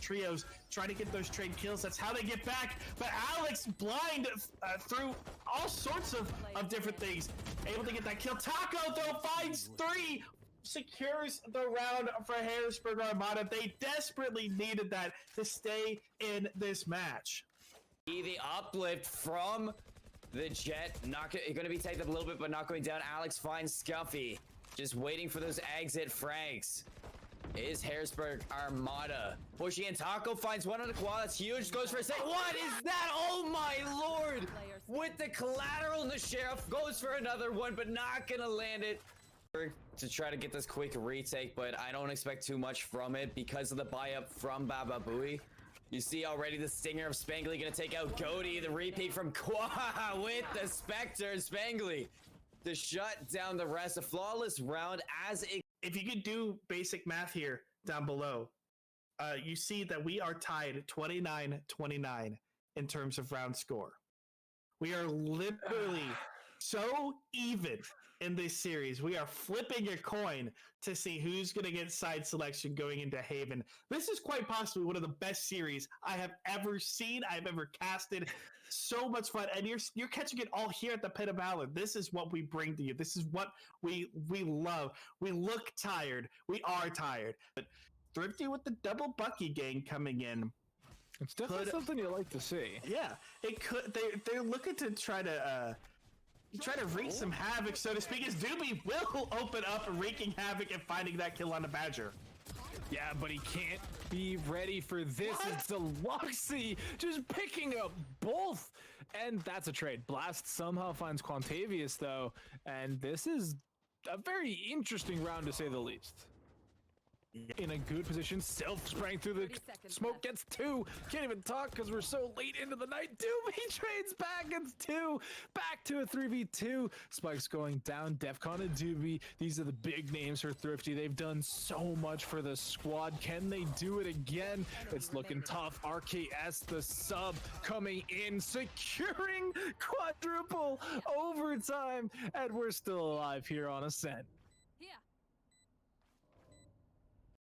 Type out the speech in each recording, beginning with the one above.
trios, try to get those trade kills. That's how they get back. But Alex blind through all sorts of different things, able to get that kill. Taco though finds 3, secures the round for Harrisburg Armada. They desperately needed that to stay in this match. The uplift from the Jet, not going to be taken up a little bit, but not going down. Alex finds Scuffy, just waiting for those exit frags. Is Harrisburg Armada pushing in? Taco finds one on the quad. That's huge. Goes for a second. What is that? Oh my lord! With the collateral, the sheriff goes for another one, but not gonna land it. To try to get this quick retake, but I don't expect too much from it because of the buy up from Baba Booey. You see already the stinger of Spangly gonna take out Goaty, the repeat from Qua with the Spectre and Spangly to shut down the rest. A flawless round as it. If you could do basic math here down below, you see that we are tied 29-29 in terms of round score. We are literally so even in this series. We are flipping a coin to see who's going to get side selection going into Haven. This is quite possibly one of the best series I have ever seen, I've ever casted. So much fun, and you're catching it all here at the Pit of Valor. This is what we bring to you. This is what we love. We look tired. We are tired. But Thrifty with the double Bucky gang coming in. It's definitely something you like to see. Yeah, it could. They're looking to try to wreak some havoc, so to speak, as Doobie will open up wreaking havoc and finding that kill on the Badger. Yeah, but he can't be ready for this. What? It's Deluxy just picking up both. And that's a trade. Blast somehow finds Quantavius, though. And this is a very interesting round, to say the least. In a good position. Sylph sprang through the smoke, gets 2. Can't even talk because we're so late into the night. Doobie trades back, gets 2. Back to a 3v2. Spikes going down. Defcon and Doobie. These are the big names for Thrifty. They've done so much for the squad. Can they do it again? It's looking tough. RKS, the sub, coming in, securing quadruple overtime. And we're still alive here on Ascent.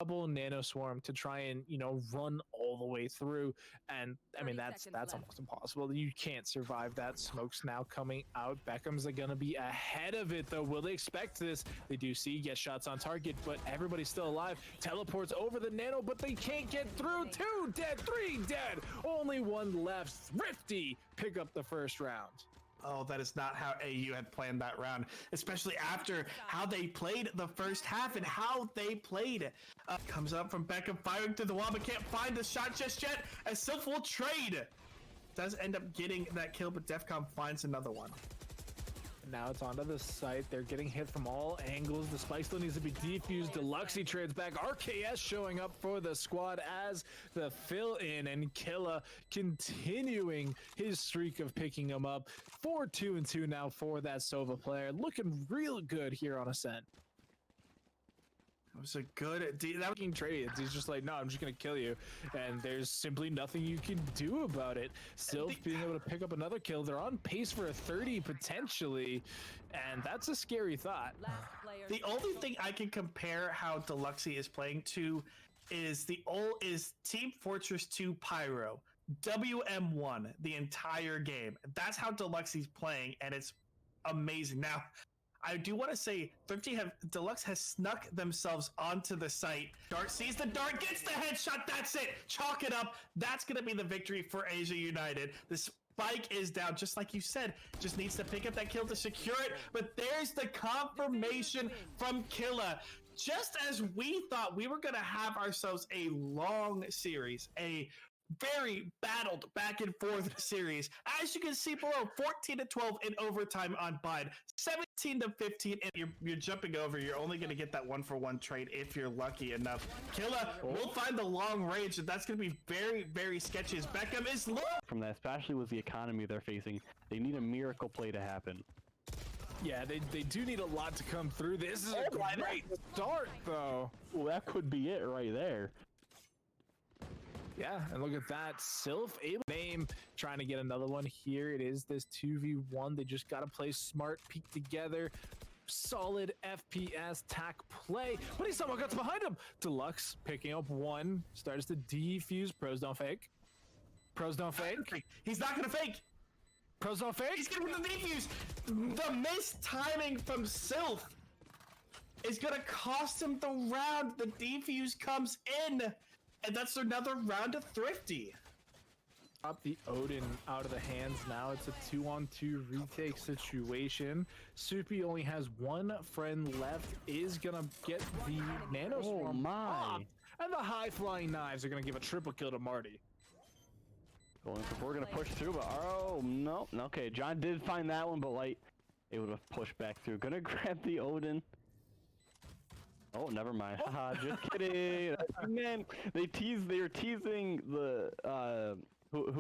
Double nano swarm to try and run all the way through, and I mean that's almost impossible. You can't survive that. Smoke's now coming out. Beckham's gonna be ahead of it though. Will they expect this? They do see get shots on target, but everybody's still alive. Teleports over the nano, but they can't get through. 2 dead, 3 dead, only 1 left. Thrifty pick up the first round. Oh, that is not how AU had planned that round, especially after how they played the first half and how they played it. Comes up from Beckham, firing through the wall, but can't find the shot just yet, as Sylph will trade. Does end up getting that kill, but Defcon finds another one. Now it's onto the site. They're getting hit from all angles. The spike still needs to be defused. Deluxy trades back. RKS showing up for the squad as the fill-in, and Killa continuing his streak of picking him up. 4-2-2 now for that Sova player. Looking real good here on Ascent. It was a good that fucking trade. He's just like, no, I'm just gonna kill you, and there's simply nothing you can do about it. Sylph being able to pick up another kill. They're on pace for a 30 potentially, and that's a scary thought. The only thing I can compare how Deluxy is playing to is Team Fortress 2 Pyro WM1 the entire game. That's how Deluxy's playing, and it's amazing. Now, I do want to say, Deluxe has snuck themselves onto the site. Dart sees the dart, gets the headshot. That's it. Chalk it up. That's going to be the victory for Asia United. The spike is down, just like you said. Just needs to pick up that kill to secure it. But there's the confirmation from Killa. Just as we thought we were going to have ourselves a long series, a very battled back and forth series. As you can see below, 14-12 in overtime on Bide, 17-15, and you're jumping over. You're only going to get that 1-for-1 trade if you're lucky enough. Killa will find the long range, and that's going to be very, very sketchy as Beckham is low. From that, especially with the economy they're facing, they need a miracle play to happen. Yeah, they do need a lot to come through. This is a great start, though. Well, that could be it right there. Yeah, and look at that. Sylph able name trying to get another one. Here it is, this 2v1. They just got to play smart, peek together. solid FPS tack play, but he somehow gets behind him. Deluxe picking up one, starts to defuse. Pros don't fake. Pros don't fake. He's not gonna fake. Pros don't fake. He's getting the defuse. The missed timing from Sylph is gonna cost him the round. The defuse comes in, and that's another round of Thrifty. Up the Odin out of the hands now. It's a 2-on-2 retake situation. Soupy only has one friend left. Is gonna get the nano swarm off, and the high flying knives are gonna give a triple kill to Marty. We're gonna push through, but oh no. Okay, John did find that one, but Light able to push back through. Gonna grab the Odin. Oh, never mind. Haha, just kidding. Man, they were teasing the who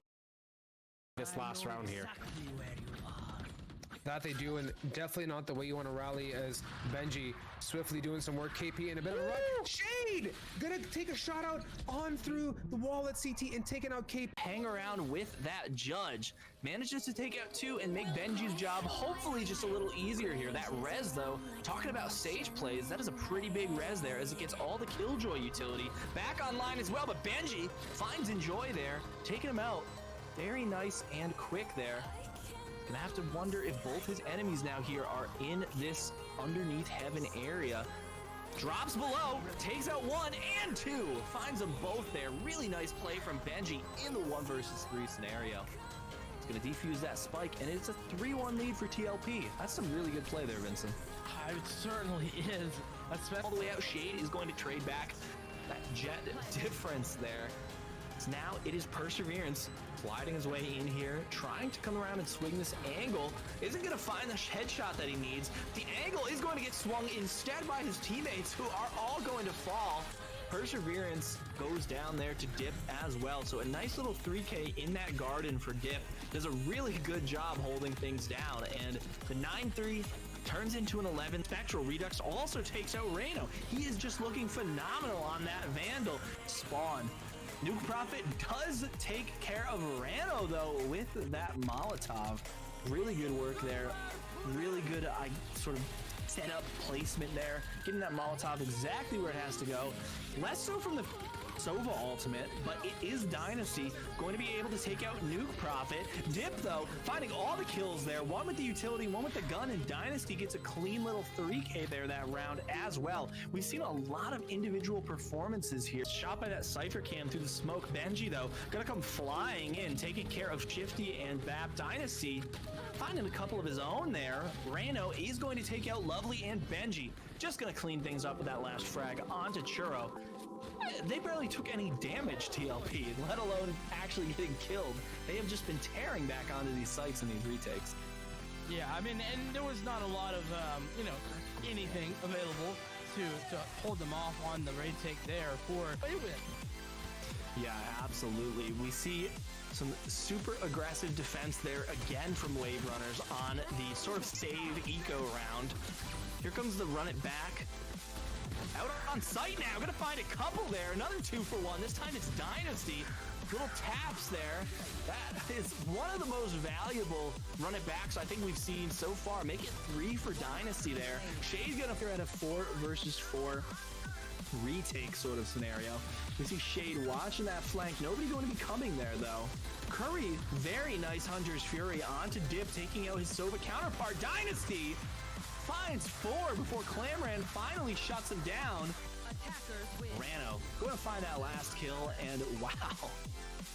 this last round here. That they do, and definitely not the way you want to rally as Benji swiftly doing some work. KP in a bit of a run. Shade gonna take a shot out on through the wall at CT and taking out KP. Hang around with that judge, manages to take out two and make Benji's job hopefully just a little easier here. That res though, talking about Sage plays, that is a pretty big res there as it gets all the Killjoy utility back online as well, but Benji finds Enjoy there, taking him out. Very nice and quick there. Gonna have to wonder if both his enemies now here are in this underneath heaven area. Drops below, takes out one and two, finds them both there. Really nice play from Benji in the 1 versus 3 scenario. He's gonna defuse that spike, and it's a 3-1 lead for TLP. That's some really good play there, Vincent. It certainly is. All the way out, Shade is going to trade back that jet difference there. So now it is Perseverance sliding his way in here, trying to come around and swing this angle. Isn't going to find the headshot that he needs. The angle is going to get swung instead by his teammates, who are all going to fall. Perseverance goes down there to Dip as well. So a nice little 3K in that garden for Dip. Does a really good job holding things down. And the 9-3 turns into an 11. Spectral Redux also takes out Reno. He is just looking phenomenal on that Vandal. Spawn. Nuke Prophet does take care of Rano though with that Molotov. Really good work there. Really good sort of setup placement there. Getting that Molotov exactly where it has to go. Less so from the Sova ultimate, but it is Dynasty going to be able to take out Nuke Prophet. Dip though, finding all the kills there, one with the utility, one with the gun, and Dynasty gets a clean little 3K there that round as well. We've seen a lot of individual performances here. Shot by that Cypher Cam through the smoke. Benji though, gonna come flying in, taking care of Shifty and Bap. Dynasty finding a couple of his own there. Rano is going to take out Lovely and Benji. Just gonna clean things up with that last frag onto Churro. They barely took any damage, TLP, let alone actually getting killed. They have just been tearing back onto these sites in these retakes. Yeah, I mean, and there was not a lot of, anything available to hold them off on the raid take there for a win. Yeah, absolutely. We see some super aggressive defense there again from Wave Runners on the sort of save eco round. Here comes the run it back. Out on site now, gonna find a couple there. Another 2-for-1. This time it's Dynasty. Little taps there. That is one of the most valuable run it backs I think we've seen so far. Make it 3 for Dynasty there. Shade's gonna appear at a 4 versus 4 retake sort of scenario. We see Shade watching that flank. Nobody going to be coming there though. Curry, very nice Hunter's Fury onto Dip, taking out his Sova counterpart. Dynasty finds 4 before Clamran finally shuts him down. Rano going to find that last kill, and wow,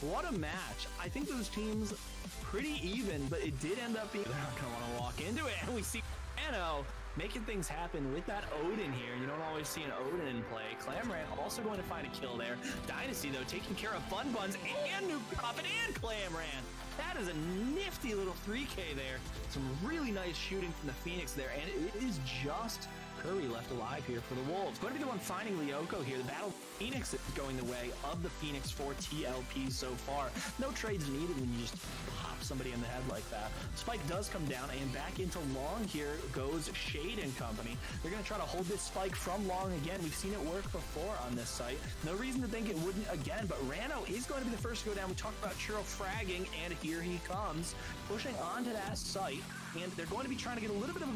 what a match. I think those teams pretty even, but it did end up being, they're not going to want to walk into it, and we see Rano making things happen with that Odin here. You don't always see an Odin in play. Clamran also going to find a kill there. Dynasty though taking care of Fun Buns and Nuke Prophet and Clamran. That is a nifty little 3K there. Some really nice shooting from the Phoenix there, and it is just Curry left alive here for the Wolves. Going to be the one finding Lyoko here. The battle Phoenix is going the way of the Phoenix for TLP so far. No trades needed when you just pop somebody in the head like that. Spike does come down, and back into Long here goes Shade and company. They're going to try to hold this spike from Long again. We've seen it work before on this site. No reason to think it wouldn't again, but Rano is going to be the first to go down. We talked about Churro fragging, and here he comes, pushing onto that site. and they're going to be trying to get a little bit of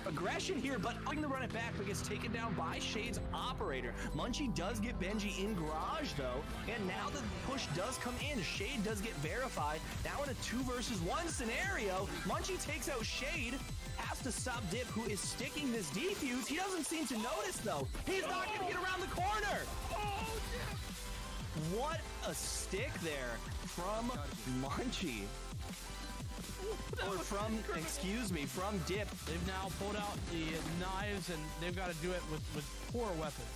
aggression here, but going to run it back, but gets taken down by Shade's operator. Munchie does get Benji in garage though, and now the push does come in. Shade does get verified. Now in a 2 versus 1 scenario, Munchie takes out Shade, has to stop Dip, who is sticking this defuse. He doesn't seem to notice though. He's not going to get around the corner. What a stick there from Munchie. Or from, excuse me, from Dip. They've now pulled out the knives, and they've got to do it with poor weapons.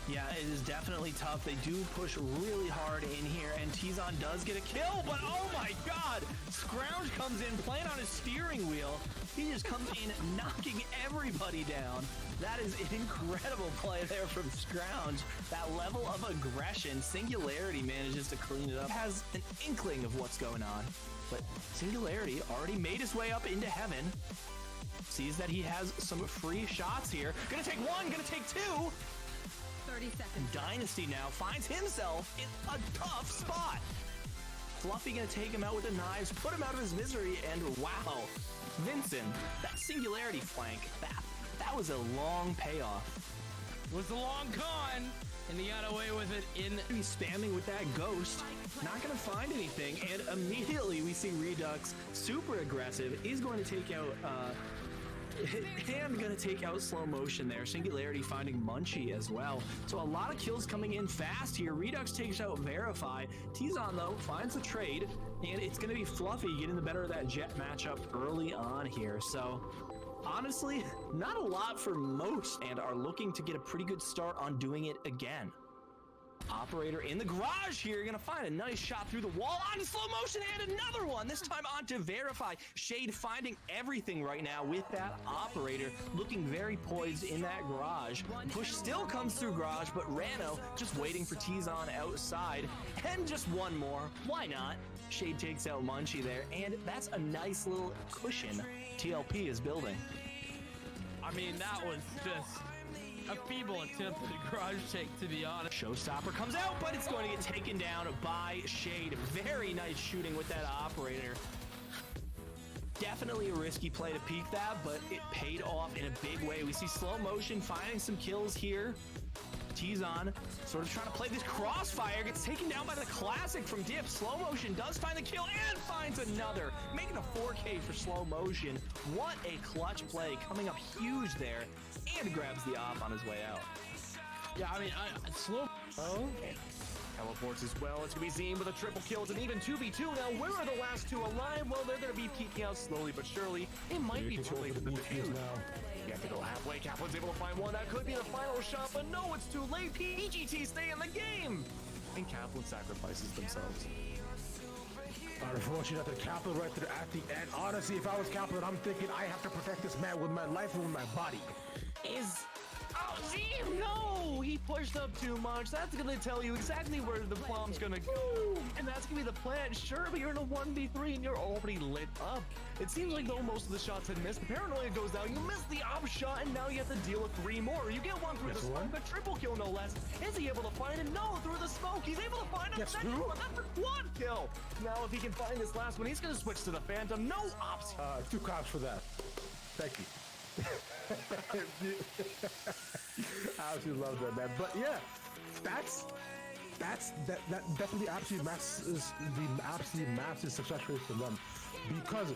Yeah, it is definitely tough. They do push really hard in here, and Tizon does get a kill, but oh my god! Scrounge comes in, playing on his steering wheel. He just comes in, knocking everybody down. That is an incredible play there from Scrounge. That level of aggression, Singularity manages to clean it up. Has an inkling of what's going on, but Singularity already made his way up into heaven. Sees that he has some free shots here. Gonna take one, gonna take two. 30 seconds. Dynasty now finds himself in a tough spot. Fluffy gonna take him out with the knives, put him out of his misery, and wow, Vincent, that Singularity flank, that was a long payoff. It was a long con, and he got away with it in. He's spamming with that ghost, not gonna find anything, and immediately we see Redux, super aggressive. He's going to take out, and gonna take out Slow Motion there. Singularity finding Munchie as well. So a lot of kills coming in fast here. Redux takes out Verify. Tizon though finds the trade, and it's gonna be Fluffy getting the better of that Jet matchup early on here. So honestly, not a lot for most, and are looking to get a pretty good start on doing it again. Operator in the garage here, gonna find a nice shot through the wall onto Slow Motion, and another one, this time onto Verify. Shade finding everything right now with that operator, looking very poised in that garage. Push still comes through garage, but Rano just waiting for Tizon outside, and just one more, why not? Shade takes out Munchie there, and that's a nice little cushion TLP is building. I mean, that was just a feeble attempt at a garage take, to be honest. Showstopper comes out, but it's going to get taken down by Shade. Very nice shooting with that operator. Definitely a risky play to peek that, but it paid off in a big way. We see Slow Motion finding some kills here. Tizon sort of trying to play this crossfire, gets taken down by the classic from Dip. Slow Motion does find the kill and finds another, making a 4K for Slow Motion. What a clutch play, coming up huge there, and grabs the op on his way out. Yeah, I mean, Slow. Oh. Teleports as well. It's going to be Zine with a triple kill. It's an even 2v2. Now, where are the last two alive? Well, they're going to be peeking out slowly but surely. It might be too late for the defuse now. You have to go halfway. Kaplan's able to find one. That could be the final shot, but no, it's too late. PGT stay in the game. And Kaplan sacrifices themselves. Unfortunately, the Kaplan right there at the end. Honestly, if I was Kaplan, I'm thinking I have to protect this man with my life and with my body. Oh, Zine, no! He pushed up too much. That's gonna tell you exactly where the bomb's gonna go. And that's gonna be the plan. Sure, but you're in a 1v3 and you're already lit up. It seems like though most of the shots had missed. The paranoia goes down. You miss the op shot, and now you have to deal with 3 more. You get one through the smoke, a triple kill no less. Is he able to find it? No, through the smoke. He's able to find a second one. That's a quad kill. Now, if he can find this last one, he's gonna switch to the Phantom. No ops. 2 cops for that. Thank you. I absolutely love that, man. But yeah, that definitely absolutely is the absolute massive success rate for them, because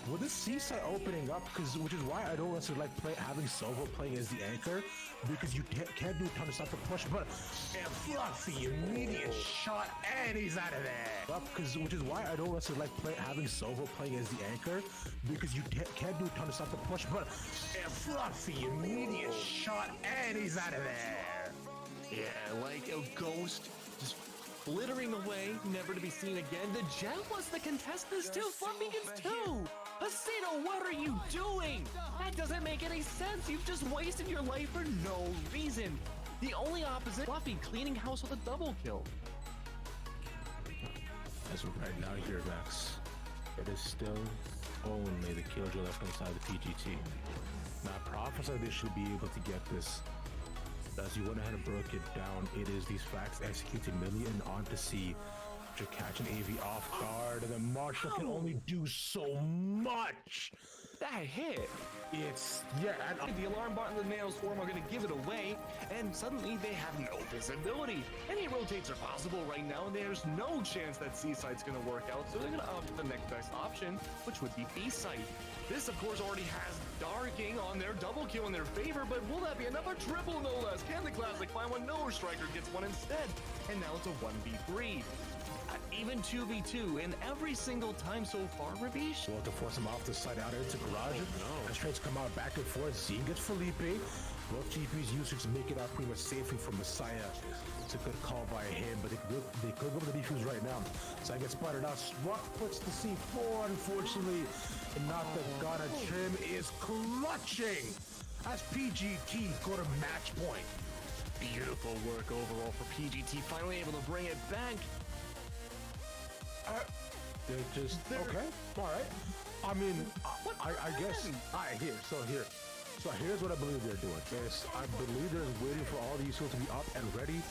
with this seaside opening up, which is why I don't necessarily like having Sova playing as the anchor, because you can't do a ton of stuff to push, but Fluffy immediate shot and he's out of there. Which is why I don't necessarily like having Sova playing as the anchor, because you can't do a ton of stuff to push, but Fluffy immediate shot and he's out of there. Yeah, like a ghost just flittering away, never to be seen again. The Jet was the contestant still. Fluffy gets 2. Hasino, what are you doing? That doesn't make any sense. You've just wasted your life for no reason. The only opposite, Fluffy cleaning house with a double kill. As of right now here, Max, it is still only the killjoy left inside the PGT. Now, Prophesy they should be able to get this. As you went ahead and broke it down, it is these facts executed million on to C, to catch an AV off guard, and then Marshall can only do so much. That hit. It's and The alarm button and the Nano Swarm are going to give it away, and suddenly they have no visibility. Any rotates are possible right now, and there's no chance that C-Site's going to work out, so they're going to opt for the next best option, which would be B-Site. This, of course, already has Darking on their double kill in their favor, but will that be another triple no less? Can the Classic find one? No, Striker gets one instead, and now it's a 1v3. Even 2v2, and every single time so far, Ravish. well, to force him off the side out into garage. And straights come out back and forth. Zine gets Felipe. Both GPs users make it out pretty much safely from Messiah. It's a good call by him, but they could go to the defuse right now. So I get spotted out. Swat puts the C4, unfortunately. And not the Ghana trim is clutching as PGT go to match point. Beautiful work overall for PGT, finally able to bring it back. They're just okay. All right. I mean, I guess. All right, here. So here's what I believe they're doing. I believe they're waiting for all these tools to be up and ready.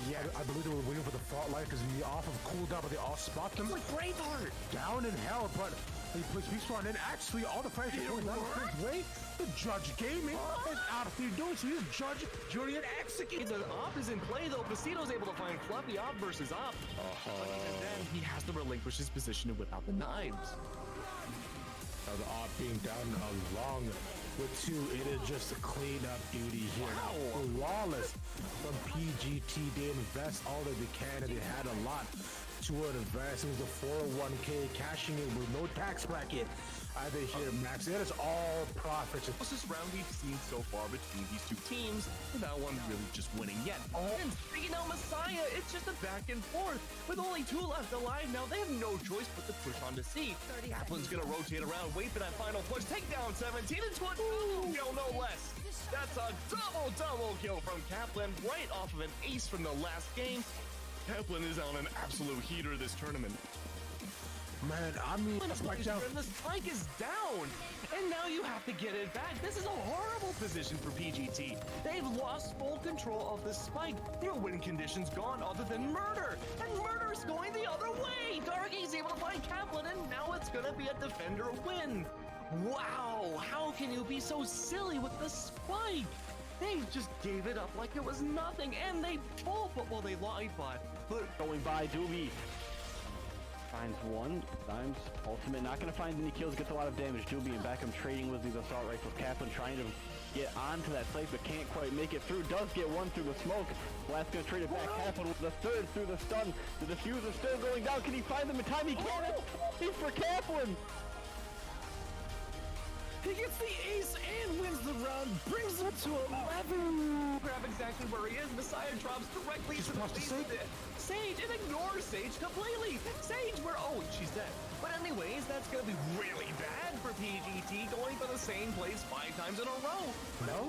Yeah. I believe they were waiting for the fault line to be off of cooldown, but they all spot them. Like Braveheart. Down in hell, but he puts Beastron in. Actually, all the fighters are going down the way. The Judge Gaming is out of doing so. He's Judge Julian executing. The op is in play though. Basito's able to find Fluffy op versus op. But even then, he has to relinquish his position and whip out the knives. Now the op being down along with 2, it is just a cleanup duty here. Wow. Flawless from PGT. They invest all that they can, and they had a lot to invest. It was a 401k, cashing in with no tax bracket. Either here, Max. It is all profits. Closest round we've seen so far between these two teams, without one really just winning yet. And speaking of Messiah, it's just a back and forth. With only 2 left alive now, they have no choice but to push on to C. Kaplan's gonna rotate around, wait for that final push, take down 17 into a double kill, no less. That's a double kill from Kaplan, right off of an ace from the last game. Kaplan is on an absolute heater this tournament. Man, I mean, The spike is down, and now you have to get it back. This is a horrible position for PGT. They've lost full control of the spike. Their win conditions gone other than Murder, and Murder's going the other way. Darky's able to find Kaplan, and now it's gonna be a defender win. Wow, how can you be so silly with the spike? They just gave it up like it was nothing, and they pull, well, they lied, but Going by Doobie. Finds one. Dimes ultimate. Not going to find any kills. Gets a lot of damage. Doobie and Beckham trading with these assault rifles. Kaplan trying to get onto that place, but can't quite make it through. Does get one through the smoke. Blast going to trade it back. Kaplan with the 3rd through the stun. The diffuser still going down. Can he find them in time? He can. He's for Kaplan. He gets the ace and wins the round, brings him to 11. Grab exactly where he is. Messiah drops directly to the face of it. Sage, and ignores Sage completely. Sage, she's dead. But anyways, that's gonna be really bad for PGT, going for the same place 5 times in a row. Mel?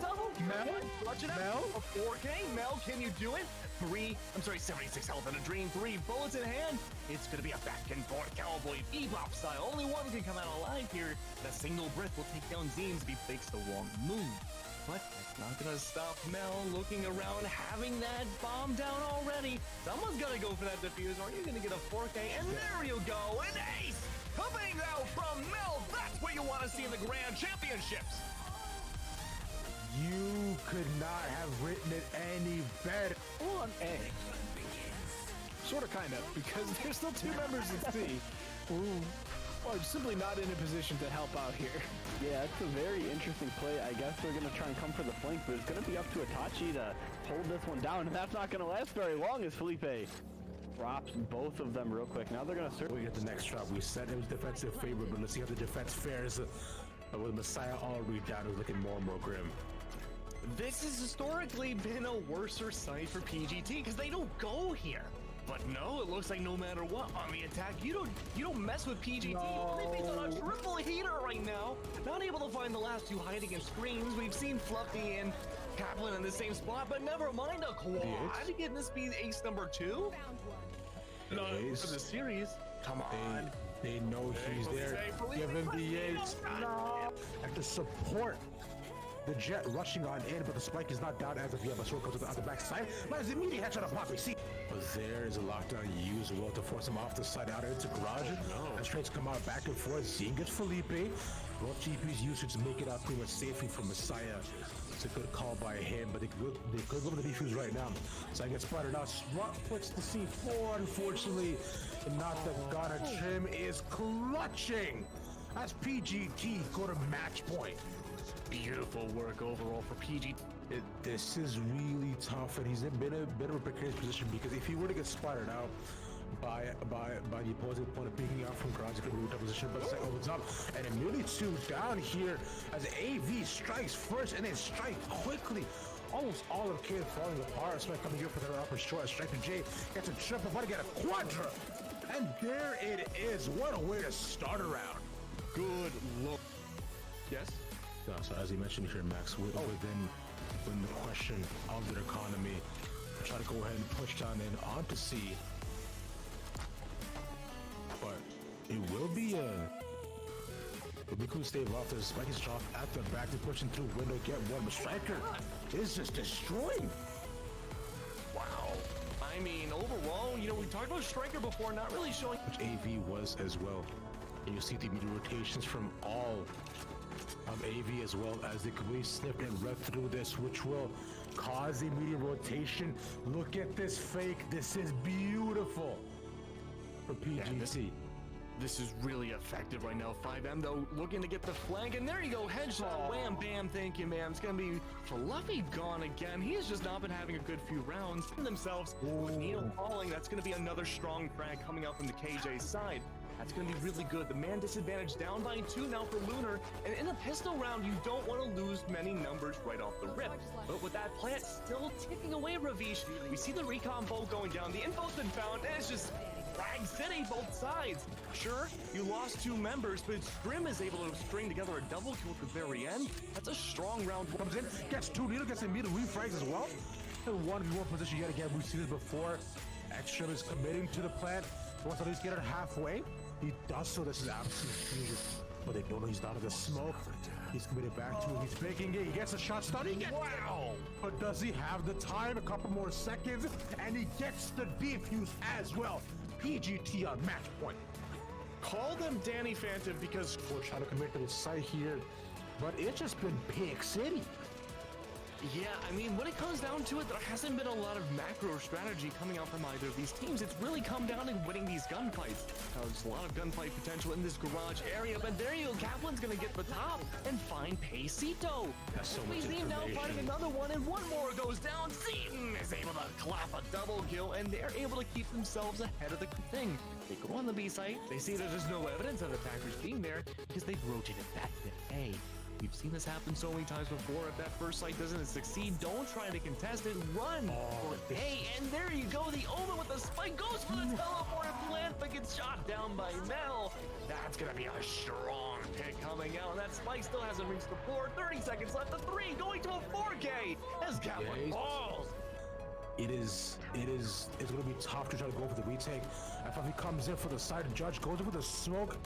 Clutch it out. A 4K. Mel, can you do it? 76 health and a dream. 3 bullets in hand. It's gonna be a back and forth cowboy bebop style. Only one can come out alive here. The single breath will take down Zeens if he fakes the wrong move. But that's not gonna stop Mel looking around, having that bomb down already. Someone's gonna go for that defuse, or you're gonna get a 4K, and there you go, an ace! Coming out from Mel, that's what you want to see in the Grand Championships! You could not have written it any better. On A. Sort of, kind of, because there's still 2 members in C who are simply not in a position to help out here. Yeah, it's a very interesting play. I guess they're going to try and come for the flank, but it's going to be up to Itachi to hold this one down, and that's not going to last very long as Felipe drops both of them real quick. Now they're going to search. We get the next drop. We said it was defensive favor, but let's see how the defense fares. With Messiah already down, it's looking more and more grim. This has historically been a worser side for PGT because they don't go here. But no, it looks like no matter what on the attack, you don't mess with PGT. Felipe's on a triple heater right now. Not able to find the last 2 hiding in screens. We've seen Fluffy and Kaplan in the same spot, but never mind a quad. Can this be ace number 2? No, for the series. Come on. They know he's there. Give him the ace. No. Have to support The Jet rushing on in, but the spike is not down as of yet. But Short comes on the backside. But it's immediate headshot on Poppy. See, but there is a lockdown used well to force him off the side out into garage. And straights come out back and forth. Zine gets Felipe. Both GPs used to make it out pretty much safely from Messiah. It's a good call by him, but they could go to the defuse right now. So I get spotted out. Swat puts the C4, unfortunately. And not the Ghana trim is clutching. That's PGT go to match point. Beautiful work overall for PG. This is really tough, and he's been a bit of a precarious position because if he were to get spotted out by the opposing opponent picking out from garage, he could move to position, but it opens up, and immediately 2 down here as AV strikes first and then strike quickly. Almost all of Kid falling apart. Smith coming here for the upper short. Striker J gets a triple, but to get a quadra, and there it is. What a way to start a round. Good look. Yes. So as you mentioned here, Max, within the question of the economy, try to go ahead and push down in onto C, but it will be cool to stave off. The spike is dropped at the back. They're pushing through window, get one. But Striker is just destroying. Wow. I mean, overall, you know, we talked about Striker before, not really showing. Which AV was as well. And you see the immediate rotations from all of AV as well as they completely snip and rev through this, which will cause the immediate rotation. Look at this fake. This is beautiful for PGT. This is really effective right now. 5M though looking to get the flank, and there you go, headshot. Wham bam, thank you, man. It's gonna be Fluffy gone again. He has just not been having a good few rounds themselves. With Neil falling, that's gonna be another strong frag coming out from the KJ side. That's going to be really good. The man disadvantage down by 2 now for Lunar. And in a pistol round, you don't want to lose many numbers right off the rip. But with that plant still ticking away, Ravish, we see the recon bolt going down. The info's been found, and it's just frag city both sides. Sure, you lost 2 members, but Scrim is able to string together a double kill at the very end. That's a strong round. Comes in, gets 2 needle, gets immediate refrags as well. And 1v1 position yet again. We've seen this before. Extreme is committing to the plant. Wants to at least get it halfway. He does so. This is absolute fusion. But they don't know he's not in the smoke. He's committed back to it. He's faking it. He gets a shot stun. He gets it. But does he have the time? A couple more seconds. And he gets the defuse as well. PGT on match point. Call them Danny Phantom because we're trying to commit to the site here. But it's just been Pig City. Yeah, I mean, when it comes down to it, there hasn't been a lot of macro strategy coming out from either of these teams. It's really come down to winning these gunfights. Now, there's a lot of gunfight potential in this garage area, but there you go. Kaplan's gonna get the top and find Pacito. That's so much information. Now fighting another one, and one more goes down. Seaton is able to clap a double kill, and they're able to keep themselves ahead of the thing. They go on the B site. They see that there's no evidence of attackers being there because they've rotated back to A. We've seen this happen so many times before. If that first sight doesn't succeed, don't try to contest it. Run for A, and there you go. The Omen with the spike goes for the teleport plant, but gets shot down by Mel. That's gonna be a strong pick coming out. That spike still hasn't reached the floor. 30 seconds left. The 3 going to a 4K as Kaplan falls. It's gonna be tough to try to go for the retake. I thought he comes in for the side. Judge goes in for the smoke.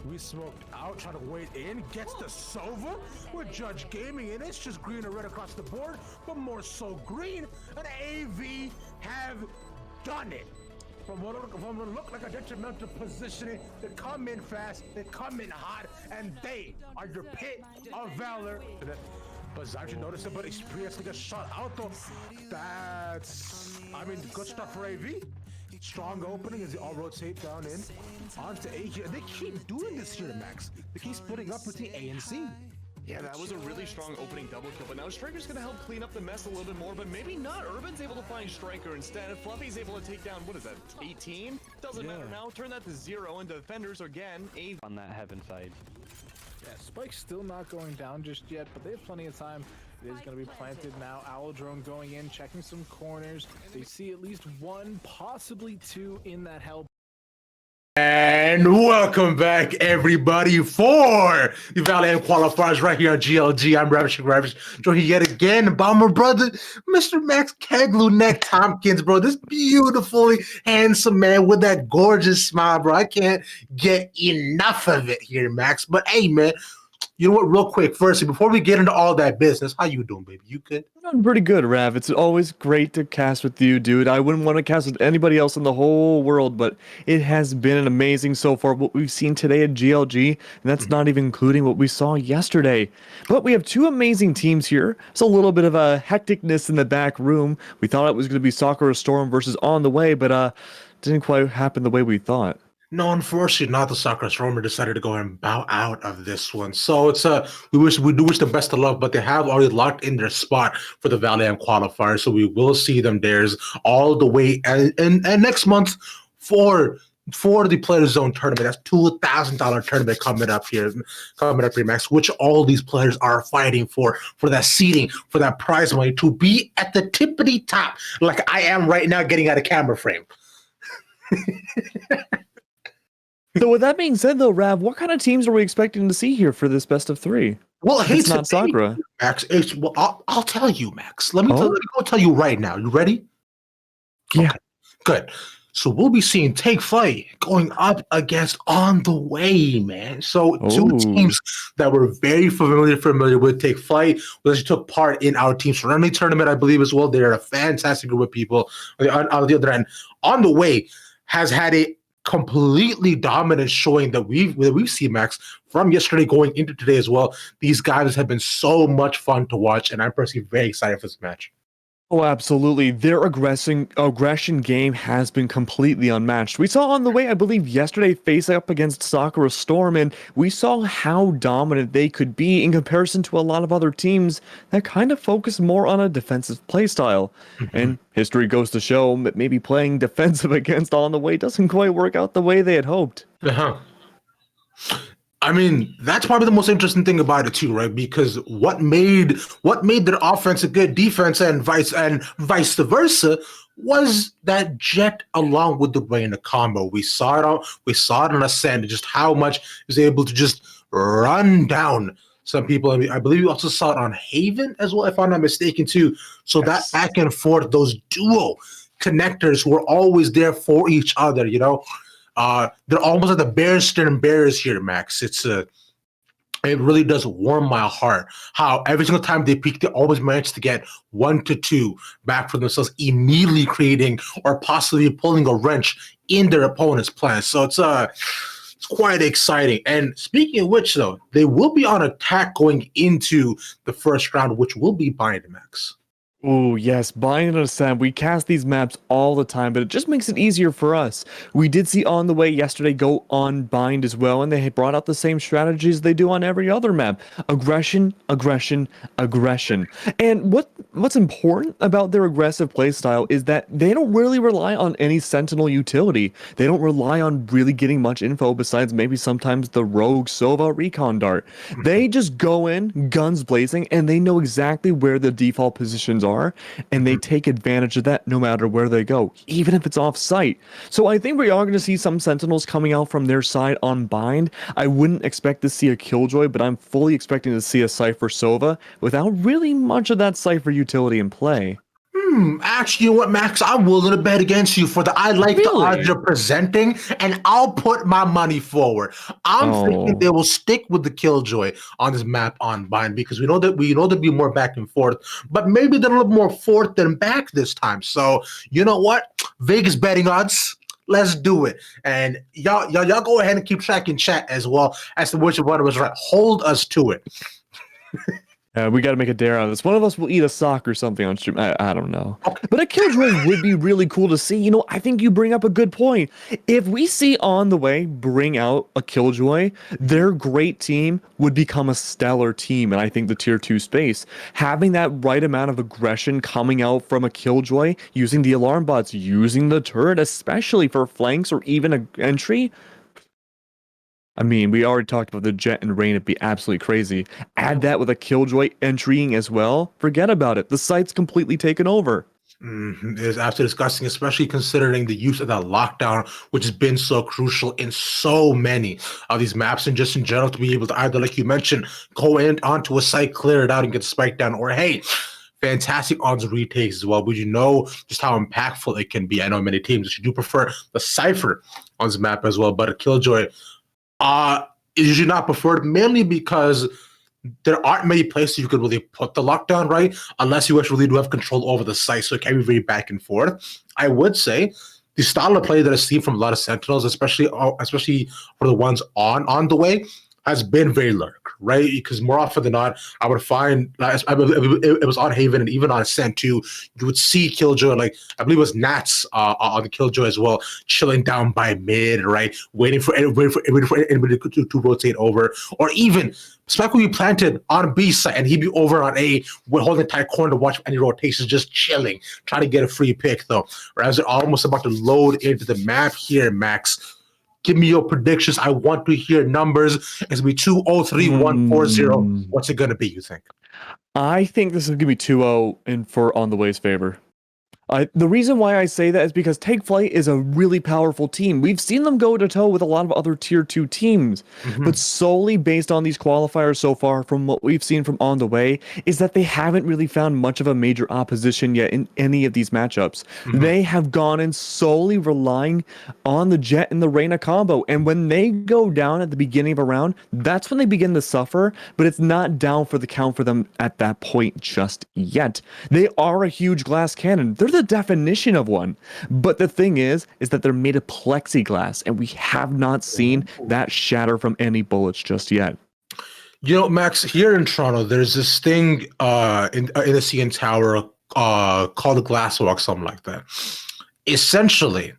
We smoked out, trying to wait in, gets the Sova with Judge Gaming, and it's just green and red across the board, but more so green, and AV have done it. From what look like a detrimental positioning, they come in fast, they come in hot, and they are your pit of valor. But Zarchi noticed it, but Experience gets shot out though. That's, I mean, good stuff for AV. Strong opening as they all rotate down in onto A here. And they keep doing this here, Max. They keep splitting up between A and C. Yeah, that was a really strong opening double kill, but now Striker's gonna help clean up the mess a little bit more, but maybe not. Urban's able to find Striker instead, and Fluffy's able to take down, what is that, 18? Doesn't matter now, turn that to 0, and defenders again, on that heaven side. Yeah, Spike's still not going down just yet, but they have plenty of time. It is going to be planted now. Owl Drone going in, checking some corners. They see at least 1, possibly 2 in that hell. And welcome back, everybody, for the VAL-AM qualifiers right here on GLG. I'm Ravishing Ravish, joined here yet again by my brother, Mr. Max Keglu Neck Tompkins, bro. This beautifully handsome man with that gorgeous smile, bro. I can't get enough of it here, Max. But hey, man, You know what? Real quick, firstly, before we get into all that business, how you doing, baby? You good? I'm pretty good, Rav. It's always great to cast with you, dude. I wouldn't want to cast with anybody else in the whole world, but it has been amazing so far what we've seen today at GLG, and that's not even including what we saw yesterday. But we have two amazing teams here. It's a little bit of a hecticness in the back room. We thought it was going to be Sakura Storm versus On the Way, but didn't quite happen the way we thought. No, unfortunately, not the Sakura Stormer decided to go and bow out of this one. So it's we do wish them best of luck, but they have already locked in their spot for the VAL-AM qualifier. So we will see them there's all the way and next month for the Player Zone tournament. That's $2,000 tournament coming up here, Max, which all these players are fighting for that seating, for that prize money to be at the tippity top, like I am right now getting out of camera frame. So with that being said, though, Rav, what kind of teams are we expecting to see here for this best of three? Well, it's not Sakura. Max. I'll tell you, Max. Let me go tell you right now. You ready? Yeah. Okay, good. So we'll be seeing Take Flight going up against On the Way, man. So two teams that were very familiar with Take Flight, which took part in our team's friendly tournament, I believe, as well. They're a fantastic group of people. On the other end, On the Way has had a completely dominant showing that we've seen, Max, from yesterday going into today as well. These guys have been so much fun to watch, and I'm personally very excited for this match. Oh, absolutely. Their aggression game has been completely unmatched. We saw On the Way, I believe, yesterday face up against Sakura Storm, and we saw how dominant they could be in comparison to a lot of other teams that kind of focus more on a defensive playstyle. And history goes to show that maybe playing defensive against On the Way doesn't quite work out the way they had hoped. I mean, that's probably the most interesting thing about it too, right? Because what made their offense a good defense and vice versa was that Jet along with the Reyna combo. We saw it on Ascend, just how much he was able to just run down some people. I mean, I believe we also saw it on Haven as well, if I'm not mistaken too. So that back and forth, those duo connectors who are always there for each other, you know. They're almost like the Bearston Bears here, Max. It really does warm my heart how every single time they peak, they always manage to get 1 to 2 back for themselves, immediately creating or possibly pulling a wrench in their opponent's plans. So it's quite exciting. And speaking of which, though, they will be on attack going into the first round, which will be Bind, Max. Oh, yes, Bind and Ascend. We cast these maps all the time, but it just makes it easier for us. We did see On the Way yesterday go on Bind as well, and they had brought out the same strategies they do on every other map. Aggression, aggression, aggression. And what's important about their aggressive playstyle is that they don't really rely on any Sentinel utility. They don't rely on really getting much info besides maybe sometimes the Rogue Sova Recon Dart. They just go in, guns blazing, and they know exactly where the default positions are. And they take advantage of that no matter where they go, even if it's off site. So I think we are going to see some Sentinels coming out from their side on Bind. I wouldn't expect to see a Killjoy, but I'm fully expecting to see a Cypher Sova without really much of that Cypher utility in play. Actually, you know what, Max? I'm willing to bet against you for the I like the odds you're presenting, and I'll put my money forward. I'm thinking they will stick with the Killjoy on this map on Bind because we know there'll be more back and forth, but maybe they're a little more forth than back this time. So you know what? Vegas betting odds. Let's do it. And y'all go ahead and keep track in chat as well as to which one was right. Hold us to it. We got to make a dare out of this. One of us will eat a sock or something on stream. I don't know. But a Killjoy would be really cool to see. You know, I think you bring up a good point. If we see On the Way bring out a Killjoy, their great team would become a stellar team. And I think the tier 2 space, having that right amount of aggression coming out from a Killjoy, using the alarm bots, using the turret, especially for flanks or even an entry. I mean, we already talked about the Jet and Rain. It'd be absolutely crazy. Add that with a Killjoy entrying as well. Forget about it. The site's completely taken over. It is absolutely disgusting, especially considering the use of that lockdown, which has been so crucial in so many of these maps, and just in general to be able to either, like you mentioned, go onto a site, clear it out, and get the spike down, or hey, fantastic odds retakes as well. But you know just how impactful it can be. I know many teams that you do prefer the Cypher on this map as well, but a Killjoy. is usually not preferred, mainly because there aren't many places you could really put the lockdown, right? Unless you actually do have control over the site, so it can be very back and forth. I would say the style of play that I've seen from a lot of Sentinels, especially for the ones on the way, has been very lurk, right? Because more often than not, I would find it was on Haven and even on Ascent too. You would see Killjoy, like I believe it was Nats on the Killjoy as well, chilling down by mid, right, waiting for anybody to rotate over, or even Spec will be planted on B side and he'd be over on A, holding tight corner to watch any rotations, just chilling, trying to get a free pick though. Whereas they're almost about to load into the map here, Max. Give me your predictions. I want to hear numbers. It's going to be 2-0, 3-1, 4-0. What's it going to be, you think? I think this is going to be 2-0 in for On the Way's favor. The reason why I say that is because Take Flight is a really powerful team. We've seen them go to toe with a lot of other tier 2 teams, but solely based on these qualifiers so far from what we've seen from On the Way is that they haven't really found much of a major opposition yet in any of these matchups. They have gone in solely relying on the Jett and the Reyna combo, and when they go down at the beginning of a round, that's when they begin to suffer, but it's not down for the count for them at that point just yet. They are a huge glass cannon. They're the definition of one, but the thing is that they're made of plexiglass, and we have not seen that shatter from any bullets just yet. You know, Max, here in Toronto, there's this thing in the CN Tower called the Glass Walk, something like that. Essentially,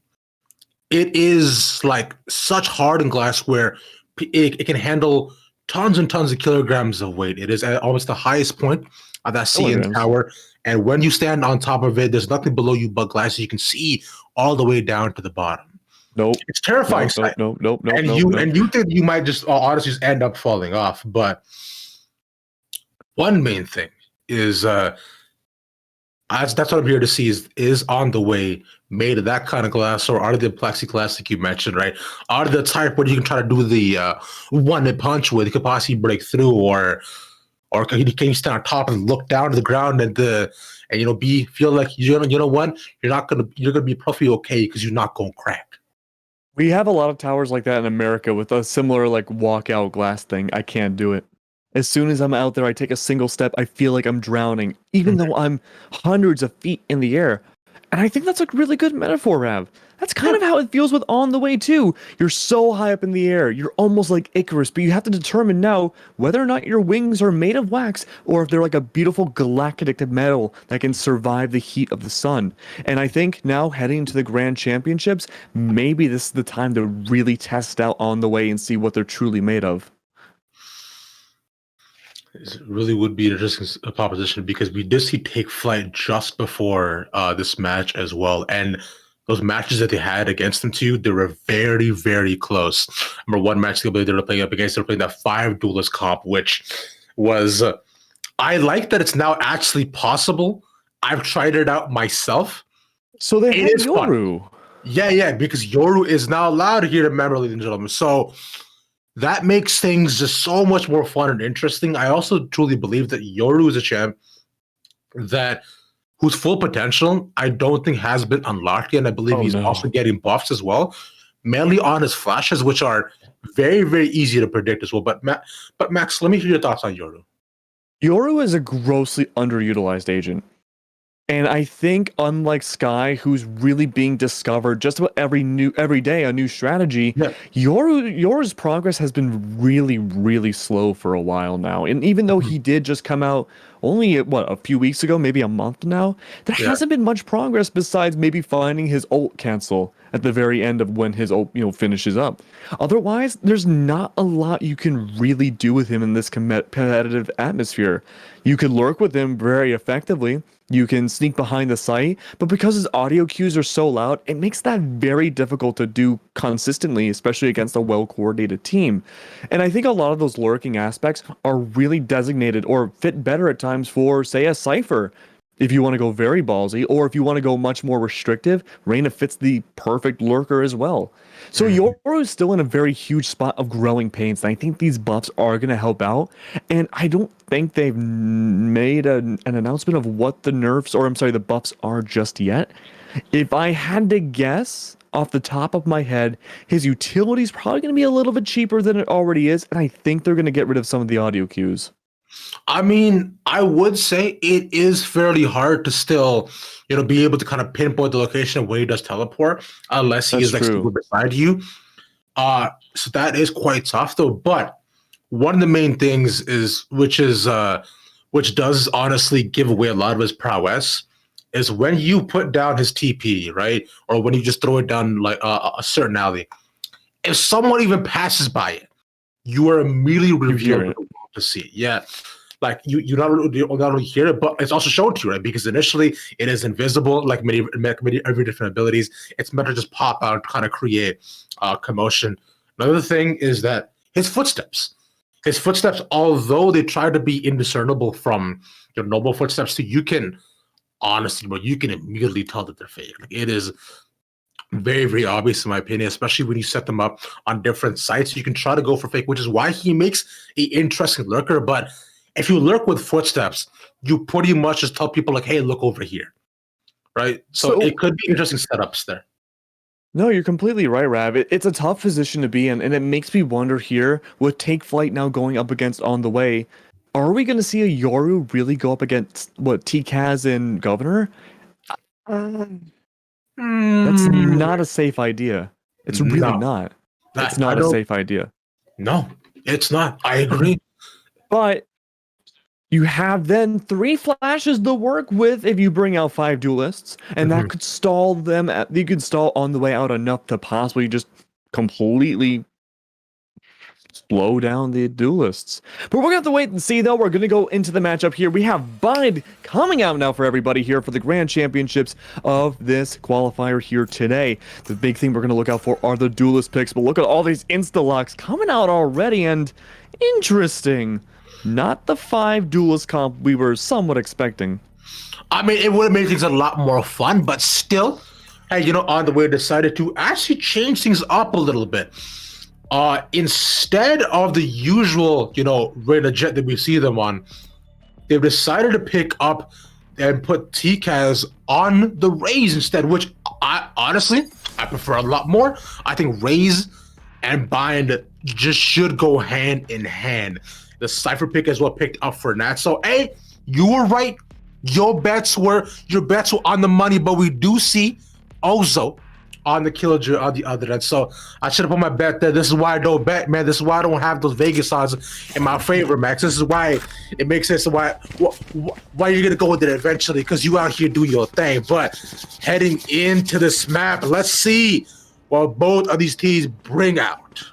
it is like such hardened glass where it can handle tons and tons of kilograms of weight. It is at almost the highest point of that CN Tower. And when you stand on top of it, there's nothing below you but glass. You can see all the way down to the bottom. Nope. It's terrifying. Nope. And you think you might just honestly just end up falling off. But one main thing is that's what I'm here to see is On the Way made of that kind of glass, or are they the plexiglass like you mentioned, right? Are they the type where you can try to do the one-hit punch with, you could possibly break through, or can you stand on top and look down to the ground and feel like you know what, you're gonna be perfectly okay because you're not gonna crack. We have a lot of towers like that in America with a similar like walkout glass thing. I can't do it. As soon as I'm out there, I take a single step, I feel like I'm drowning, even though I'm hundreds of feet in the air. And I think that's a really good metaphor, Rav. That's kind of how it feels with On the Way too. You're so high up in the air, you're almost like Icarus, but you have to determine now whether or not your wings are made of wax or if they're like a beautiful galactic metal that can survive the heat of the sun. And I think now heading to the Grand Championships, maybe this is the time to really test out On the Way and see what they're truly made of. It really would be an interesting proposition because we did see Take Flight just before this match as well. And those matches that they had against them too, they were very, very close. I remember one match they were playing up against, they were playing that 5 duelist comp, which was, I like that it's now actually possible. I've tried it out myself. So they had Yoru. Fun. Yeah, because Yoru is now allowed here, remember, ladies and gentlemen. So that makes things just so much more fun and interesting. I also truly believe that Yoru is a champ whose full potential I don't think has been unlocked yet. And I believe he's also getting buffs as well, mainly on his flashes, which are very, very easy to predict as well. But Max, let me hear your thoughts on Yoru. Yoru is a grossly underutilized agent. And I think unlike Sky, who's really being discovered just about every day, a new strategy, Yoru's progress has been really, really slow for a while now. And even though he did just come out only, a few weeks ago, maybe a month now, there hasn't been much progress besides maybe finding his ult cancel at the very end of when his ult, finishes up. Otherwise, there's not a lot you can really do with him in this competitive atmosphere. You could lurk with him very effectively. You can sneak behind the site, but because his audio cues are so loud, it makes that very difficult to do consistently, especially against a well-coordinated team. And I think a lot of those lurking aspects are really designated or fit better at times for, say, a Cypher, if you want to go very ballsy, or if you want to go much more restrictive, Reyna fits the perfect lurker as well. So Yoru is still in a very huge spot of growing pains, and I think these buffs are going to help out. And I don't think they've made an announcement of what the buffs are just yet. If I had to guess, off the top of my head, his utility is probably going to be a little bit cheaper than it already is, and I think they're going to get rid of some of the audio cues. I mean, I would say it is fairly hard to still, be able to kind of pinpoint the location of where he does teleport, unless he That's is like true. super beside you. So that is quite tough though. But one of the main things which does honestly give away a lot of his prowess, is when you put down his TP, right, or when you just throw it down like a certain alley. If someone even passes by it, you are immediately revealed to see it. Yeah. Like you not only hear it, but it's also shown to you, right? Because initially it is invisible, like many every different abilities. It's meant to just pop out and kind of create commotion. Another thing is that his footsteps, although they try to be indiscernible from your normal footsteps, too, you can honestly, but you can immediately tell that they're fake. Like, it is very, very obvious in my opinion, especially when you set them up on different sites. You can try to go for fake, which is why he makes an interesting lurker. But if you lurk with footsteps, you pretty much just tell people like, hey, look over here. Right? So it could be interesting setups there. No, you're completely right, Rav. It's a tough position to be in, and it makes me wonder here, with Take Flight now going up against On The Way, are we going to see a Yoru really go up against, TKaz and Governor? That's not a safe idea. It's really not. It's not a safe idea. No, it's not. I agree. But you have then 3 flashes to work with if you bring out 5 duelists, and that could stall them. You could stall On The Way out enough to possibly just completely slow down the duelists. But we're gonna have to wait and see, though. We're gonna go into the matchup here. We have Bind coming out now for everybody here for the Grand Championships of this qualifier here today. The big thing we're gonna look out for are the duelist picks, but look at all these insta-locks coming out already, and interesting. Not the 5 duelist comp we were somewhat expecting. I mean, it would have made things a lot more fun, but still, hey, On The Way decided to actually change things up a little bit. Instead of the usual, Raider Jet that we see them on, they've decided to pick up and put TKaz on the Raze instead, which I prefer a lot more. I think Raze and Bind just should go hand in hand. The Cypher pick is what picked up for Nat. So, hey, you were right. Your bets were on the money, but we do see Ozo on the Killager on the other end. So I should have put my bet there. This is why I don't bet, man. This is why I don't have those Vegas odds in my favor, Max. This is why it makes sense why you're gonna go with it eventually, because you out here do your thing. But heading into this map, let's see what both of these teams bring out.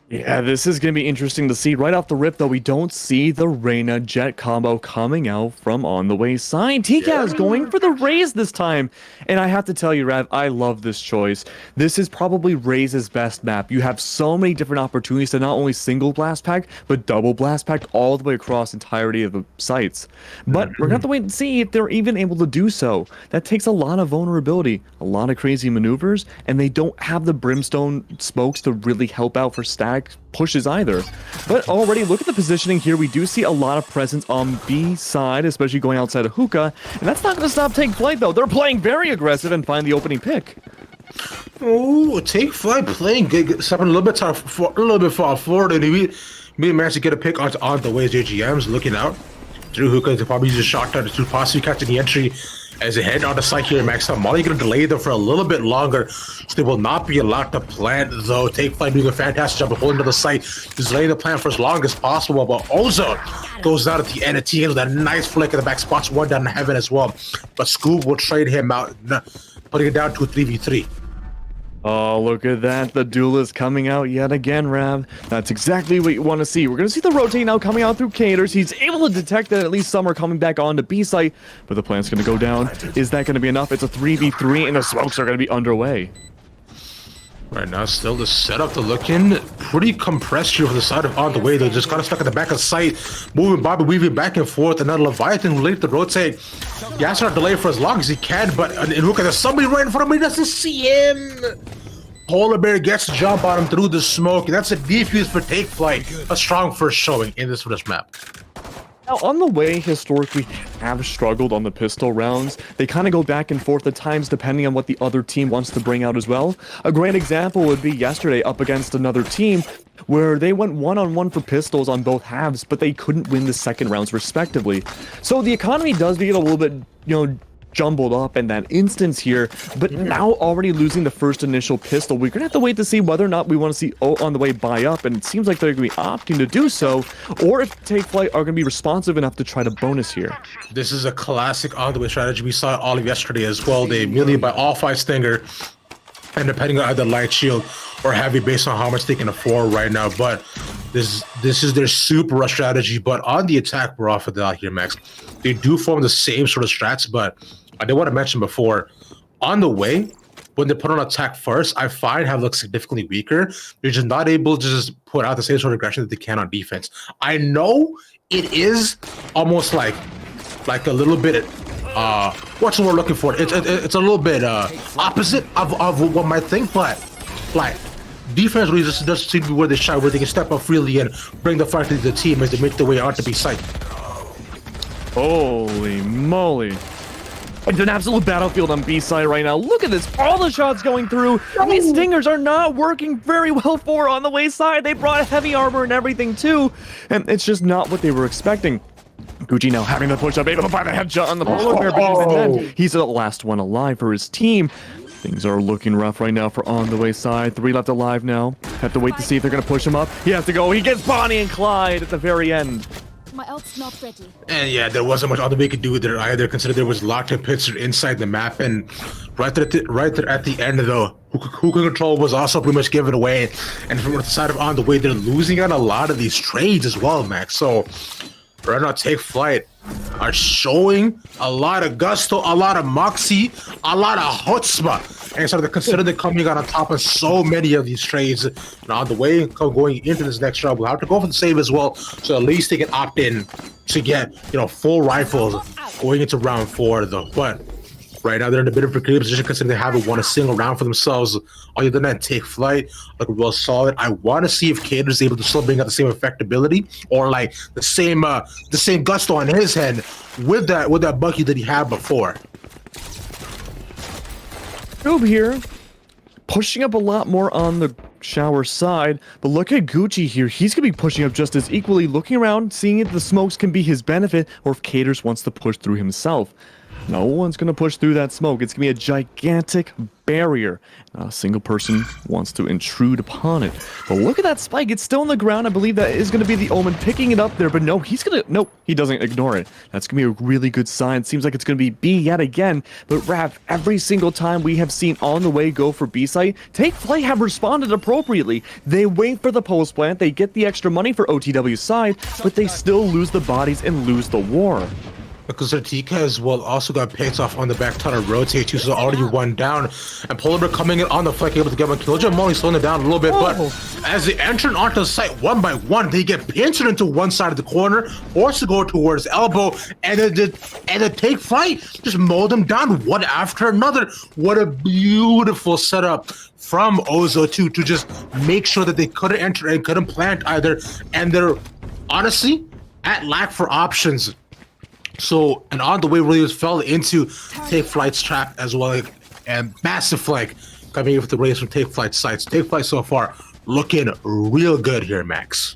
Yeah, this is going to be interesting to see. Right off the rip, though, we don't see the Reyna Jet combo coming out from On The Way side. TKaz going for the Raze this time. And I have to tell you, Rav, I love this choice. This is probably Raze's best map. You have so many different opportunities to not only single blast pack, but double blast pack all the way across entirety of the sites. But we're going to have to wait and see if they're even able to do so. That takes a lot of vulnerability, a lot of crazy maneuvers, and they don't have the Brimstone smokes to really help out for stack pushes either. But already look at the positioning here. We do see a lot of presence on B side, especially going outside of Hookah, and that's not going to stop Take Flight though. They're playing very aggressive and find the opening pick. Oh, Take Flight playing good, stepping a little bit far forward, and he managed to get a pick on the way. JGM's looking out through Hookah to probably use a shotgun to possibly catch the entry as they head on the site here. Max up. Molly gonna delay them for a little bit longer, so they will not be allowed to plant though. Take Flight doing a fantastic job of holding to the site, just laying the plan for as long as possible. But Ozo goes out at the end. T with a nice flick in the back, spots one down in heaven as well. But Scoop will trade him out, putting it down to a 3v3. Oh, look at that. The duelist coming out yet again, Rav. That's exactly what you want to see. We're going to see the rotate now coming out through Caters. He's able to detect that at least some are coming back on to B site, but the plant's going to go down. Is that going to be enough? It's a 3v3, and the smokes are going to be underway. Right now, still the setup to looking pretty compressed here for the side of On The Way. They're just kind of stuck at the back of sight, moving, Bobby weaving back and forth, and then Leviathan late to rotate. He has to delay for as long as he can, but look at there's somebody right in front of him. He doesn't see him. Polar Bear gets a jump on him through the smoke. That's a defuse for Take Flight. A strong first showing in this map. Now, on the way, historically have struggled on the pistol rounds. They kind of go back and forth at times depending on what the other team wants to bring out as well. A great example would be yesterday up against another team where they went one-on-one for pistols on both halves, but they couldn't win the second rounds respectively. So the economy does get a little bit, jumbled up in that instance here, but now already losing the first initial pistol, we're gonna have to wait to see whether or not we want to see O on the way buy up, and it seems like they're gonna be opting to do so, or if Take Flight are gonna be responsive enough to try to bonus here. This is a classic on the way strategy. We saw it all of yesterday as well. They immediately buy all 5 Stinger, and depending on either light shield or heavy based on how much they can afford right now. But this is their super rush strategy. But on the attack, we're off of that here, Max. They do form the same sort of strats, but I did want to mention before, on the way, when they put on attack first, I find have looked significantly weaker. They're just not able to just put out the same sort of aggression that they can on defense. I know it is almost like a little bit what's the word we're looking for? It's a little bit opposite of what I might think, but like defense really just doesn't seem to be where they shine, where they can step up freely and bring the fight to the team as they make their way out to be sight. Holy moly. It's an absolute battlefield on B side right now. Look at this, all the shots going through. These stingers are not working very well for on the way side. They brought heavy armor and everything too, and it's just not what they were expecting. Gucci now having to push up, able to find the headshot on the polar bear, but even then, he's the last one alive for his team. Things are looking rough right now for on the way side. 3 left alive now. Have to wait to see if they're gonna push him up. He has to go. He gets Bonnie and Clyde at the very end. My ult's not ready. And yeah, there wasn't much other we could do there either, considering there was locked in picture inside the map, and right there at the end though, who can control was also pretty much given away. And from the side of on the way, they're losing on a lot of these trades as well, Max. So right now, Take Flight are showing a lot of gusto, a lot of moxie, a lot of chutzpah. And so they're considering coming out on top of so many of these trades. And on the way, going into this next round, we'll have to go for the save as well. So at least they can opt in to get, full rifles going into round 4 though. But right now they're in a bit of a precarious position considering they haven't won a single round for themselves. Other than that, Take Flight, like well solid. I want to see if Cater is able to still bring out the same effectability or like the same gusto on his head with that Bucky that he had before. Noob here, pushing up a lot more on the shower side, but look at Gucci here. He's gonna be pushing up just as equally, looking around, seeing if the smokes can be his benefit or if Caters wants to push through himself. No one's gonna push through that smoke. It's gonna be a gigantic barrier. Not a single person wants to intrude upon it. But look at that spike. It's still on the ground. I believe that is gonna be the Omen picking it up there, but no, nope, he doesn't ignore it. That's gonna be a really good sign. Seems like it's gonna be B yet again, but Rav, every single time we have seen on the way go for B site, Take Flight have responded appropriately. They wait for the post plant, they get the extra money for OTW side, but they still lose the bodies and lose the war. Because Tika as well also got picked off on the back tunnel rotate too, so already 1 down. And Polar Bear coming in on the flank, able to get one kill. Molly slowing it down a little bit, but as they enter onto the site 1 by 1, they get pinched into one side of the corner, forced to go towards elbow, and then Take Flight just mow them down one after another. What a beautiful setup from Ozo to just make sure that they couldn't enter and couldn't plant either, and they're honestly at lack for options. So, and on the way, really fell into Take Flight's trap as well, and massive flank coming in with the race from Take Flight sides. Take Flight so far looking real good here, Max.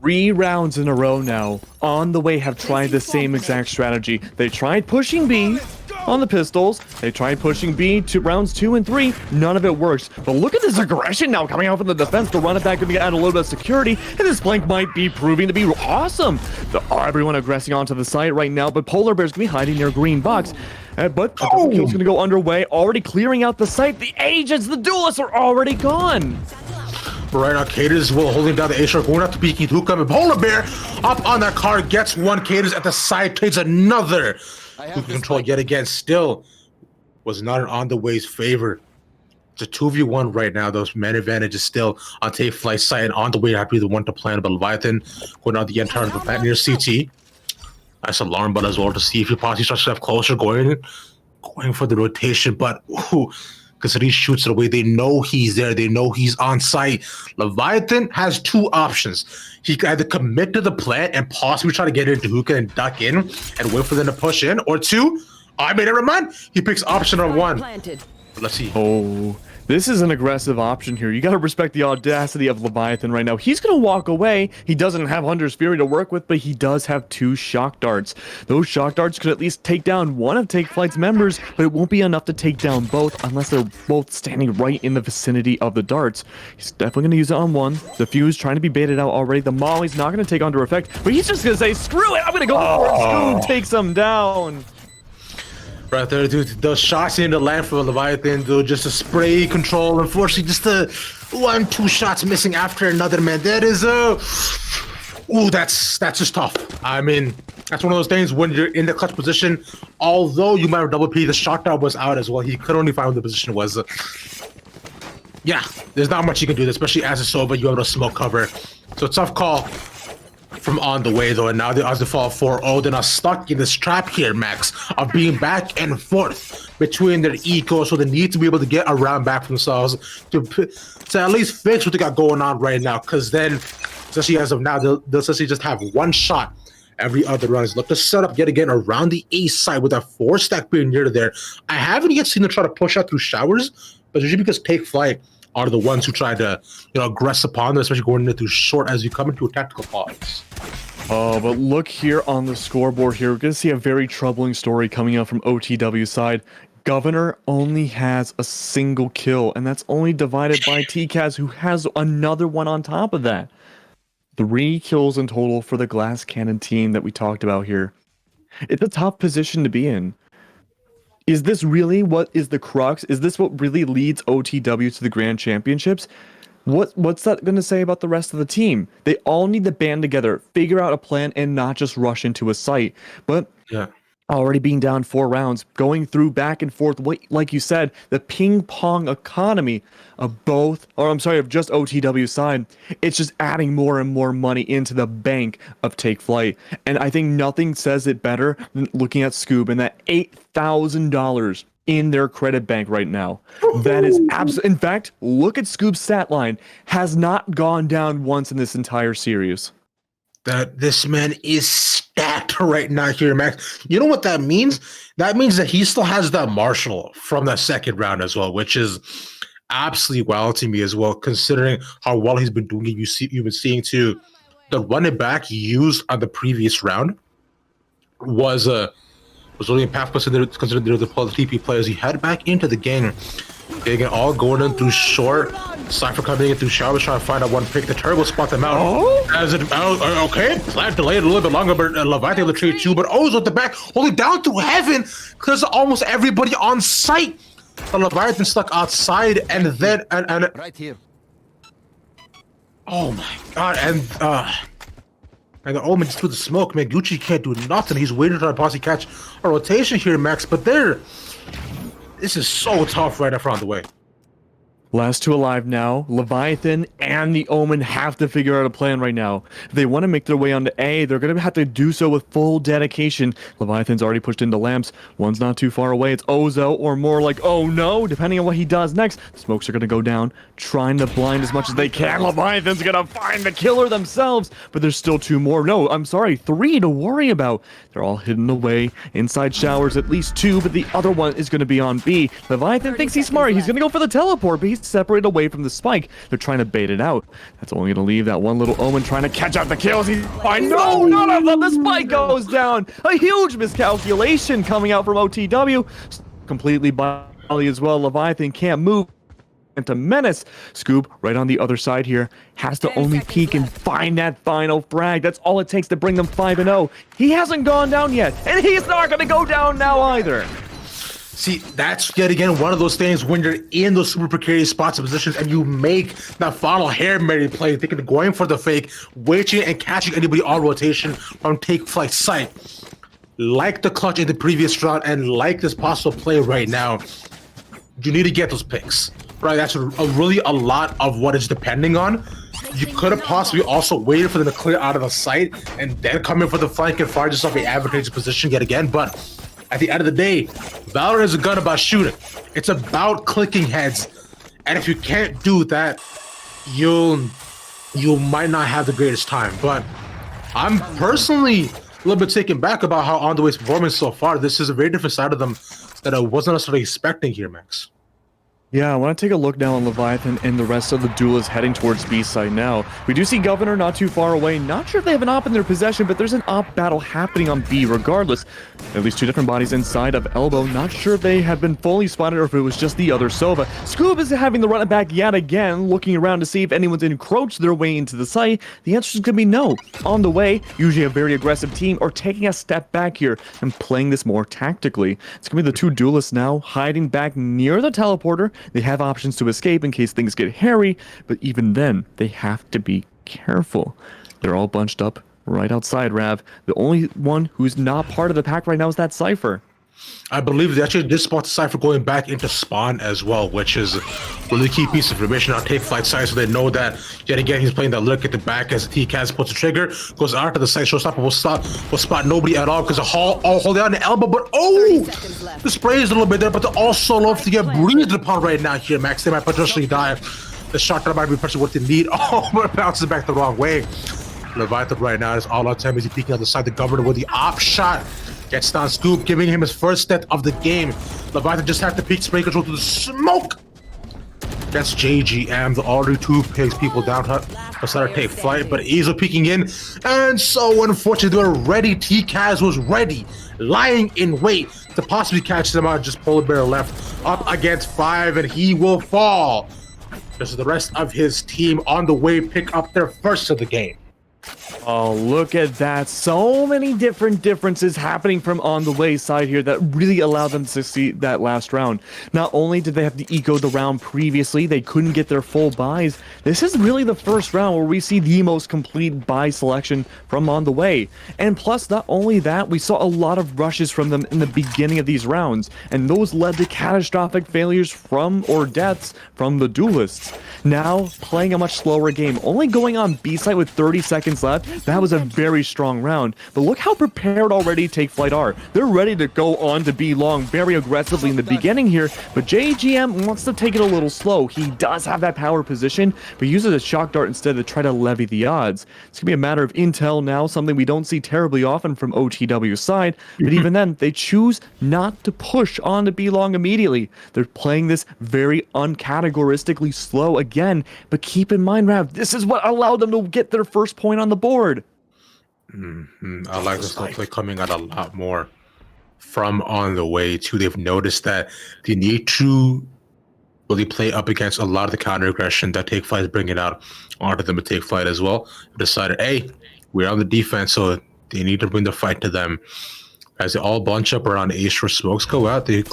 3 rounds in a row now. On the way have tried the same exact strategy. They tried pushing B on the pistols. They tried pushing B to rounds 2 and 3. None of it works. But look at this aggression now coming out from the defense. The run it back to add a little bit of security. And this flank might be proving to be awesome. Everyone aggressing onto the site right now. But Polar Bear's going to be hiding near green box. But the double kill's going to go underway. Already clearing out the site. The agents, the duelists are already gone. Right now, Cadence will holding down the A-Shark, going out to Peaky Duke, and Polar Bear up on that car, gets one. Cadence at the side, takes another. Who can control yet again, still was not on the way's favor. It's a 2v1 right now. Those man advantage is still on Take Flight side, and on the way to have to be the one to plan, but Leviathan going out the entire of the plant near CT. Nice alarm button as well to see if your posse starts to have closer, going for the rotation, but because he shoots it away. They know he's there. They know he's on site. Leviathan has two options. He can either commit to the plant and possibly try to get into hookah and duck in and wait for them to push in, or two, I mean, never mind. He picks option number one. Let's see. Oh, this is an aggressive option here. You got to respect the audacity of Leviathan right now. He's going to walk away. He doesn't have Hunter's Fury to work with, but he does have 2 shock darts. Those shock darts could at least take down one of Take Flight's members, but it won't be enough to take down both unless they're both standing right in the vicinity of the darts. He's definitely going to use it on one. The fuse trying to be baited out already. The Molly's not going to take under effect, but he's just going to say, screw it, I'm going to go for it. Scoob takes him down. Right there, dude. Those shots in the land for Leviathan, dude. Just a spray control. Unfortunately, just a 1-2 shots missing after another, man. That is ooh, that's just tough. I mean, that's one of those things when you're in the clutch position. Although you might have double P, the shot dart was out as well. He could only find what the position was. Yeah, there's not much you can do, especially as a Sova. You have a smoke cover, so tough call from on the way though, and now the odds to fall 4-0. They're not stuck in this trap here, Max, of being back and forth between their eco, so they need to be able to get around back for themselves to at least fix what they got going on right now, because then, especially as of now, they'll essentially just have one shot every other run. Look to set up yet again around the A side with a 4-stack being near to there. I haven't yet seen them try to push out through showers, but usually because Take Flight are the ones who try to, aggress upon them, especially going into short as you come into a tactical pause. Oh, but look here on the scoreboard here. We're going to see a very troubling story coming out from OTW side. Governor only has a single kill, and that's only divided by TCAS, who has another one on top of that. 3 kills in total for the Glass Cannon team that we talked about here. It's a tough position to be in. Is this really what is the crux? Is this what really leads OTW to the Grand Championships? What's that going to say about the rest of the team? They all need to band together, figure out a plan, and not just rush into a site. But yeah, already being down 4 rounds, going through back and forth, like you said, the ping pong economy of of just OTW side, it's just adding more and more money into the bank of Take Flight. And I think nothing says it better than looking at Scoob and that $8,000 in their credit bank right now. That is absolutely, in fact, look at Scoob's stat line, has not gone down once in this entire series. That this man is stacked right now here, Max. You know what that means? That means that he still has that Marshall from the second round as well, which is absolutely wild to me as well, considering how well he's been doing it. You've been seeing too, the running back used on the previous round was only a path considering they're the TP players. He head back into the game. They get all going in through short. Cypher coming in through showers, trying to find out one pick. The turbo spot them out. Okay, plant delayed a little bit longer, but Leviathan able to trade too. But O's with the back, holding down through heaven, because almost everybody on site. The Leviathan stuck outside, and then and right here. Oh my god! And the Omen just threw the smoke. Man, Gucci can't do nothing. He's waiting to possibly catch a rotation here, Max. But this is so tough right in front of the way. Last 2 alive now. Leviathan and the Omen have to figure out a plan right now. If they want to make their way onto A, they're going to have to do so with full dedication. Leviathan's already pushed into lamps. One's not too far away. It's Ozo, or more like, oh no, depending on what he does next. The smokes are going to go down, trying to blind as much as they can. Leviathan's going to find the killer themselves, but there's still 2 more. No, I'm sorry, 3 to worry about. They're all hidden away inside showers, at least 2, but the other one is going to be on B. Leviathan thinks he's smart. He's going to go for the teleport, but he's separated away from the spike. They're trying to bait it out. That's only going to leave that one little Omen trying to catch out the kills. He's fine. No, none of them. The spike goes down. A huge miscalculation coming out from OTW. Completely body as well. Leviathan can't move. And to menace Scoob right on the other side here, has to only peek and find that final frag. That's all it takes to bring them 5-0. He hasn't gone down yet, and he's not going to go down now either. See, that's yet again one of those things when you're in those super precarious spots and positions and you make that final Hail Mary play, thinking of going for the fake, waiting and catching anybody on rotation from Take Flight site. Like the clutch in the previous round and like this possible play right now, you need to get those picks. Right, that's really a lot of what it's depending on. You could have possibly also waited for them to clear out of the site and then come in for the flank and fire yourself an advantageous position yet again, but At the end of the day, Valorant is a gun about shooting. It's about clicking heads. And if you can't do that, you might not have the greatest time. But I'm personally a little bit taken back about how On The Way's performance so far. This is a very different side of them that I wasn't necessarily expecting here, Max. Yeah, I want to take a look now on Leviathan and the rest of the duelists heading towards B side now. We do see Governor not too far away. Not sure if they have an op in their possession, but there's an op battle happening on B regardless. At least two different bodies inside of Elbow. Not sure if they have been fully spotted or if it was just the other Sova. Scoob is having the run it back yet again, looking around to see if anyone's encroached their way into the site. The answer is going to be no. On the way, usually a very aggressive team, or taking a step back here and playing this more tactically. It's going to be the two duelists now, hiding back near the teleporter. They have options to escape in case things get hairy, but even then, they have to be careful. They're all bunched up right outside, Rav. The only one who's not part of the pack right now is that Cypher. I believe they actually did spot the Cypher going back into spawn as well, which is a really key piece of information on Take Flight side, so they know that yet again he's playing that look at the back as the TCAS puts the trigger, goes out to the side, showstopper will spot nobody at all because of Hall all holding on the elbow, but the spray is a little bit there, but they're also love to get breathed upon right now here, Max. They might potentially die. The shot that might be pressing what they need. Oh, but it bounces back the wrong way. Leviathan right now is all out time as he peeking out the side. The Governor with the op shot. Gets down Scoop, giving him his first step of the game. Leviathan just had to peek spray control to the smoke. That's JGM, the already two pigs people down outside to Take Flight, but Ezo peeking in. And so unfortunately, they were ready. TCAS was ready, lying in wait to possibly catch them out. Just Polar Bear left up against 5, and he will fall. This is the rest of his team on the way, pick up their first of the game. Oh, look at that. So many different differences happening from On The Way side here that really allowed them to succeed that last round. Not only did they have to eco the round previously, they couldn't get their full buys. This is really the first round where we see the most complete buy selection from On The Way. And plus, not only that, we saw a lot of rushes from them in the beginning of these rounds, and those led to catastrophic failures from, or deaths from, the duelists. Now, playing a much slower game, only going on B site with 30 seconds left. That was a very strong round, but look how prepared already Take Flight are. They're ready to go on to B long very aggressively in the beginning here, but JGM wants to take it a little slow. He does have that power position, but uses a shock dart instead to try to levy the odds. It's gonna be a matter of intel now, something we don't see terribly often from OTW's side, but even then, they choose not to push on to B long immediately. They're playing this very uncategoristically slow again, but keep in mind, Rav, this is what allowed them to get their first point on the board. I like this play coming out a lot more from On The Way too. They've noticed that they need to really play up against a lot of the counter aggression that Take Flight is bringing out onto them to Take Flight as well. They decided, hey, we're on the defense, so they need to bring the fight to them. As they all bunch up around A where smokes go out, they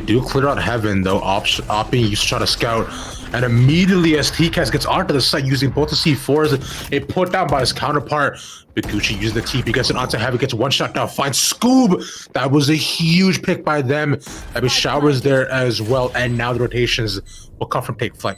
do clear out Heaven though, opting to try to scout. And immediately as TCAS gets onto the site using both the C4s, it put down by his counterpart. Biguchi uses the TP, gets it onto Heavy, gets one shot down, finds Scoob. That was a huge pick by them. I mean, Showers there as well, and now the rotations will come from Take Flight.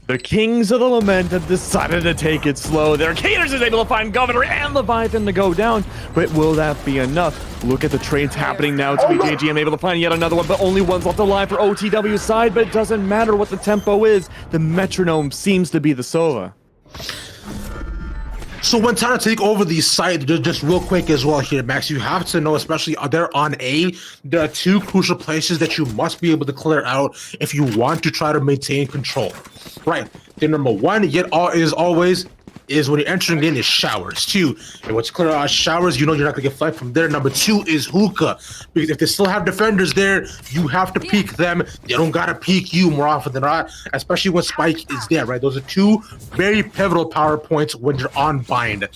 The Kings of the Lament have decided to take it slow. Their Caters is able to find Governor and Leviathan to go down, but will that be enough? Look at the trades happening now to be JGM able to find yet another one, but only one's left alive for OTW side, but it doesn't matter what the tempo is. The metronome seems to be the Sova. So when trying to take over these sites, just real quick as well here, Max, you have to know, especially they're on A, there are two crucial places that you must be able to clear out if you want to try to maintain control. Right, the number one, yet is always, is when you're entering in is Showers. 2, and what's clear out Showers, you know you're not gonna get flagged from there. Number 2 is Hookah, because if they still have defenders there, you have to peek them. They don't gotta peek you more often than not, especially when Spike is there, right? Those are two very pivotal power points when you're on bind.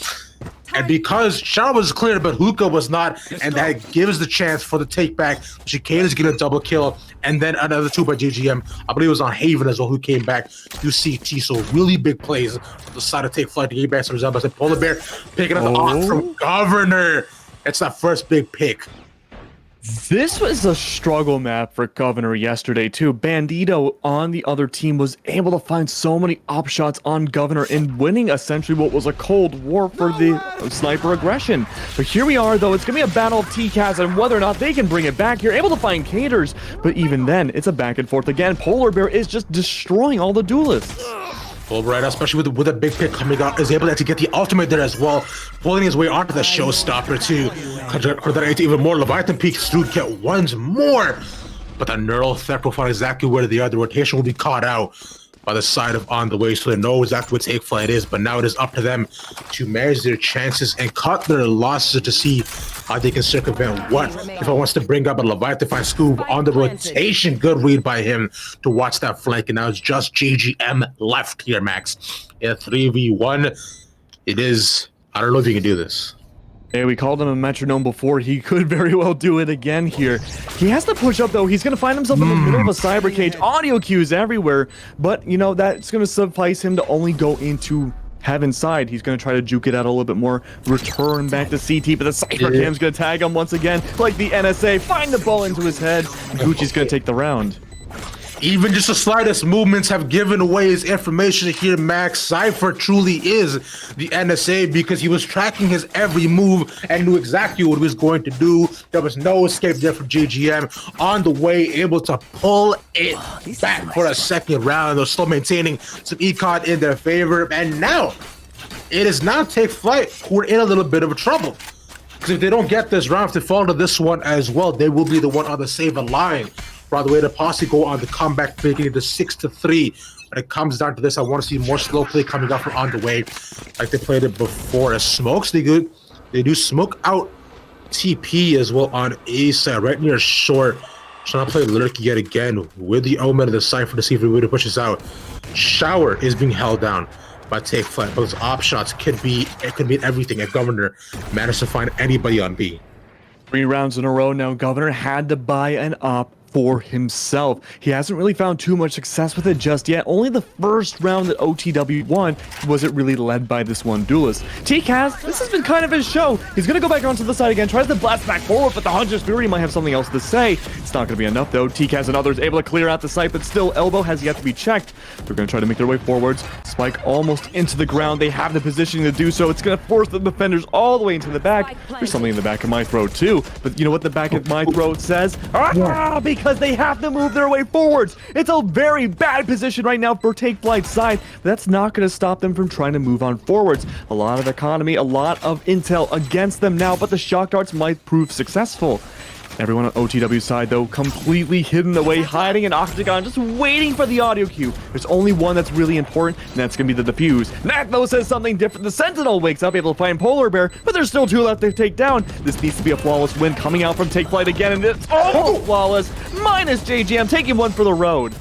And because Showers was clear, but Hookah was not, and that gives the chance for the take back. Chicane is gonna double kill, and then another 2 by JGM. I believe it was on Haven as well, who came back to CT. So really big plays on the side of Take Flight to get back some resemblance. And Polar Bear picking up the off from Governor. It's that first big pick. This was a struggle map for Governor yesterday too. Bandito on the other team was able to find so many op shots on Governor and winning essentially what was a cold war for the sniper aggression. But here we are though, it's gonna be a battle of TCAS and whether or not they can bring it back. You're able to find Caters, but even then, it's a back and forth again. Polar Bear is just destroying all the duelists. Well, right, especially with a big pick coming out, is able to get the ultimate there as well, pulling his way onto the showstopper too. Concentrate even more. Leviathan peaks through, get ones more, but the neural theft will find exactly where they are. The rotation will be caught out by the side of On The Way, so they know exactly what Take Flight is. But now it is up to them to manage their chances and cut their losses to see how they can circumvent what. If I wants to bring up a Leviathan find Scoob on the rotation, good read by him to watch that flank, and now it's just JGM left here, Max. In a 3v1, it is, I don't know if you can do this. Hey, we called him a metronome before. He could very well do it again here. He has to push up, though. He's going to find himself in the middle of a cyber cage. Audio cues everywhere. But, you know, that's going to suffice him to only go into Heaven's side. He's going to try to juke it out a little bit more. Return back to CT, but the cyber cam's going to tag him once again. Like the NSA. Find the ball into his head. Gucci's going to take the round. Even just the slightest movements have given away his information here, Max. Cypher truly is the NSA because he was tracking his every move and knew exactly what he was going to do. There was no escape there for JGM. On the way, able to pull it back for a second round. They're still maintaining some econ in their favor. And now, it is now Take Flight who are in a little bit of trouble. Because if they don't get this round, if they fall to this one as well, they will be the one on the saver line. By the way, the posse go on the comeback, making it to 6-3. When it comes down to this, I want to see more slow play coming up from On The Way, like they played it before. As smokes, they do smoke out TP as well on A side, right near short. Trying to play Lurky yet again with the omen of the Cypher to see if he pushes out. Shower is being held down by Take Flight, but those op shots could be everything. If Governor managed to find anybody on B. 3 rounds in a row now. Governor had to buy an op for himself. He hasn't really found too much success with it just yet. Only the first round that OTW won wasn't really led by this one duelist. TCAS, this has been kind of his show. He's gonna go back onto the side again, tries to blast back forward, but the Hunter's Fury might have something else to say. It's not gonna be enough though. TCAS and others able to clear out the site, but still Elbow has yet to be checked. They're gonna try to make their way forwards. Spike almost into the ground. They have the positioning to do so. It's gonna force the defenders all the way into the back. There's something in the back of my throat too, but you know what the back of my throat says? Because they have to move their way forwards. It's a very bad position right now for Take Flight's side. But that's not going to stop them from trying to move on forwards. A lot of economy, a lot of intel against them now, but the shock darts might prove successful. Everyone on OTW's side, though, completely hidden away, hiding in Octagon, just waiting for the audio cue. There's only one that's really important, and that's going to be the defuse. That, though, says something different. The Sentinel wakes up, able to find Polar Bear, but there's still 2 left to take down. This needs to be a flawless win coming out from Take Flight again, and it's almost flawless. Minus JGM, taking one for the road.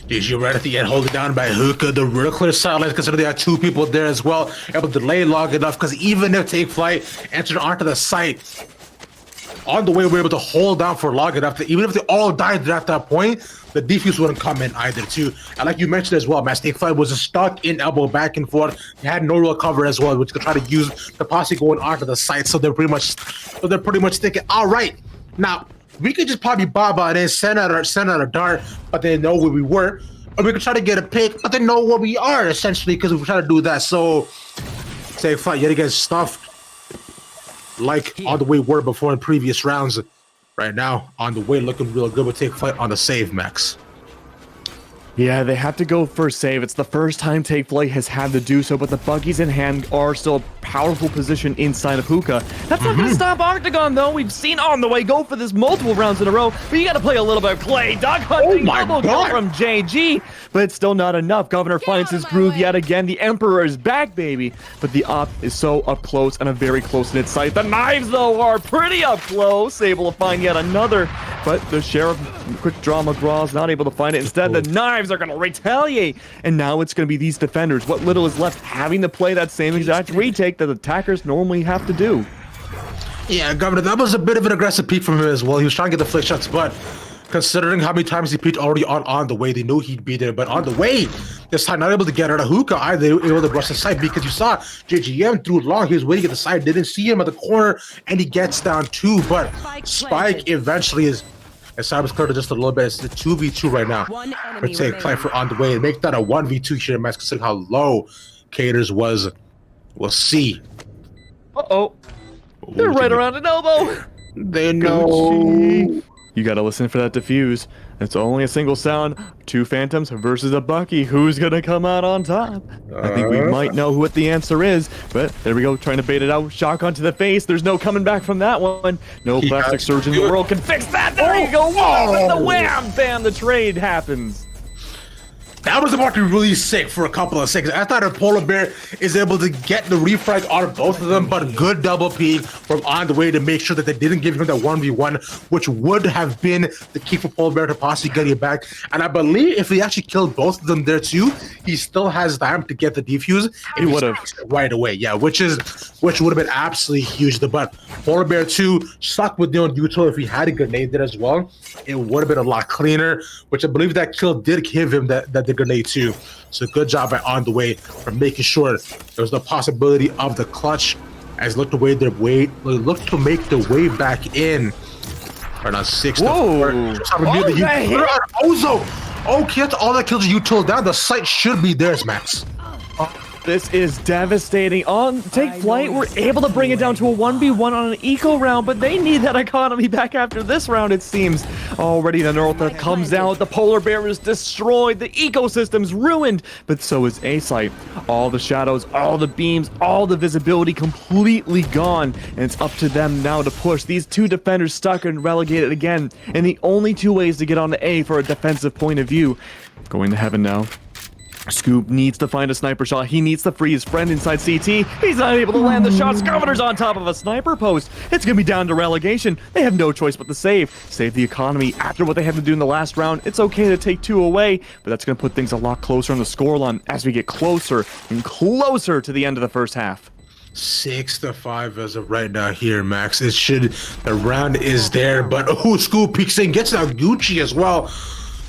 JGM right at the end, holding down by Hookah. The real clear silence, considering they have 2 people there as well. Able to delay long enough, because even if Take Flight entered onto the site, On The Way, we're able to hold down for long enough that even if they all died at that point, the defuse wouldn't come in either too. And like you mentioned as well, Take Flight was stuck in elbow back and forth. They had no real cover as well, which could try to use the posse going onto the site. So they're pretty much thinking, all right, now we could just probably bob out and send out a dart, but they know where we were. Or we could try to get a pick, but they know where we are essentially, because we try to do that. So Take Flight yet again stuffed, like On The Way were before in previous rounds. Right now, On The Way looking real good with Take Flight on the save, Max. Yeah, they have to go for a save. It's the first time Take Flight has had to do so, but the buggies in hand are still a powerful position inside of Hookah. That's not going to stop Octagon, though. We've seen On The Way go for this multiple rounds in a row, but you got to play a little bit of play. Dog hunting, double kill from JG, but it's still not enough. Governor finds his groove yet again. The Emperor is back, baby, but the op is so up close and a very close-knit sight. The knives, though, are pretty up close, able to find yet another, but the Sheriff, Quick Draw McGraw, is not able to find it. Instead, the knives are going to retaliate, and now it's going to be these defenders, what little is left, having to play that same exact retake that attackers normally have to do. Yeah, Governor, that was a bit of an aggressive peek from him as well. He was trying to get the flick shots, but considering how many times he peeked already on The Way, they knew he'd be there. But On The Way, this time not able to get out of hookah either, able to brush the side because you saw JGM threw long. He was waiting at the side, didn't see him at the corner, and he gets down too. But Spike eventually is. As Cyber's cleared just a little bit, it's the 2v2 right now. But take Qualifier on the way and make that a 1v2 here, man, considering how low Caters was. We'll see. Uh-oh. They're right around an elbow. They know. You gotta listen for that defuse. It's only a single sound. 2 Phantoms versus a Bucky. Who's gonna come out on top? I think we might know what the answer is, but there we go, trying to bait it out. Shotgun to the face. There's no coming back from that one. No plastic surgeon in the world can fix that. There you go. Whoa, the wham! Bam, the trade happens. That was about to be really sick for a couple of seconds. I thought a Polar Bear is able to get the refrag on both of them, but good double peek from on the way to make sure that they didn't give him that 1v1, which would have been the key for Polar Bear to possibly get it back. And I believe if he actually killed both of them there too, he still has time to get the defuse. He would have right away, yeah, which would have been absolutely huge. But Polar Bear 2 stuck with Neon Utah. If he had a grenade there as well, it would have been a lot cleaner, which I believe that kill did give him that grenade too. So good job by On the Way for making sure there was the possibility of the clutch as looked to make their way back in. Right on 6 to 4. Ozo. Okay, that's all that kills you till down. The site should be theirs, Max. This is devastating. On Take Flight, we're able to bring it down to a 1v1 on an eco round, but they need that economy back after this round, it seems. Already the Northa comes out, the Polar Bear is destroyed, the ecosystem's ruined, but so is A-Site. All the shadows, all the beams, all the visibility completely gone, and it's up to them now to push. These 2 defenders stuck and relegated again, and the only 2 ways to get on the A for a defensive point of view. Going to heaven now. Scoop needs to find a sniper shot. He needs to free his friend inside CT. He's not able to land the shots. Governor's on top of a sniper post. It's going to be down to relegation. They have no choice but to save the economy. After what they had to do in the last round, it's okay to take 2 away, but that's going to put things a lot closer on the scoreline as we get closer and closer to the end of the first half. 6 to 5 as of right now here, Max. The round is there, but Scoop peeks in, gets out Gucci as well.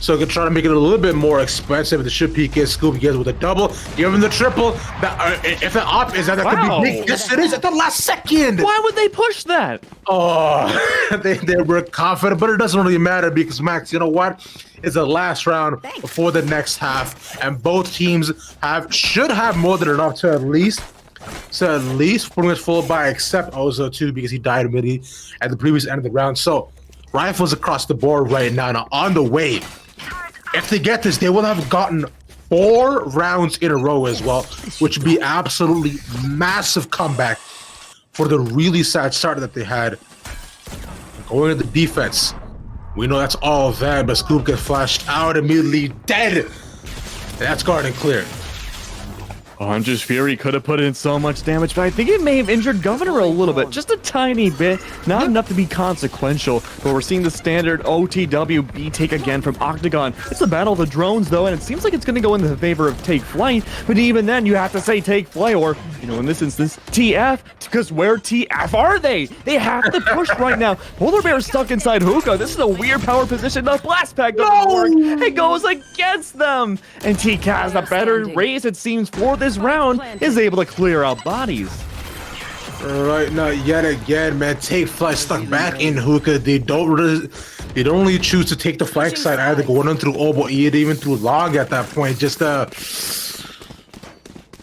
So can try to make it a little bit more expensive. The ship peek is Scoop gets with a double. Give him the triple. If the op is that could be big. Yes, it is at the last second. Why would they push that? Oh, they were confident, but it doesn't really matter because Max, you know what? It's the last round before the next half, and both teams should have more than enough to at least pretty much full by, except Ozo too because he died immediately at the previous end of the round. So rifles across the board right now On the Way. If they get this, they will have gotten 4 rounds in a row as well, which would be absolutely massive comeback for the really sad start that they had. Going to the defense, we know that's all of them, but Scoop gets flashed out immediately, dead. That's guard and clear. Hunter's Fury could have put in so much damage, but I think it may have injured Governor a little bit, just a tiny bit, not enough to be consequential. But we're seeing the standard OTW B take again from Octagon. It's the battle of the drones though, and it seems like it's going to go in the favor of Take Flight, but even then you have to say Take Flight, or in this instance TF, because where TF are they? They have to push right now. Polar Bear is stuck inside hookah. This is a weird power position. The blast pack doesn't work. It goes against them, and TK has the better race, it seems, for this round, is able to clear out bodies. Right now, yet again, man, Take Flight stuck back in hookah. They don't really choose to take the flank side either, going on through Obo, even through Log at that point. Just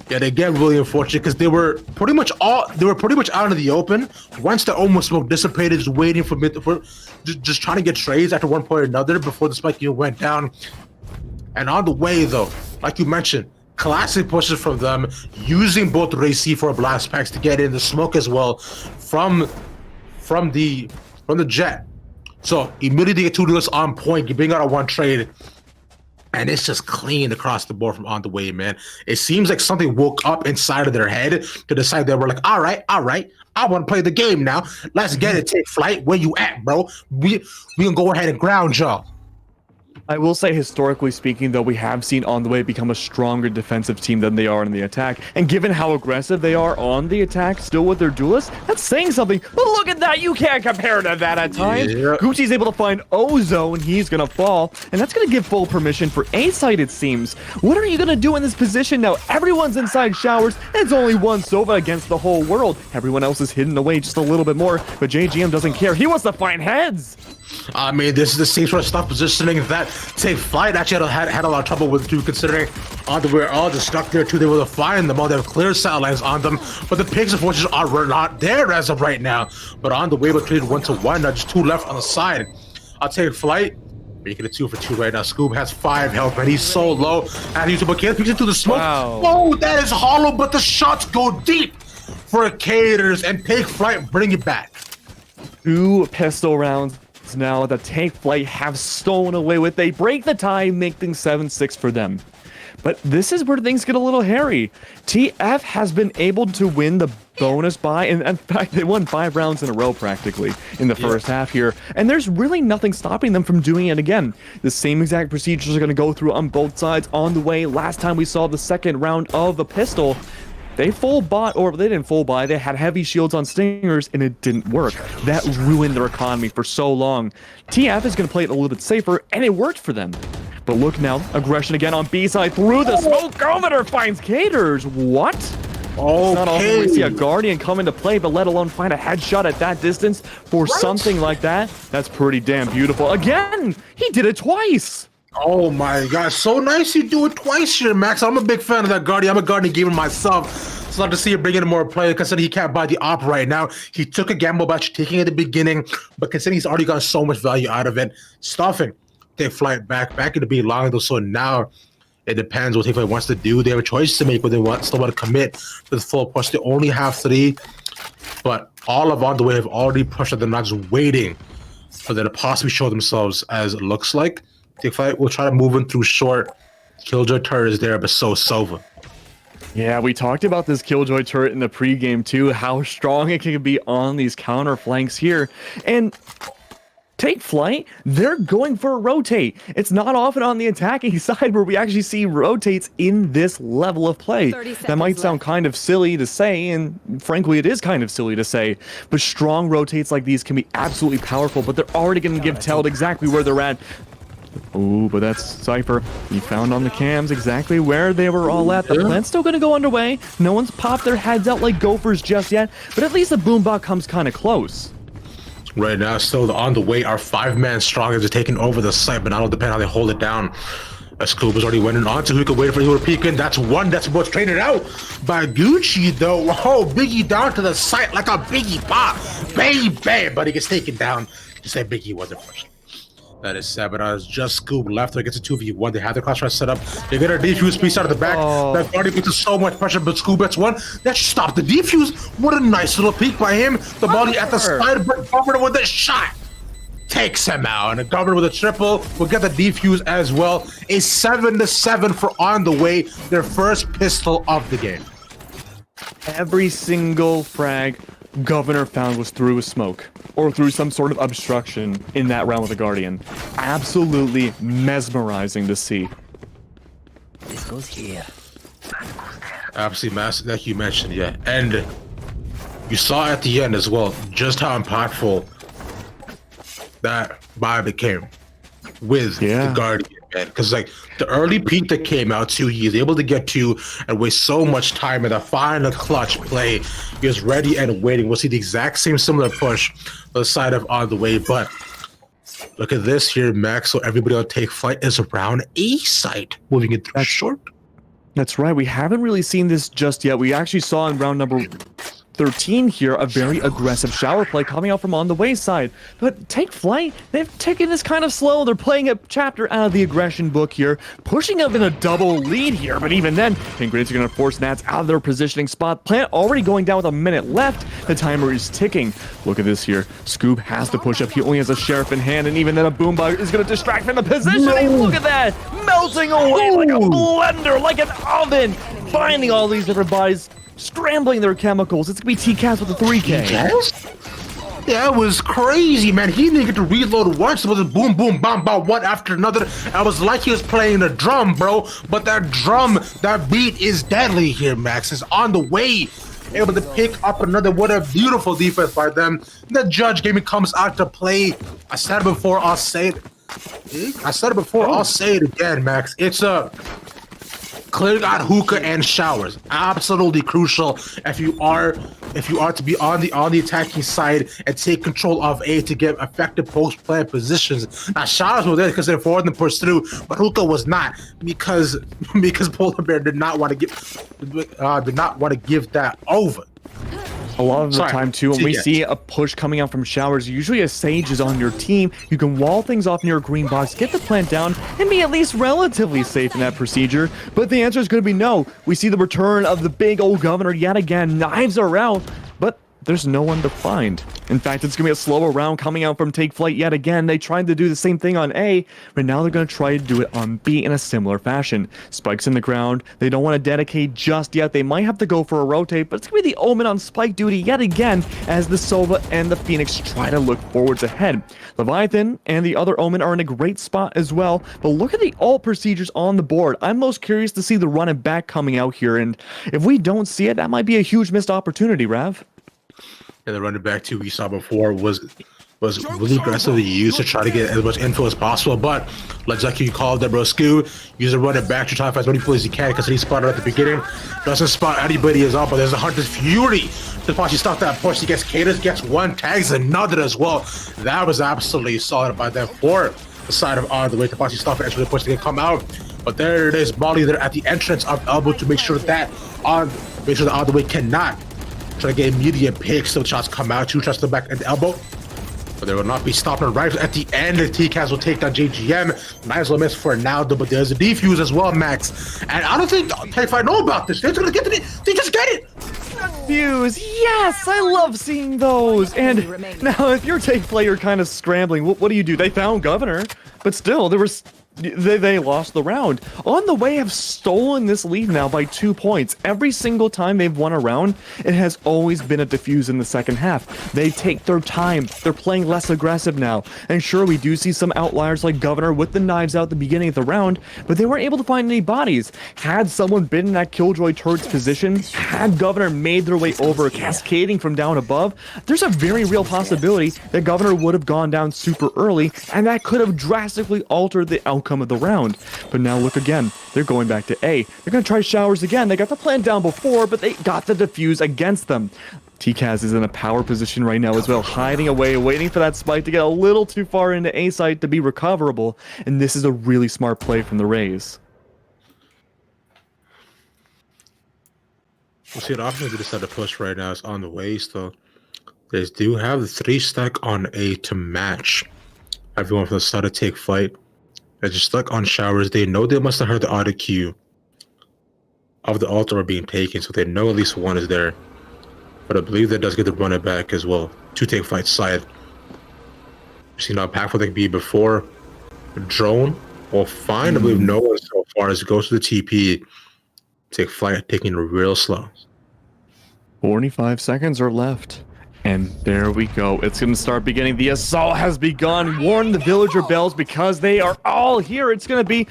yet again, really unfortunate because they were pretty much out of the open once the almost smoke dissipated, just waiting for just trying to get trades after one point or another before the spike went down. And On the Way though, like you mentioned, classic pushes from them, using both Ray C4 blast packs to get in the smoke as well from the jet. So immediately get 2 dealers on point, you bring out a 1 trade, and it's just clean across the board from On the Way, man. It seems like something woke up inside of their head to decide they were like, all right, I want to play the game now. Let's get it, Take Flight. Where you at, bro? We gonna go ahead and ground y'all. I will say, historically speaking, though, we have seen On The Way become a stronger defensive team than they are in the attack. And given how aggressive they are on the attack, still with their duelists, that's saying something. But look at that. You can't compare to that at times. Yeah. Gucci's able to find Ozo, and he's going to fall. And that's going to give full permission for A-side, it seems. What are you going to do in this position now? Everyone's inside showers, and it's only one Sova against the whole world. Everyone else is hidden away just a little bit more. But JGM doesn't care. He wants to find heads. I mean, this is the same sort of stuff positioning that Take Flight actually had a lot of trouble with too, considering On The Way are all just stuck there too. They were able to find them all. They have clear satellites on them, but the pigs unfortunately are not there as of right now. But On The Way were traded 1-1. Now just 2 left on the side. I'll Take Flight. Making it 2 for 2 right now. Scoob has 5 health, and he's so low. And he's able to peeks into the smoke. Wow. Oh, that is hollow, but the shots go deep for Caters, and Take Flight bring it back. 2 pistol rounds now that Take Flight have stolen away with. They break the tie, make things 7-6 for them. But this is where things get a little hairy. TF has been able to win the bonus buy, and in fact, they won 5 rounds in a row practically in the first half here, and there's really nothing stopping them from doing it again. The same exact procedures are going to go through on both sides. On the way, last time we saw the second round of the pistol, they full bought, or they didn't full buy, they had heavy shields on Stingers, and it didn't work. That ruined their economy for so long. TF is going to play it a little bit safer, and it worked for them. But look now, aggression again on B side through the smoke. Gometer finds Caters. What? It's not often we see a Guardian come into play, but let alone find a headshot at that distance for something like that. That's pretty damn beautiful. Again, he did it twice. Oh my gosh, so nice you do it twice here, Max. I'm a big fan of that Guardian. I'm a Guardian gamer myself. It's not to see you bring in more play, considering he can't buy the op right now. He took a gamble by taking it at the beginning, but considering he's already got so much value out of it, stuffing Take Flight back into being long though. So now it depends what Take Flight wants to do. They have a choice to make, but they still want to commit to the full push. They only have 3, but all of On The Way have already pushed it. They're not just waiting for them to possibly show themselves, as it looks like. Take Flight will try to move in through short. Killjoy turret is there, but so Sova. Yeah, we talked about this Killjoy turret in the pregame too, how strong it can be on these counter flanks here. And Take Flight, they're going for a rotate. It's not often on the attacking side where we actually see rotates in this level of play. That might sound kind of silly to say, and frankly, it is kind of silly to say, but strong rotates like these can be absolutely powerful, but they're already going to give Teld exactly where they're at. Oh, but that's Cypher. He found on the cams exactly where they were all at. The plant's still going to go underway. No one's popped their heads out like Gophers just yet, but at least the Boombot comes kind of close. Right now, still On The Way are 5-man strong as they're taking over the site, but now it'll depend how they hold it down. Scoop is already winning on to who can wait for you to peek in. That's one that's what's traded out by Gucci though. Oh, Biggie down to the site like a Biggie pop. Baby, but he gets taken down. Just say Biggie wasn't first. That is Sabotage. Just Scoop left. It gets a 2v1. They have the crossfire set up. They get a defuse piece out of the back. That already puts so much pressure, but Scoop gets one. That should stop the defuse. What a nice little peek by him. The body at the side, but Governor with a shot takes him out. And Governor with a triple will get the defuse as well. A 7-7 for On The Way. Their first pistol of the game. Every single frag Governor found was through a smoke or through some sort of obstruction in that round with the Guardian. Absolutely mesmerizing to see. This goes here. Absolutely massive, like you mentioned, yeah. And you saw at the end as well just how impactful that buy became with the Guardian, man. Because like the early peak that came out too, he was able to get to and waste so much time in the final clutch play. He was ready and waiting. We'll see the exact same similar push on the side of On The Way, but look at this here, Max. So everybody on Take Flight is around A site, moving it through short. That's right. We haven't really seen this just yet. We actually saw in round number 13 here a very aggressive shower play coming out from On The Way side. But Take Flight, they've taken this kind of slow. They're playing a chapter out of the aggression book here, pushing up in a double lead here. But even then, Penguins are going to force Nats out of their positioning spot. Plant already going down with a minute left. The timer is ticking. Look at this here. Scoob has to push up. He only has a sheriff in hand, and even then a Boombot is going to distract from the positioning. Look at that. Melting away like a blender, like an oven. Finding all these different bodies, scrambling their chemicals. It's gonna be TCAS with a 3K. Yeah, it was crazy, man. He didn't get to reload once. It was a boom, boom, bam, bam, one after another. I was like he was playing a drum, bro. But that drum, that beat is deadly here, Max. It's on the way. Able to pick up another. What a beautiful defense by them. The judge gaming comes out to play. I said it before, I'll say it. I'll say it again, Max. It's a clearing out hookah and showers. Absolutely crucial if you are to be on the attacking side and take control of A to get effective post-plant positions. Now showers were there because they're forward and push through, but hookah was not because Polar Bear did not want to give that over. A lot of the time too, when we see a push coming out from showers, usually a Sage is on your team. You can wall things off near a green box, get the plant down, and be at least relatively safe in that procedure. But the answer is going to be no. We see the return of the big old governor yet again. Knives are out, but there's no one to find. In fact, it's going to be a slower round coming out from Take Flight yet again. They tried to do the same thing on A, but now they're going to try to do it on B in a similar fashion. Spikes in the ground. They don't want to dedicate just yet. They might have to go for a rotate, but it's going to be the Omen on spike duty yet again as the Sova and the Phoenix try to look forwards ahead. Leviathan and the other Omen are in a great spot as well, but look at the ult procedures on the board. I'm most curious to see the run and back coming out here, and if we don't see it, that might be a huge missed opportunity, Rav. And the running back too we saw before was really aggressively used to try to get as much info as possible. But like you called that, bro, Scoo, use a running back to try to find as many people as he can because he spotted at the beginning. Doesn't spot anybody as well, but there's a Hunter's Fury to possibly stop that push. He gets Cadence, gets one, tags another as well. That was absolutely solid by them for the side of on the way to possibly stop it the push to come out. But there it is, Molly there at the entrance of elbow to make sure that on the way cannot try to get immediate picks. So shots come out, 2 shots to the back and the elbow. But they will not be stopping right at the end. The TCAS will take down JGM. Nice little miss for Naldo, but there's a defuse as well, Max. And I don't think Take-Fight know about this. They're gonna get to it. They just get it. Defuse, yes, I love seeing those. And now if you're Take-Flight, you're kind of scrambling. What do you do? They found Governor, but still there was. They lost the round. On the way, have stolen this lead now by 2 points. Every single time they've won a round, it has always been a defuse in the second half. They take their time. They're playing less aggressive now. And sure, we do see some outliers like Governor with the knives out at the beginning of the round, but they weren't able to find any bodies. Had someone been in that Killjoy turret's position, had Governor made their way over, cascading from down above, there's a very real possibility that Governor would have gone down super early, and that could have drastically altered the outcome of the round. But now look again, they're going back to A. They're going to try showers again. They got the plan down before, but they got the defuse against them. TCAS is in a power position right now as well, hiding away, waiting for that spike to get a little too far into A site to be recoverable, and this is a really smart play from the Rays. We'll see, the option to decide to push right now is on the way, so they do have the 3 stack on A to match everyone from the start to Take Flight. They're just stuck on showers. They know they must have heard the auto cue of the altar being taken, so they know at least one is there. But I believe that does get the runner back as well to Take Flight's side. We've seen how impactful they can be before. The drone will find, I believe, no one so far as it goes to the TP. Take Flight taking it real slow. 45 seconds are left. And there we go. It's going to start beginning. The assault has begun. Warn the villager bells because they are all here. It's going to be...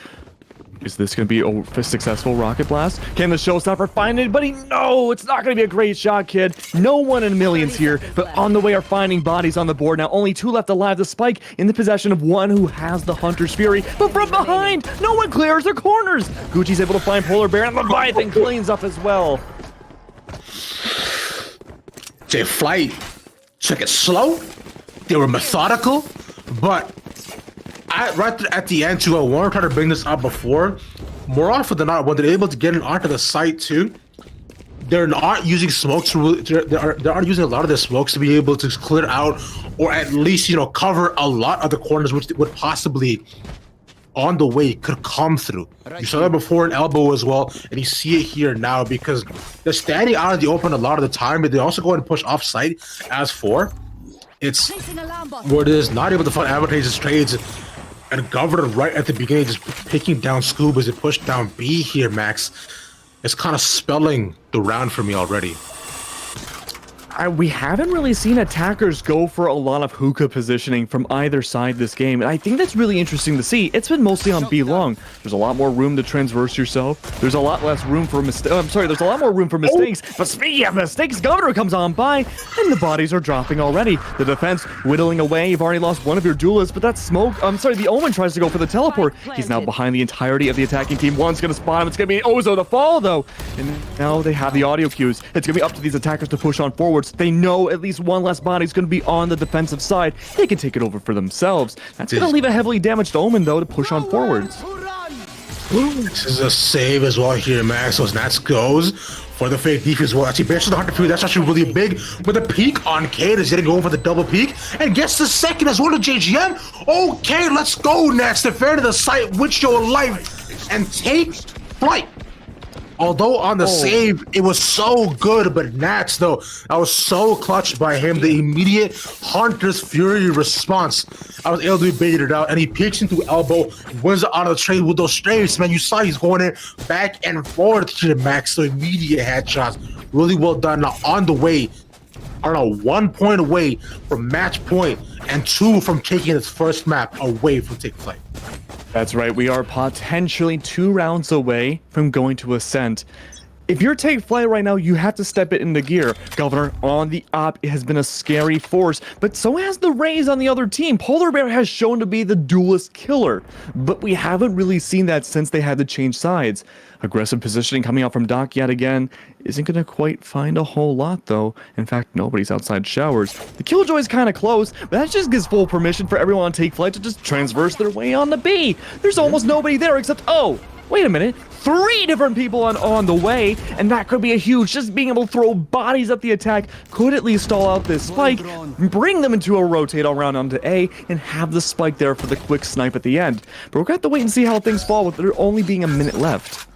Is this going to be a successful rocket blast? Can the showstopper find anybody? No, it's not going to be a great shot, kid. No one in millions here, but on the way are finding bodies on the board. Now only 2 left alive. The spike in the possession of one who has the Hunter's Fury, but from behind, no one clears their corners. Gucci's able to find Polar Bear, and Leviathan cleans up as well. Take Flight took it slow. They were methodical, but right at the end too, I wanted to try to bring this up before. More often than not, when they're able to get it onto the site too, they're not using smokes. They aren't using a lot of their smokes to be able to clear out, or at least cover a lot of the corners which would possibly on the way could come through. You saw that before in elbow as well, and you see it here now because they're standing out in the open a lot of the time, but they also go and push off site as for. It's where it is not able to find advantageous trades, and Governor right at the beginning just picking down Scoob as it pushed down B here, Max. It's kind of spelling the round for me already. we haven't really seen attackers go for a lot of hookah positioning from either side this game, and I think that's really interesting to see. It's been mostly on B long. There's a lot more room to transverse yourself. There's a lot less room for mistakes. I'm sorry, there's a lot more room for mistakes. But speaking of mistakes, Governor comes on by, and the bodies are dropping already. The defense whittling away. You've already lost one of your duelists, but that smoke. I'm sorry, the Omen tries to go for the teleport. He's now behind the entirety of the attacking team. One's gonna spot him. It's gonna be Ozo to fall though, and now they have the audio cues. It's gonna be up to these attackers to push on forwards. They know at least one less body is going to be on the defensive side. They can take it over for themselves. That's going to leave a heavily damaged Omen, though, to push on forwards. This is a save as well here, Max. So Nats goes for the fake defense as well. Actually, benches the 100 that's actually really big with a peek on Kate. Is getting going for the double peek and gets the second as well to JGM. Okay, let's go, Nats. Defend to the site with your life and take flight. Although on the save, it was so good, but Nats, though, I was so clutched by him. The immediate Hunter's Fury response, I was able to be baited out, and he peeks into elbow, wins out of the trade with those strafes, man. You saw he's going in back and forth here, Max, so immediate headshots. Really well done. Now on the way, I don't know, 1 point away from match point, and 2 from taking his first map away from Take Flight. That's right, we are potentially 2 rounds away from going to Ascent. If you're Take Flight right now, you have to step it into gear. Governor on the op has been a scary force, but so has the Rays on the other team. Polar Bear has shown to be the duelist killer, but we haven't really seen that since they had to change sides. Aggressive positioning coming out from Doc yet again isn't going to quite find a whole lot, though. In fact, nobody's outside showers. The Killjoy's kind of close, but that just gives full permission for everyone on Take Flight to just transverse their way on the B. There's almost nobody there except, oh, wait a minute. 3 different people on the way, and that could be a huge, just being able to throw bodies at the attack could at least stall out this spike, bring them into a rotate all around onto A, and have the spike there for the quick snipe at the end. But we're going to have to wait and see how things fall with there only being a minute left.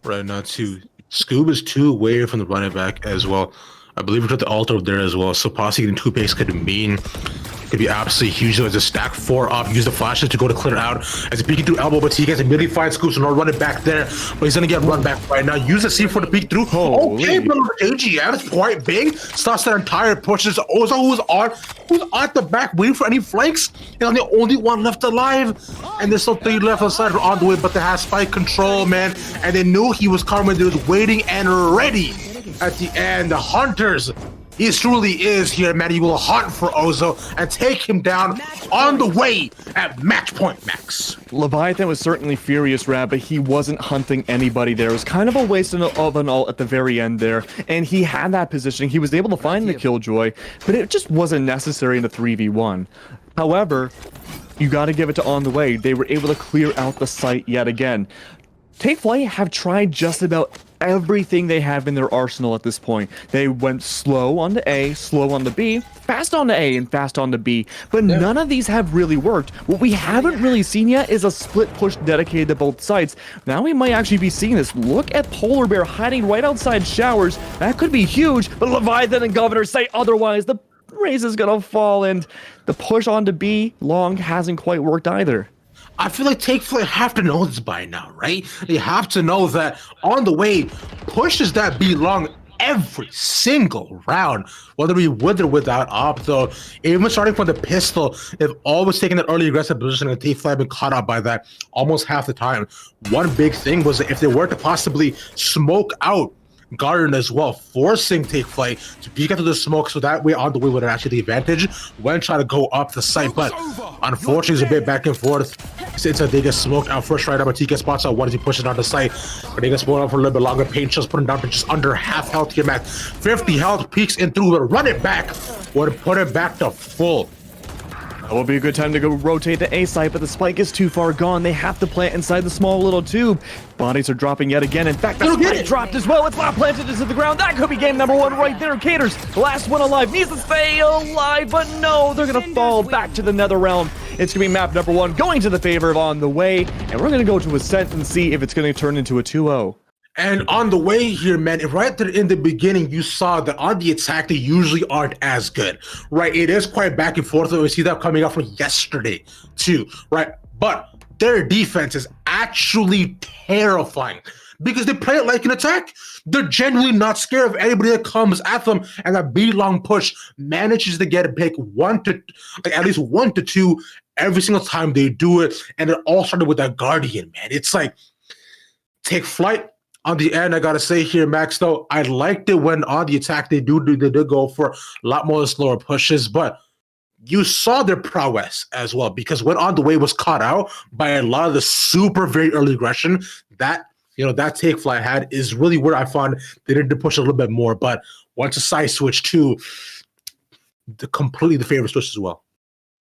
Right now, too. Scoob is 2 away from the running back as well. I believe we got the altar there as well. So possibly getting 2 picks could be absolutely huge. As a stack 4 up, use the flashes to go to clear out. As he peeking through elbow, but he gets immediately finds Scoob, so no running back there. But he's gonna get run back right now. Use the C4 to peek through. Okay, but AGM is quite big. Stops that entire push. There's Ozo who's at the back waiting for any flanks. He's the only one left alive. And there's still 3 left on the side on the way, but they have spike control, man. And they knew he was coming. They was waiting and ready at the end. The Hunters, he truly is here, man. He will hunt for Ozo and take him down on the way at match point, Max. Leviathan was certainly furious, Rab, but he wasn't hunting anybody there. It was kind of a waste of an ult at the very end there, and he had that positioning. He was able to find the Killjoy, but it just wasn't necessary in a 3v1. However, you got to give it to On the Way. They were able to clear out the site yet again. Take Flight have tried just about everything they have in their arsenal at this point. They went slow on the A, slow on the B, fast on the A, and fast on the B, but none of these have really worked. What we haven't really seen yet is a split push dedicated to both sides. Now we might actually be seeing this. Look at Polar Bear hiding right outside showers. That could be huge, but Leviathan and Governor say otherwise. The race is gonna fall, and the push onto B long hasn't quite worked either. I feel like Take Flight have to know this by now, right? They have to know that On the Way pushes that B long every single round, whether we with or without op, though. Even starting from the pistol, they've always taken that early aggressive position, and Take Flight have been caught up by that almost half the time. One big thing was that if they were to possibly smoke out Garden as well, forcing Take Flight to peek into the smoke, so that way On the Way would have actually the advantage when trying to go up the site. But unfortunately, it's a bit back and forth. Since they get smoked out first right now, but TK spots out one as he pushes down the site. But they get smoked out for a little bit longer. Pain just put him down to just under half health here, Matt. 50 health, peeks in through, but run it back. Would put it back to full. That will be a good time to go rotate the A site, but the spike is too far gone. They have to plant inside the small little tube. Bodies are dropping yet again. In fact, the spike dropped as well. It's not planted into the ground. That could be game number 1 right there. Caters, the last one alive, needs to stay alive, but no, they're going to fall back to the nether realm. It's going to be map number 1 going to the favor of On the Way, and we're going to go to Ascent and see if it's going to turn into a 2-0. And on the way here, man, right there in the beginning, you saw that on the attack, they usually aren't as good, right? It is quite back and forth. We see that coming up from yesterday, too, right? But their defense is actually terrifying. because they play it like an attack. They're genuinely not scared of anybody that comes at them, and that big long push manages to get a pick at least 1 to 2 every single time they do it. And it all started with that Guardian, man. It's like take flight. On the end, I gotta say here, Max, though, I liked it when on the attack they did go for a lot more slower pushes, but you saw their prowess as well, because when on the way was caught out by a lot of the super very early aggression that that take flight had is really where I found they needed to push a little bit more. But once a side switch to the favorite switch as well.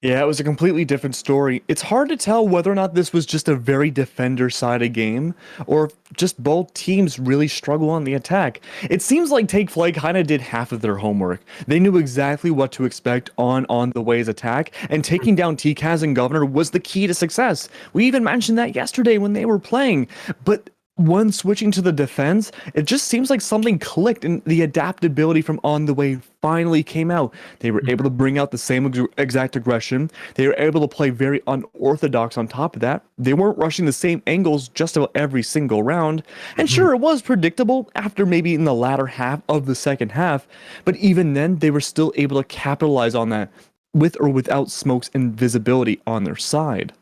Yeah, it was a completely different story. It's hard to tell whether or not this was just a very defender-sided game, or if just both teams really struggle on the attack. It seems like Take Flight kind of did half of their homework. They knew exactly what to expect on the way's attack, and taking down TCAS and Governor was the key to success. We even mentioned that yesterday when they were playing, but when switching to the defense, it just seems like something clicked and the adaptability from On The Way finally came out. They were able to bring out the same exact aggression. They were able to play very unorthodox on top of that. They weren't rushing the same angles just about every single round. And sure, it was predictable after maybe in the latter half of the second half, but even then, they were still able to capitalize on that with or without smokes and visibility on their side.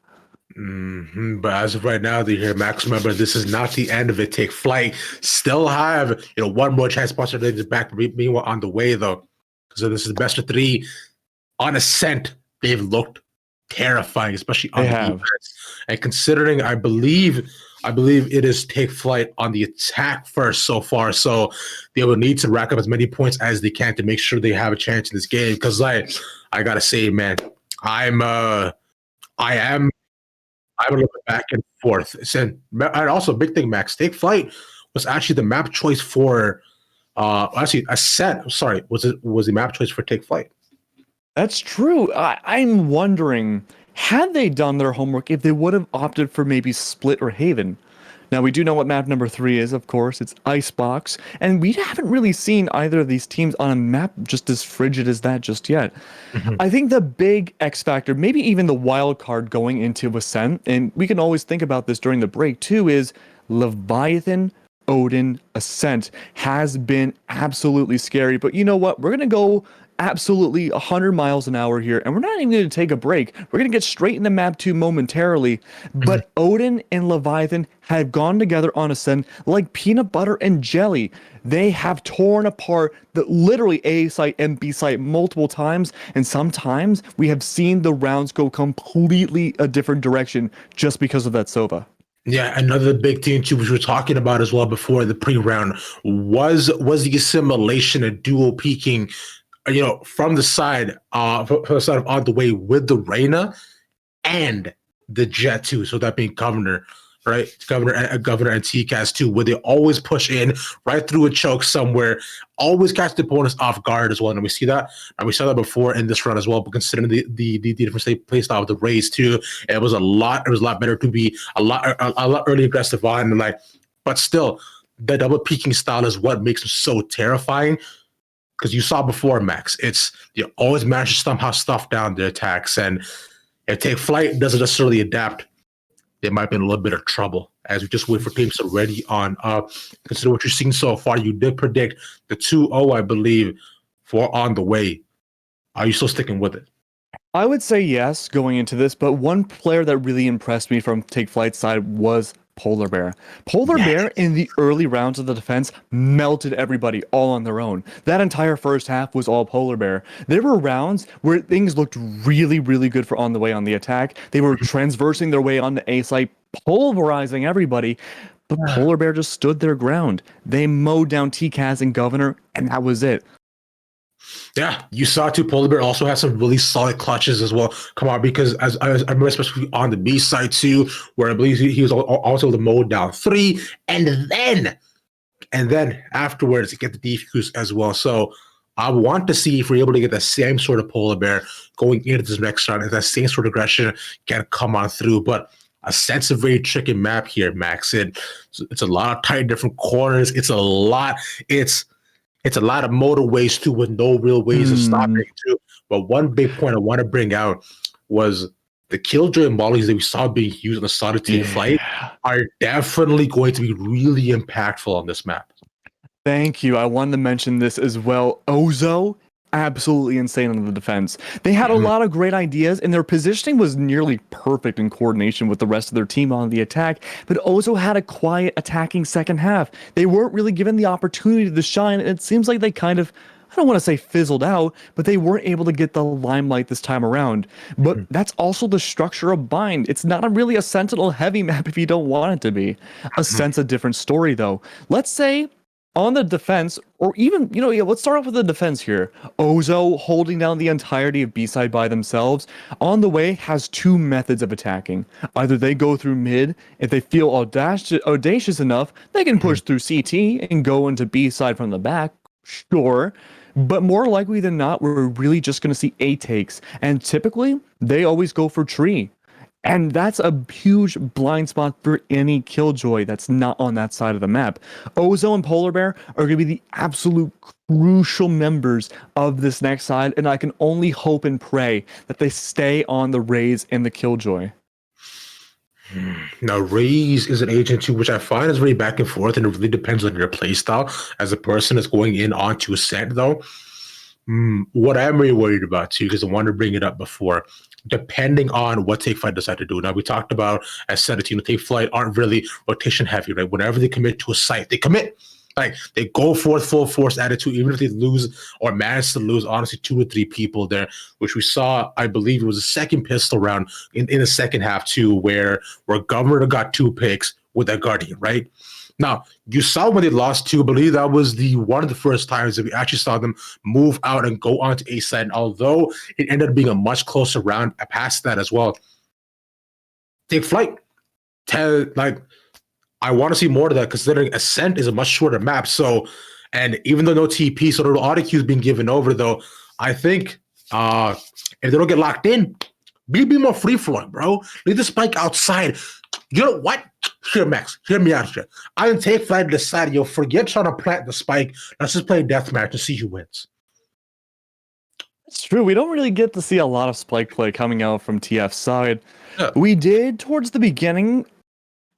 But as of right now, Max, remember, this is not the end of it. Take Flight still have one more chance possibly to back meanwhile On The Way, though, so this is the best of 3 on Ascent. They've looked terrifying, especially on the defense. And considering I believe it is Take Flight on the attack first so far, so they will need to rack up as many points as they can to make sure they have a chance in this game. Because I gotta say, man, I am a little bit back and forth. And also, big thing, Max, Take Flight was actually the map choice for Ascent. Sorry, was the map choice for Take Flight. That's true. I'm wondering, had they done their homework, if they would have opted for maybe Split or Haven. Now, we do know what map number 3 is, of course. It's Icebox. And we haven't really seen either of these teams on a map just as frigid as that just yet. I think the big X factor, maybe even the wild card going into Ascent, and we can always think about this during the break too, is Leviathan, Odin, Ascent has been absolutely scary. But you know what? We're going to go absolutely 100 miles an hour here, and we're not even going to take a break. We're going to get straight into map 2 momentarily. But Odin and Leviathan have gone together on Ascent like peanut butter and jelly. They have torn apart the literally A site and B site multiple times, and sometimes we have seen the rounds go completely a different direction just because of that Sova. Yeah, another big thing too, which we were talking about as well before the pre-round, was the assimilation and dual peaking, from the side, from the side of On The Way with the Reyna and the Jet too. So that being Governor, right? Governor and TCAS too, where they always push in right through a choke somewhere, always catch the opponents off guard as well. And we see that, and we saw that before in this round as well. But considering the different play style of the Rays too, it was a lot better to be a lot early aggressive on, and but still, the double peaking style is what makes them so terrifying. Because you saw before, Max, it's you always manage to somehow stuff down the attacks, and if Take Flight doesn't necessarily adapt, they might be in a little bit of trouble as we just wait for teams to ready on up. Consider what you've seen so far. You did predict the 2-0, I believe, for On The Way. Are you still sticking with it? I would say yes going into this, but one player that really impressed me from Take Flight's side was Polar Bear. Polar Bear in the early rounds of the defense melted everybody all on their own. That entire first half was all Polar Bear. There were rounds where things looked really, really good for On The Way on the attack. They were transversing their way on the A site, pulverizing everybody, but Polar Bear just stood their ground. They mowed down TCAS and Governor, and that was it. Yeah, you saw too. Polar Bear also has some really solid clutches as well. Come on, because as I remember, especially on the B side too, where I believe he was also the mode down 3, and then afterwards get the defuse as well. So I want to see if we're able to get the same sort of Polar Bear going into this next round, if that same sort of aggression can come on through. But a sense of very tricky map here, Max. It's a lot of tight different corners. It's a lot of motorways too, with no real ways of stopping too. But one big point I want to bring out was the Killjoy mollies that we saw being used on the Sonic Team fight are definitely going to be really impactful on this map. Thank you. I wanted to mention this as well. Ozo, absolutely insane on the defense. They had a lot of great ideas, and their positioning was nearly perfect in coordination with the rest of their team on the attack, but Ozo had a quiet attacking second half. They weren't really given the opportunity to shine, and it seems like they kind of, I don't want to say fizzled out, but they weren't able to get the limelight this time around. But that's also the structure of Bind. It's not really a Sentinel-heavy map if you don't want it to be. Ascent's a different story, though. Let's say on the defense, or even, let's start off with the defense here. Ozo holding down the entirety of B-side by themselves, on the way, has two methods of attacking. Either they go through mid, if they feel audacious enough, they can push through CT and go into B-side from the back, sure. But more likely than not, we're really just going to see A takes. And typically, they always go for tree. And that's a huge blind spot for any Killjoy that's not on that side of the map. Ozo and Polar Bear are going to be the absolute crucial members of this next side, and I can only hope and pray that they stay on the Raze and the Killjoy. Now, Raze is an agent too, which I find is very back and forth, and it really depends on your playstyle as a person that's going in onto a set, though. What I'm really worried about too, because I wanted to bring it up before, depending on what Take Flight decide to do. Now, we talked about, as said, Take Flight aren't really rotation heavy, right? Whenever they commit to a site, they commit. Like, they go for full force attitude, even if they lose or manage to lose, honestly, 2 or 3 people there, which we saw, I believe it was the second pistol round in the second half too, where Governor got 2 picks with that Guardian, right? Now, you saw when they lost 2, I believe that was one of the first times that we actually saw them move out and go onto A side. And although it ended up being a much closer round past that as well, Take Flight, I want to see more of that, considering Ascent is a much shorter map. So, and even though no TP, so the auto queue's being given over, though, I think if they don't get locked in, be more free flowing, bro. Leave the spike outside. You know what? Here, Max, hear me out here. I didn't Take Flight to decide, forget trying to plant the spike. Let's just play deathmatch to see who wins. It's true. We don't really get to see a lot of spike play coming out from TF's side. We did towards the beginning.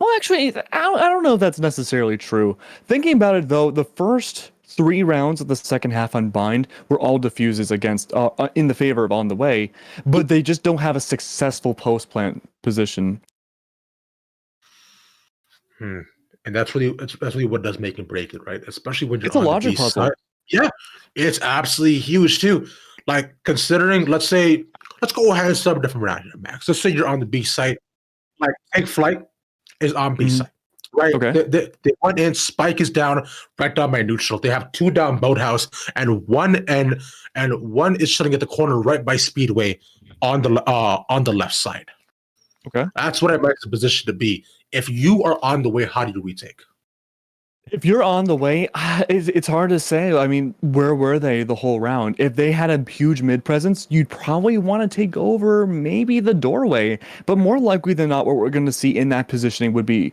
Well, actually, I don't know if that's necessarily true. Thinking about it, though, the first 3 rounds of the second half on Bind were all diffuses against in the favor of On the Way, but they just don't have a successful post-plant position. And that's really what does make and break it, right? Especially when you're it's a on logic the B puzzle. side. Yeah, it's absolutely huge too. Like, considering, let's go ahead and start a different round here, Max. Let's say you're on the B side, like Take Flight is on B side, right? Okay. They went in, spike is down, right down by neutral. They have 2 down Boathouse, and one is sitting at the corner right by Speedway on the left side. Okay. That's what I like the position to be. If you are on the way, how do you retake? If you're on the way, it's hard to say. I mean, where were they the whole round? If they had a huge mid presence, you'd probably want to take over maybe the doorway. But more likely than not, what we're going to see in that positioning would be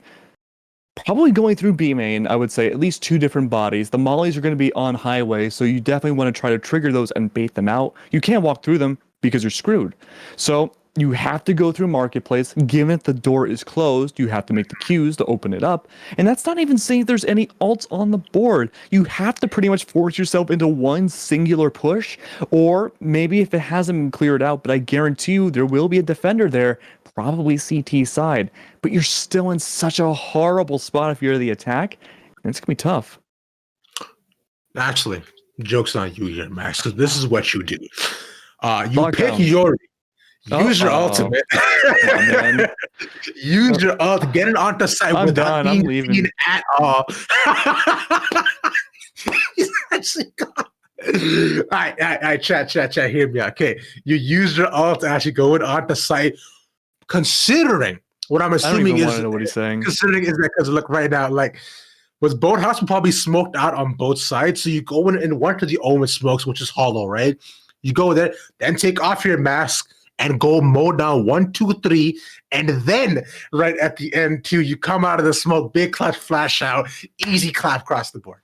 probably going through B main, I would say, at least 2 different bodies. The mollies are going to be on highway, so you definitely want to try to trigger those and bait them out. You can't walk through them because you're screwed. So you have to go through Marketplace. Given that the door is closed, you have to make the queues to open it up. And that's not even saying there's any ults on the board. You have to pretty much force yourself into one singular push, or maybe if it hasn't been cleared out, but I guarantee you there will be a defender there, probably CT side. But you're still in such a horrible spot if you're the attack, and it's going to be tough. Actually, joke's on you here, Max, because this is what you do. You Lock pick down. Yori. Use your ultimate. Use your ult. Get it onto site I'm without done. I'm being leaving. seen at all. He's actually gone. All right, chat. Hear me out. Okay, you use your ult to actually go in onto site. Considering what I'm assuming is, know what he's saying. Considering is that because look right now, like, was Boathouse probably smoked out on both sides. So you go in and one to the Omen smokes, which is hollow, right? You go there, then take off your mask and go mow down 1, 2, 3, and then right at the end too, you come out of the smoke, big clutch flash out, easy clap across the board.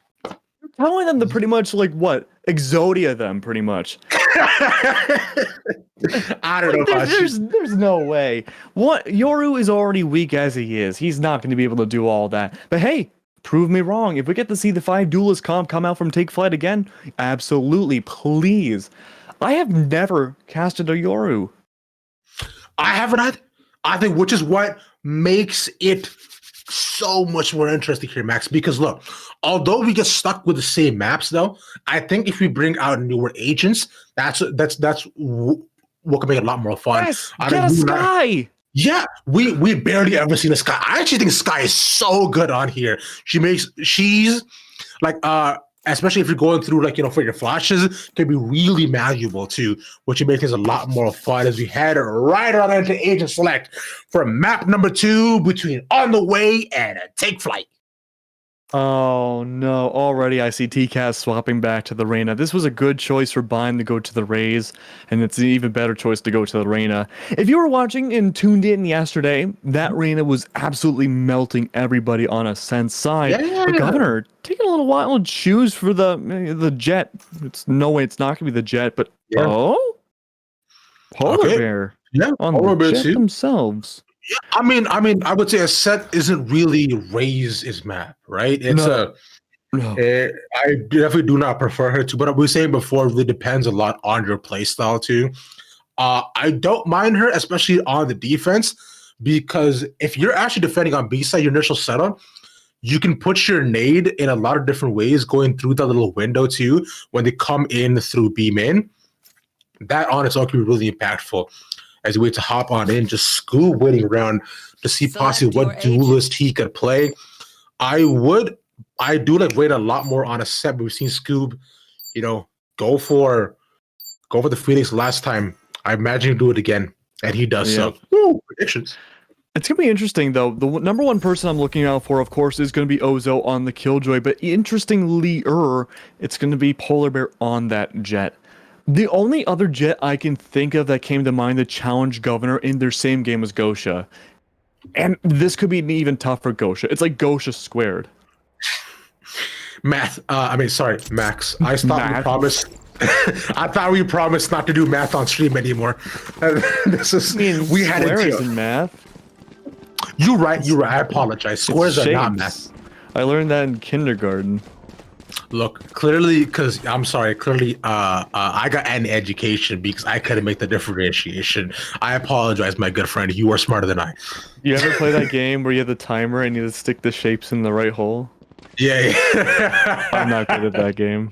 Telling them to pretty much like what? Exodia them pretty much. I don't know Like, about you. there's no way. What Yoru is already weak as he is. He's not going to be able to do all that. But hey, prove me wrong. If we get to see the 5 duelist comp come out from Take Flight again, absolutely, please. I have never casted a Yoru. I haven't had. I think which is what makes it so much more interesting here, Max. Because look, although we get stuck with the same maps, though, I think if we bring out newer agents, that's what can make it a lot more fun. Yes, I get a think Sky. yeah, we barely ever seen a Sky. I actually think Sky is so good on here. She's like especially if you're going through like for your flashes, can be really malleable too, which makes things a lot more fun as we head right on into Agent Select for map number 2 between On the Way and Take Flight. Oh no, already I see TCAS swapping back to the Reyna. This was a good choice for Bind to go to the Raze, and it's an even better choice to go to the Reyna. If you were watching and tuned in yesterday, that Reyna was absolutely melting everybody on Ascent's side. Yeah. The Governor taking a little while to choose for the Jet. It's no way it's not gonna be the Jet, but oh, Polar Bear on Polar the Bear Jet too. themselves. I mean, I would say Ascent isn't really Raze his map, right? It's No. I definitely do not prefer her to, but we were saying before, it really depends a lot on your play style too. I don't mind her, especially on the defense, because if you're actually defending on B side, your initial setup, you can put your nade in a lot of different ways, going through that little window too when they come in through B main. That on its own can be really impactful as you wait to hop on in, just Scoob waiting around to see possibly what duelist he could play. I do like wait a lot more on a set, but we've seen Scoob, go for the Phoenix last time. I imagine he'll do it again, and he does so. Woo, predictions. It's going to be interesting, though. The number one person I'm looking out for, of course, is going to be Ozo on the Killjoy, but interestingly, it's going to be Polar Bear on that Jet. The only other Jet I can think of that came to mind to challenge Governor in their same game was Gosha. And this could be even tougher for Gosha. It's like Gosha squared. Max. I stopped the promise. I thought we promised not to do math on stream anymore. We had it too. In math. You're right. I apologize. Squares are not math. I learned that in kindergarten. Look, clearly, I got an education because I couldn't make the differentiation. I apologize, my good friend. You are smarter than I. You ever play that game where you have the timer and you just stick the shapes in the right hole? Yeah. I'm not good at that game.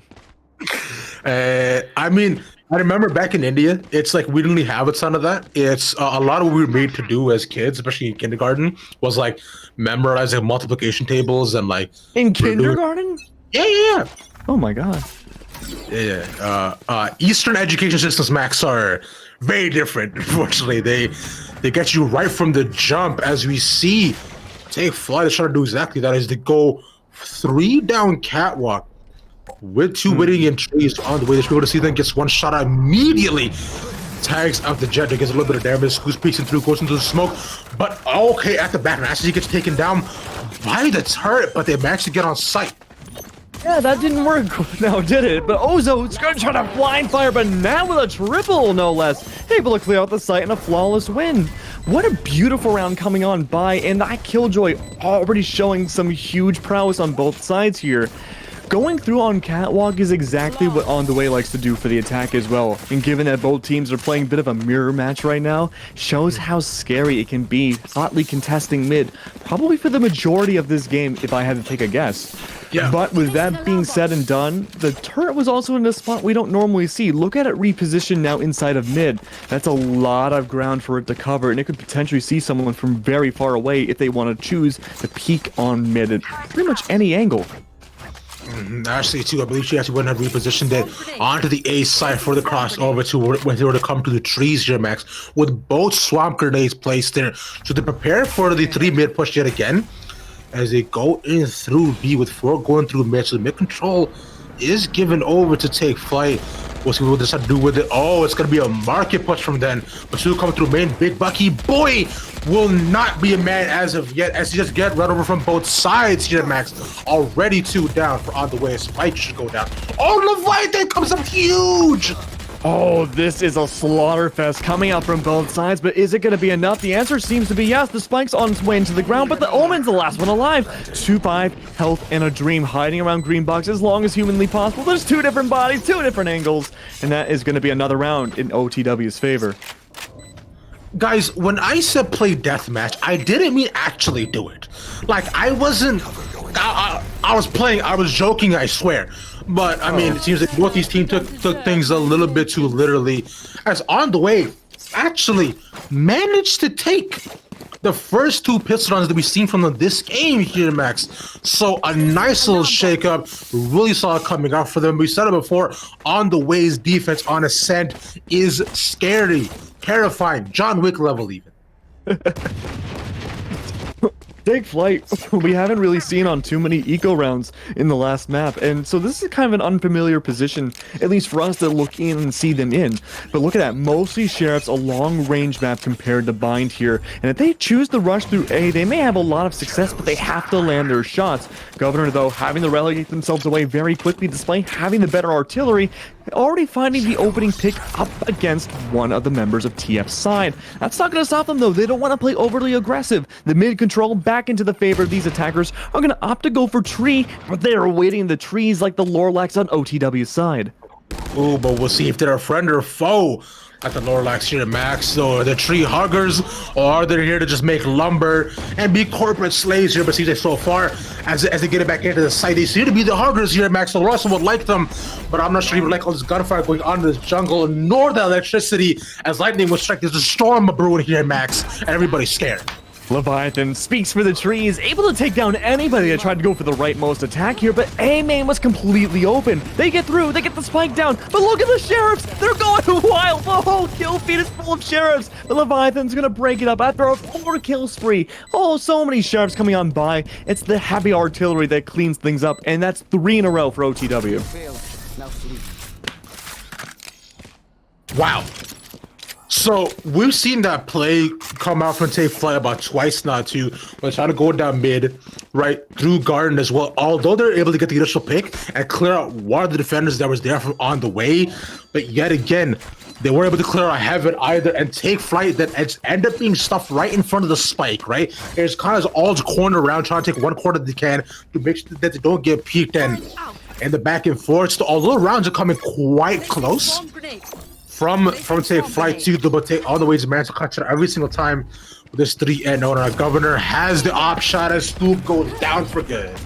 I mean, I remember back in India, it's like we didn't really have a ton of that. It's a lot of what we were made to do as kids, especially in kindergarten, was like memorizing multiplication tables and like in kindergarten. Yeah. Oh my god. Yeah. Eastern education systems, Max, are very different. Unfortunately, they get you right from the jump. As we see, Take Flight is trying to do exactly that. Is to go 3 down catwalk with 2 waiting in trees on the way. They should be able to see them. Gets 1 shot out immediately. Tags out the Jet. Gets a little bit of damage. Scoops peeks through, goes into the smoke. But okay, at the back, actually gets taken down by the turret. But they managed to get on sight. Yeah, that didn't work now, did it? But Ozo's gonna try to blind fire, but now with a triple, no less. Able to clear out the site in a flawless win. What a beautiful round coming on by, and that Killjoy already showing some huge prowess on both sides here. Going through on Catwalk is exactly what On The Way likes to do for the attack as well, and given that both teams are playing a bit of a mirror match right now, shows how scary it can be hotly contesting mid, probably for the majority of this game if I had to take a guess. Yeah. But with that being said and done, the turret was also in a spot we don't normally see. Look at it repositioned now inside of mid. That's a lot of ground for it to cover, and it could potentially see someone from very far away if they want to choose to peek on mid at pretty much any angle. Actually, too, I believe she actually went and repositioned it onto the A side for the crossover to when they were to come to the trees here, Max, with both swamp grenades placed there. So they prepare for the 3 mid push yet again as they go in through B with 4 going through mid. So the mid control is given over to Take Flight. We'll see what we'll decide to do with it. Oh, it's going to be a market push from then. But still coming through main. Big Bucky, boy, will not be a man as of yet, as he just get run over from both sides here, Max. Already 2 down for On The Way. Spike should go down. Oh, Leviathan comes up huge. Oh, this is a slaughterfest coming out from both sides, but is it going to be enough? The answer seems to be yes. The Spike's on its way into the ground, but the Omen's the last one alive. 2-5, health, and a dream hiding around green box as long as humanly possible. There's 2 different bodies, 2 different angles, and that is going to be another round in OTW's favor. Guys, when I said play deathmatch, I didn't mean actually do it. Like, I wasn't... I was playing, I was joking, I swear. But, I mean, it seems like both these teams took things a little bit too literally. As On The Way actually managed to take the first 2 pistol runs that we've seen from them this game here, Max. So a nice little shakeup. Really saw it coming out for them. We said it before, On The Way's defense on Ascent is scary, terrifying, John Wick level even. Take Flight, we haven't really seen on too many eco rounds in the last map, and so this is kind of an unfamiliar position, at least for us to look in and see them in. But look at that, mostly Sheriff's a long-range map compared to Bind here, and if they choose to rush through A, they may have a lot of success, but they have to land their shots. Governor, though, having to relegate themselves away very quickly despite having the better artillery, already finding the opening pick up against one of the members of TF's side. That's not going to stop them, though. They don't want to play overly aggressive. The mid control back into the favor of these attackers are going to opt to go for tree, but they are waiting in the trees like the Lorlax on OTW's side. Ooh, but we'll see if they're a friend or a foe. Like the Lorlax here, Max, or the tree huggers, or are they here to just make lumber and be corporate slaves here? But see, so far, as they get it back into the site, they seem to be the huggers here, Max. So Russell would like them, but I'm not sure he would like all this gunfire going on in this jungle, nor the electricity as lightning would strike. There's a storm brewing here, Max, and everybody's scared. Leviathan speaks for the trees, able to take down anybody that tried to go for the rightmost attack here, but A-Main was completely open. They get through, they get the spike down, but look at the Sheriffs! They're going wild! The whole kill feed is full of Sheriffs! The Leviathan's gonna break it up after a 4-kill spree. Oh, so many Sheriffs coming on by. It's the heavy artillery that cleans things up, and that's 3 in a row for OTW. Wow. So we've seen that play come out from Take Flight about twice now too. When trying to go down mid, right through Garden as well. Although they're able to get the initial pick and clear out one of the defenders that was there from On The Way, but yet again, they weren't able to clear out Heaven either. And Take Flight that end up being stuffed right in front of the spike. Right, it's kind of all corner around trying to take one corner they can to make sure that they don't get peeked in the back and forth. So although rounds are coming quite close from Take Flight to the Take On The Way's man to catch it every single time with this 3-0. Our Governor has the op shot as Stoop goes down for good.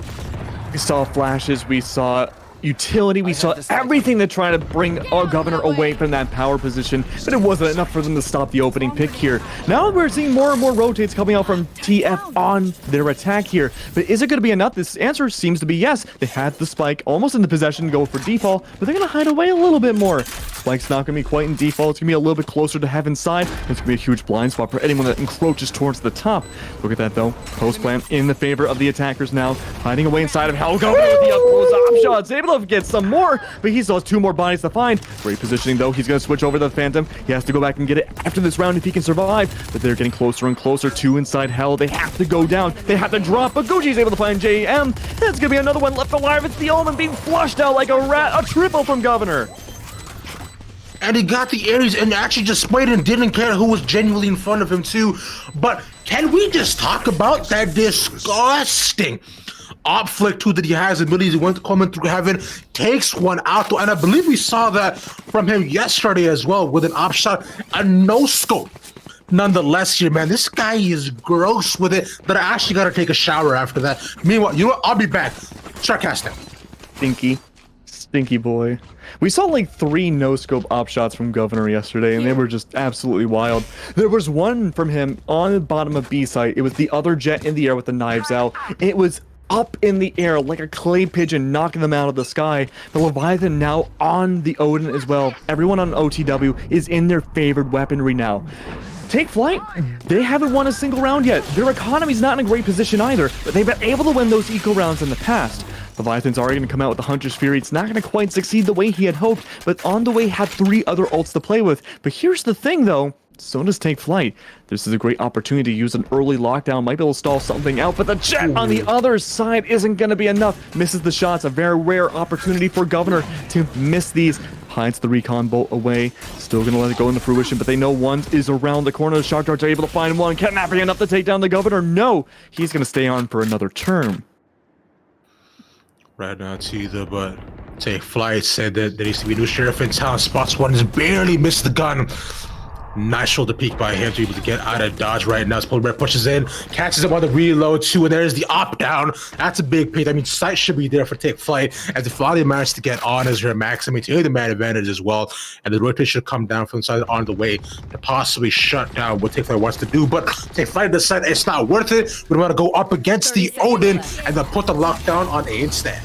We saw flashes, we saw utility, we saw everything to try to bring our Governor away from that power position, but it wasn't enough for them to stop the opening pick here. Now we're seeing more and more rotates coming out from TF on their attack here, but is it going to be enough? This answer seems to be yes. They had the spike almost in the possession to go for default, but they're going to hide away a little bit more. Spike's not going to be quite in default. It's going to be a little bit closer to Heaven's side. It's going to be a huge blind spot for anyone that encroaches towards the top. Look at that, though. Post plant in the favor of the attackers now. Hiding away inside of Hell. Going with the up close op shots. Able to get some more, but he still has 2 more bodies to find. Great positioning, though. He's going to switch over the Phantom. He has to go back and get it after this round if he can survive. But they're getting closer and closer to inside Hell. They have to go down. They have to drop, but Gucci's able to find JM. That's going to be another one left alive. It's the Omen being flushed out like a rat. A triple from Governor. And he got the Ares and actually just sprayed and didn't care who was genuinely in front of him too. But can we just talk about that disgusting op flick too that he has abilities? He went coming through Heaven, takes one out though, and I believe we saw that from him yesterday as well with an op shot, a no scope. Nonetheless here, man, this guy is gross with it that I actually gotta take a shower after that. Meanwhile, you know what? I'll be back. Start casting. Stinky boy. We saw like 3 no-scope op shots from Governor yesterday, and they were just absolutely wild. There was one from him on the bottom of B site. It was the other jet in the air with the knives out. It was up in the air like a clay pigeon, knocking them out of the sky. The Leviathan now on the Odin as well. Everyone on OTW is in their favored weaponry now. Take Flight, they haven't won a single round yet. Their economy's not in a great position either, but they've been able to win those eco rounds in the past. Leviathan's already going to come out with the Hunter's Fury. It's not going to quite succeed the way he had hoped, but On The Way had 3 other ults to play with. But here's the thing, though. So does Take Flight. This is a great opportunity to use an early lockdown. Might be able to stall something out, but the jet on the other side isn't going to be enough. Misses the shots. A very rare opportunity for Governor to miss these. hides the recon bolt away. Still gonna let it go into fruition, but they know one is around the corner. The shock darts are able to find one. Kidnapping enough to take down the governor. No, he's gonna stay on for another turn. Right now, it's either, but Take Flight said that there needs to be a new sheriff in town. Spots one has barely missed the gun. Nice shoulder peek by him to be able to get out of dodge right now. Polar Bear pushes in, catches him on the reload too, and there's the op down. That's a big pick. I mean, sight should be there for Take Flight, as if Vladi managed to get on as her max. I mean, to the man advantage as well, and the rotation should come down from the side on the way to possibly shut down what Take Flight wants to do. But Take Flight decided it's not worth it. We want to go up against the Odin and then put the lockdown on A instead.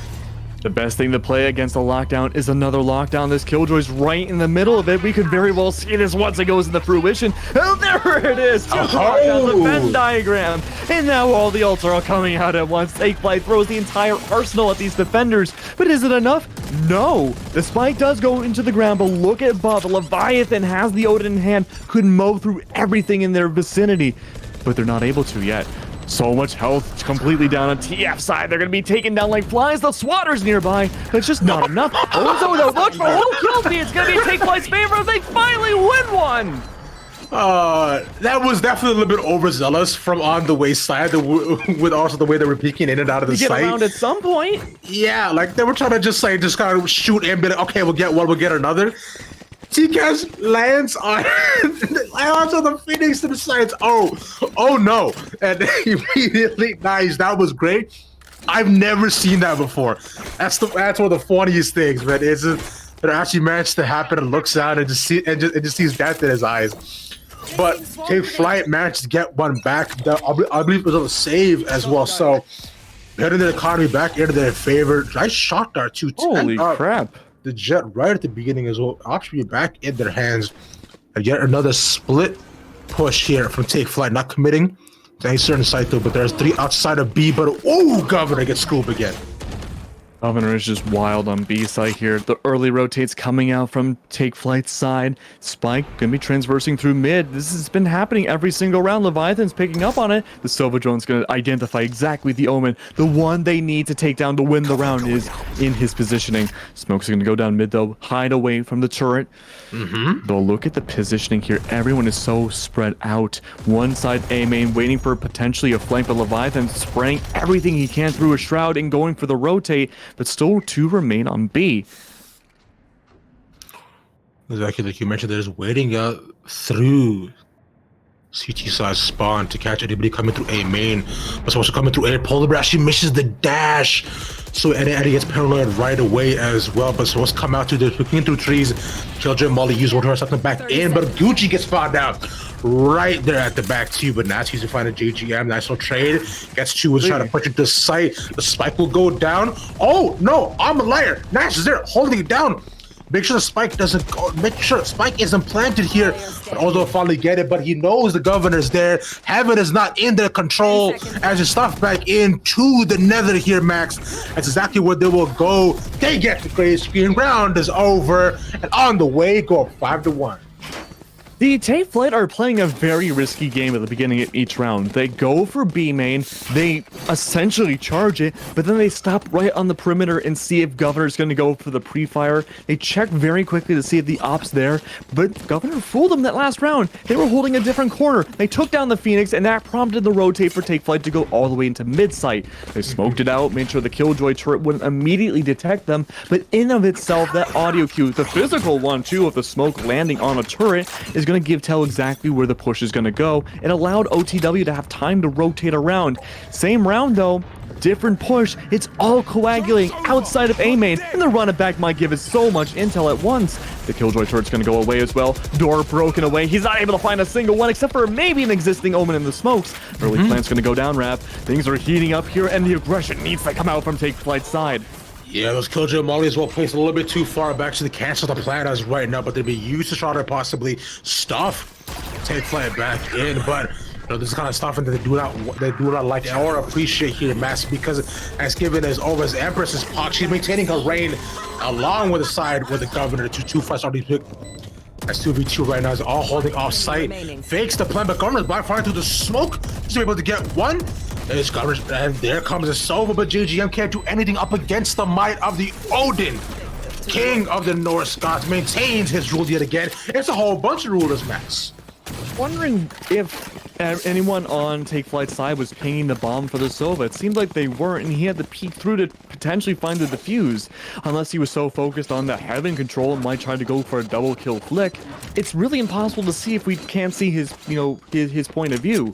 The best thing to play against a lockdown is another lockdown. This Killjoy's right in the middle of it. We could very well see this once it goes into fruition. Oh, there it is! Lockdown, the Venn diagram. And now all the ults are all coming out at once. Take Flight throws the entire arsenal at these defenders. But is it enough? No. The spike does go into the ground, but look at above. Leviathan has the Odin in hand. Could mow through everything in their vicinity. But they're not able to yet. So much health completely down on TF side. They're going to be taken down like flies. The Swatter's nearby, but it's just not enough. Oh, no, look for who killed me. It's going to be Take Flight's favor as they finally win one. That was definitely a little bit overzealous from on the way side, with also the way they were peeking in and out of the site. Get around at some point. Yeah, like they were trying to just kind of shoot and be like, okay, we'll get one, we'll get another. TCAS lands on the Phoenix to the sides. Oh no! And immediately, nice. That was great. I've never seen that before. That's one of the funniest things, man. It's it actually managed to happen and looks out and just sees death in his eyes. But Take Flight managed to get one back. I believe it was a save as well. So getting the economy back into their favor. Nice shot there too. Holy crap! The Jet right at the beginning as well, actually back in their hands. And yet another split push here from Take Flight, not committing to any certain site though, but there's three outside of B, but oh, Governor gets scooped again. Governor is just wild on B side here. The early rotates coming out from Take Flight's side. Spike gonna be transversing through mid. This has been happening every single round. Leviathan's picking up on it. The Sova drone's gonna identify exactly the Omen. The one they need to take down to win the round is in his positioning. Smoke's gonna go down mid though, hide away from the turret. But look at the positioning here. Everyone is so spread out. One side A main waiting for potentially a flank, but Leviathan spraying everything he can through a shroud and going for the rotate, but still two remain on B. Exactly like you mentioned, there's waiting through CT side spawn to catch anybody coming through A main. But also coming through A, Polar Bear actually misses the dash. So Eddie gets paranoid right away as well. But supposed to come out to the looking through trees. Killjoy Molly use one her something back in, but Gucci gets found out right there at the back too. But Nash using to find a JGM. Nice little trade. Gets two, was trying to push it to sight. The spike will go down. Oh no, I'm a liar. Nash is there holding it down. Make sure the spike doesn't go, make sure the spike isn't planted here. But although finally get it, but he knows the governor's there. Heaven is not in their control as his stuff back into the nether here, Max. That's exactly where they will go. They get the gray screen. Round is over. And on the way, go up 5-1. The Take Flight are playing a very risky game at the beginning of each round. They go for B main, they essentially charge it, but then they stop right on the perimeter and see if Governor's going to go for the pre-fire. They check very quickly to see if the op's there, but Governor fooled them that last round. They were holding a different corner. They took down the Phoenix, and that prompted the rotate for Take Flight to go all the way into mid-site. They smoked it out, made sure the Killjoy turret wouldn't immediately detect them, but in of itself, that audio cue, the physical one too, of the smoke landing on a turret, is going to give tell exactly where the push is going to go. It allowed OTW to have time to rotate around. Same round though, different push. It's all coagulating outside of A main, and the run it back might give it so much intel at once. The Killjoy turret's going to go away as well. Door broken away. He's not able to find a single one except for maybe an existing Omen in the smokes. Early plant's going to go down, Rap. Things are heating up here, and the aggression needs to come out from Take Flight's side. Yeah, those Killjoy Molly as well placed a little bit too far back, so they cancel the plan as right now, but they'd be used to try to possibly stuff Take Flight back in. But you know, this kind of stuff that they do not like or appreciate here, Mass, because as given as over as Empress's Pock, she's maintaining her reign along with the side with the Governor to 2-5 already picked. That's 2v2 right now, is all holding off site. Fakes the plan, but Governor's by fire through the smoke. Just able to get one. There's Governor, and there comes a Sova, but JGM can't do anything up against the might of the Odin. King of the North Scots, maintains his rule yet again. It's a whole bunch of rulers, Max. Wondering if anyone on Take Flight's side was pinging the bomb for the Sova. It seemed like they weren't, and he had to peek through to potentially find the defuse. Unless he was so focused on the heaven control and might try to go for a double kill flick, it's really impossible to see if we can't see his, his point of view.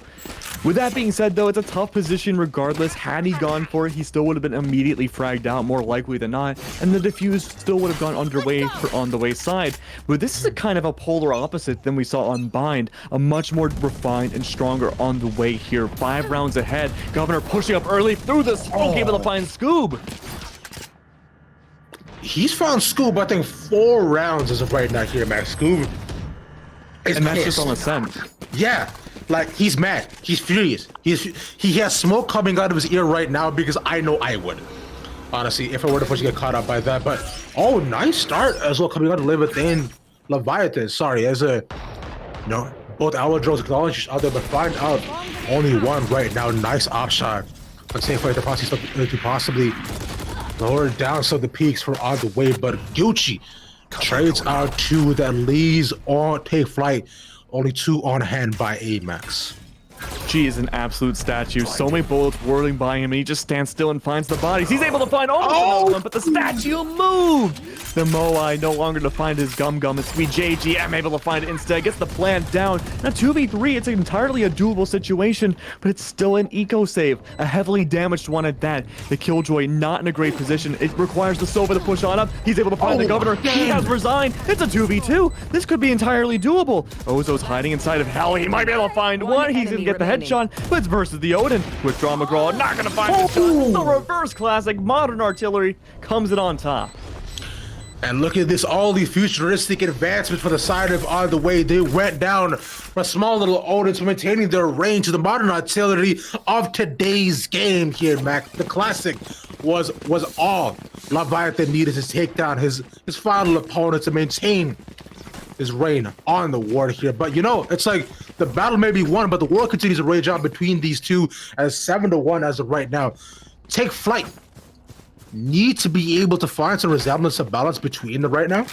With that being said, though, it's a tough position regardless. Had he gone for it, he still would have been immediately fragged out, more likely than not, and the defuse still would have gone underway on the way side. But this is a kind of a polar opposite than we saw on Bind, a much more refined and stronger on the way here. 5 rounds ahead. Governor pushing up early through the smoke, able to find Scoob. He's found Scoob, I think, 4 rounds as of right now here, Max. Scoob is And that's pissed. just on the scent. Yeah, like he's mad. He's furious. He has smoke coming out of his ear right now because I know I would. Honestly, if I were to get caught up by that. But oh, nice start as well coming out to live within Leviathan. Sorry, as a both our drones acknowledge each other, but find out only one right now. Nice op shot. Let's say for the to possibly lower down some of the peaks for on the way, but Gucci trades out 2 that leads on Take Flight. Only 2 on hand by Amax. G is an absolute statue. So many bullets whirling by him, and he just stands still and finds the bodies. He's able to find all of them, but the statue moved. The Moai no longer to find his Gum. It's sweet JGM able to find it instead. Gets the plant down. Now 2v3, it's entirely a doable situation, but it's still an eco save. A heavily damaged one at that. The Killjoy not in a great position. It requires the Sova to push on up. He's able to find the Governor. He has resigned. It's a 2v2. This could be entirely doable. Ozo's hiding inside of hell. He might be able to find one. He's gonna get the headshot, but it's versus the Odin. Withdraw McGraw, not gonna find the shot. The reverse classic modern artillery comes in on top. And look at this, all the futuristic advancements for the side of on the way. They went down from small little Odins, maintaining their range to the modern artillery of today's game here, Mac. The classic was all Leviathan needed to take down his final opponent to maintain his reign on the war here. But it's like the battle may be won, but the war continues to rage on between these two as 7-1 as of right now. Take Flight need to be able to find some resemblance of balance between them right now.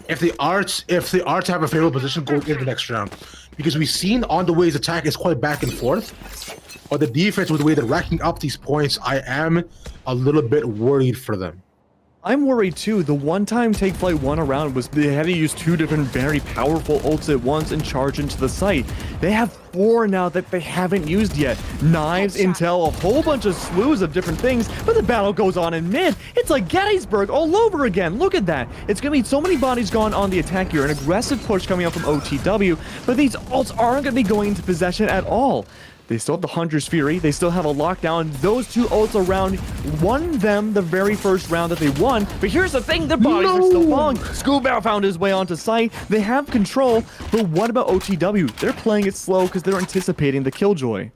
If the arts have a favorable position going into the next round, because we've seen on the way's attack is quite back and forth, but the defense with the way they're racking up these points, I am a little bit worried for them. I'm worried too. The one time Take Flight won a round was they had to use 2 different very powerful ults at once and charge into the site. They have 4 now that they haven't used yet. Knives, intel, a whole bunch of slews of different things, but the battle goes on in mid. It's like Gettysburg all over again. Look at that. It's gonna be so many bodies gone on the attack here. An aggressive push coming up from OTW, but these ults aren't gonna be going into possession at all. They still have the Hunter's Fury. They still have a lockdown. Those 2 ults around won them the very first round that they won. But here's the thing, their bodies are still falling. Scoobow found his way onto site. They have control, but what about OTW? They're playing it slow because they're anticipating the Killjoy.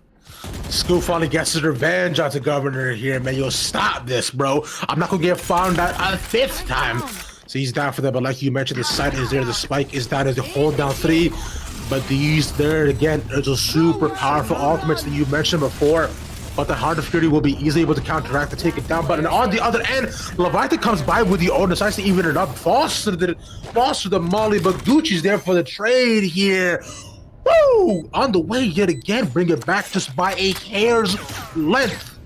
Scoob finally gets his revenge on the Governor here, man. Yo, stop this, bro. I'm not gonna get found out a 5th time. So he's down for that, but like you mentioned, the site is there, the spike is down as they hold down 3. But these there again, there's a super powerful ultimates that you mentioned before. But the Heart of Fury will be easily able to counteract to take it down. But on the other end, Leviathan comes by with the Odin, decides to even it up, falls to the Molly, but Gucci's there for the trade here. Woo! On the way yet again, bring it back just by a hair's length.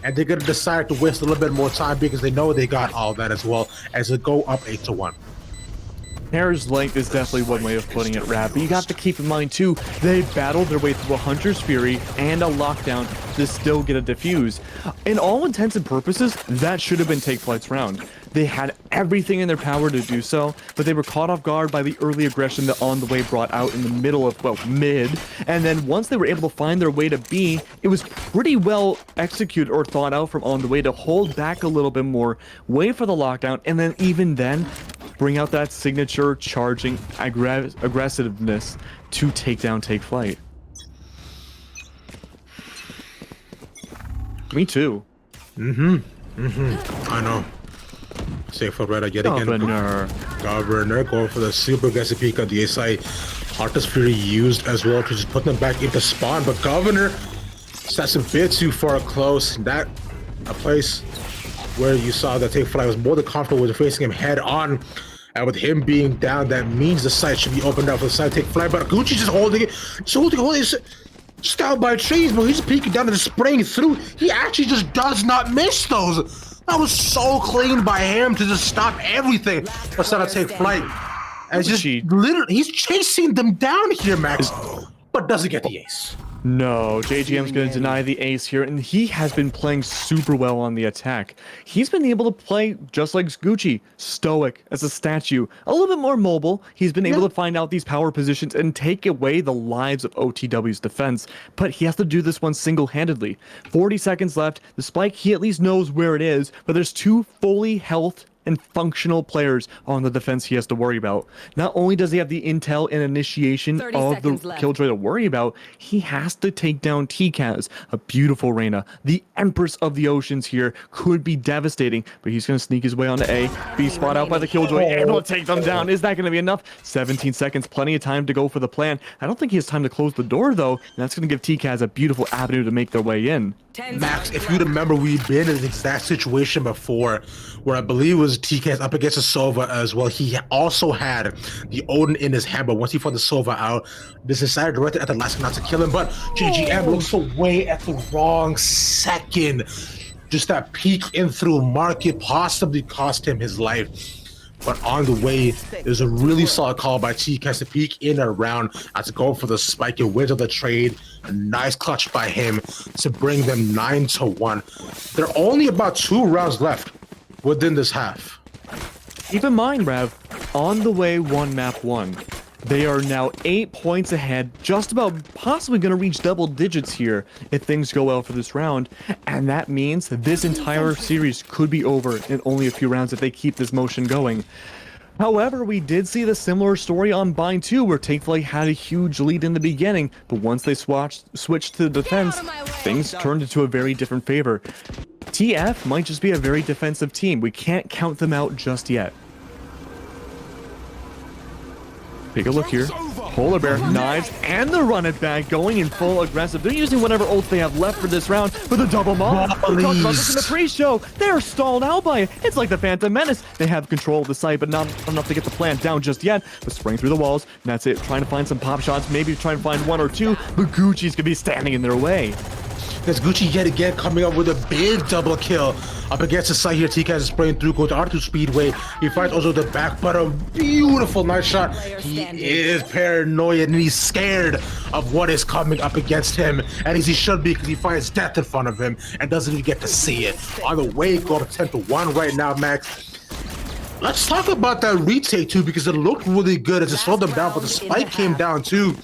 And they're gonna decide to waste a little bit more time because they know they got all that as well as they go up 8-1. Hair's length is definitely one way of putting it, Rap, but you got to keep in mind too, they battled their way through a Hunter's Fury and a lockdown to still get a defuse. In all intents and purposes, that should have been Take Flight's round. They had everything in their power to do so, but they were caught off guard by the early aggression that On the Way brought out in the middle of, well, mid. And then once they were able to find their way to B, it was pretty well executed or thought out from On the Way to hold back a little bit more, wait for the lockdown, and then even then, bring out that signature charging aggressiveness to take down Take Flight. Me too. I know. Safe for Red yet again. Governor going for the super aggressive peek on the A side. Heartless Fury used as well to just put them back into spawn, but Governor sets a bit too far close. That a place where you saw that Take Flight was more than comfortable with facing him head on. And with him being down, that means the site should be opened up for the side Take Flight. But Gucci just holding it. Just down by trees, but he's peeking down and spraying through. He actually just does not miss those. That was so clean by him to just stop everything. Let's not Take Flight. And just literally, he's chasing them down here, Max, but doesn't get the ace. No, JGM's going to deny the ace here, and he has been playing super well on the attack. He's been able to play just like Gucci, stoic as a statue, a little bit more mobile. He's been able to find out these power positions and take away the lives of OTW's defense, but he has to do this one single-handedly. 40 seconds left. The spike, he at least knows where it is, but there's two fully health and functional players on the defense he has to worry about. Not only does he have the intel and initiation of the Killjoy to worry about, he has to take down TCAS, a beautiful Reyna. The Empress of the Oceans here could be devastating, but he's going to sneak his way onto A, be spot out by the Killjoy, able to take them down. Is that going to be enough? 17 seconds, plenty of time to go for the plan. I don't think he has time to close the door though, and that's going to give TCAS a beautiful avenue to make their way in. Max, if you remember, we've been in this exact situation before where I believe it was TKS up against a Sova as well. He also had the Odin in his hand, but once he fought the Sova out, this decided directed at the last not to kill him, but JGM looks away at the wrong second. Just that peek in through market possibly cost him his life. But on the way, there's a really solid call by TKS to peek in and around as to go for the spike and wins of the trade. A nice clutch by him to bring them 9-1. There are only about 2 rounds left within this half. Keep in mind, Rev, on the way map 1. They are now 8 points ahead, just about possibly going to reach double digits here if things go well for this round. And that means that this entire series could be over in only a few rounds if they keep this motion going. However, we did see the similar story on Bind 2, where Take Flight had a huge lead in the beginning, but once they switched to the defense, things turned into a very different favor. TF might just be a very defensive team. We can't count them out just yet. Take a look here. Polar Bear, knives, and the run it back, going in full aggressive. They're using whatever ults they have left for this round for the double maul. We talked about this in the pre-show. They're stalled out by it. It's like the Phantom Menace. They have control of the site, but not enough to get the plant down just yet. But spraying through the walls, and that's it. Trying to find some pop shots, maybe trying to find 1 or 2, but Gucci's gonna be standing in their way. There's Gucci yet again coming up with a big double kill up against the side here. TK is spraying through, goes to R2 Speedway. He finds also the back, but a beautiful nice shot. He is paranoid and he's scared of what is coming up against him, and as he should be, because he finds death in front of him and doesn't even get to see it. On the way, go to 10-1 right now, Max. Let's talk about that retake too, because it looked really good as it slowed them down, but the spike came down too.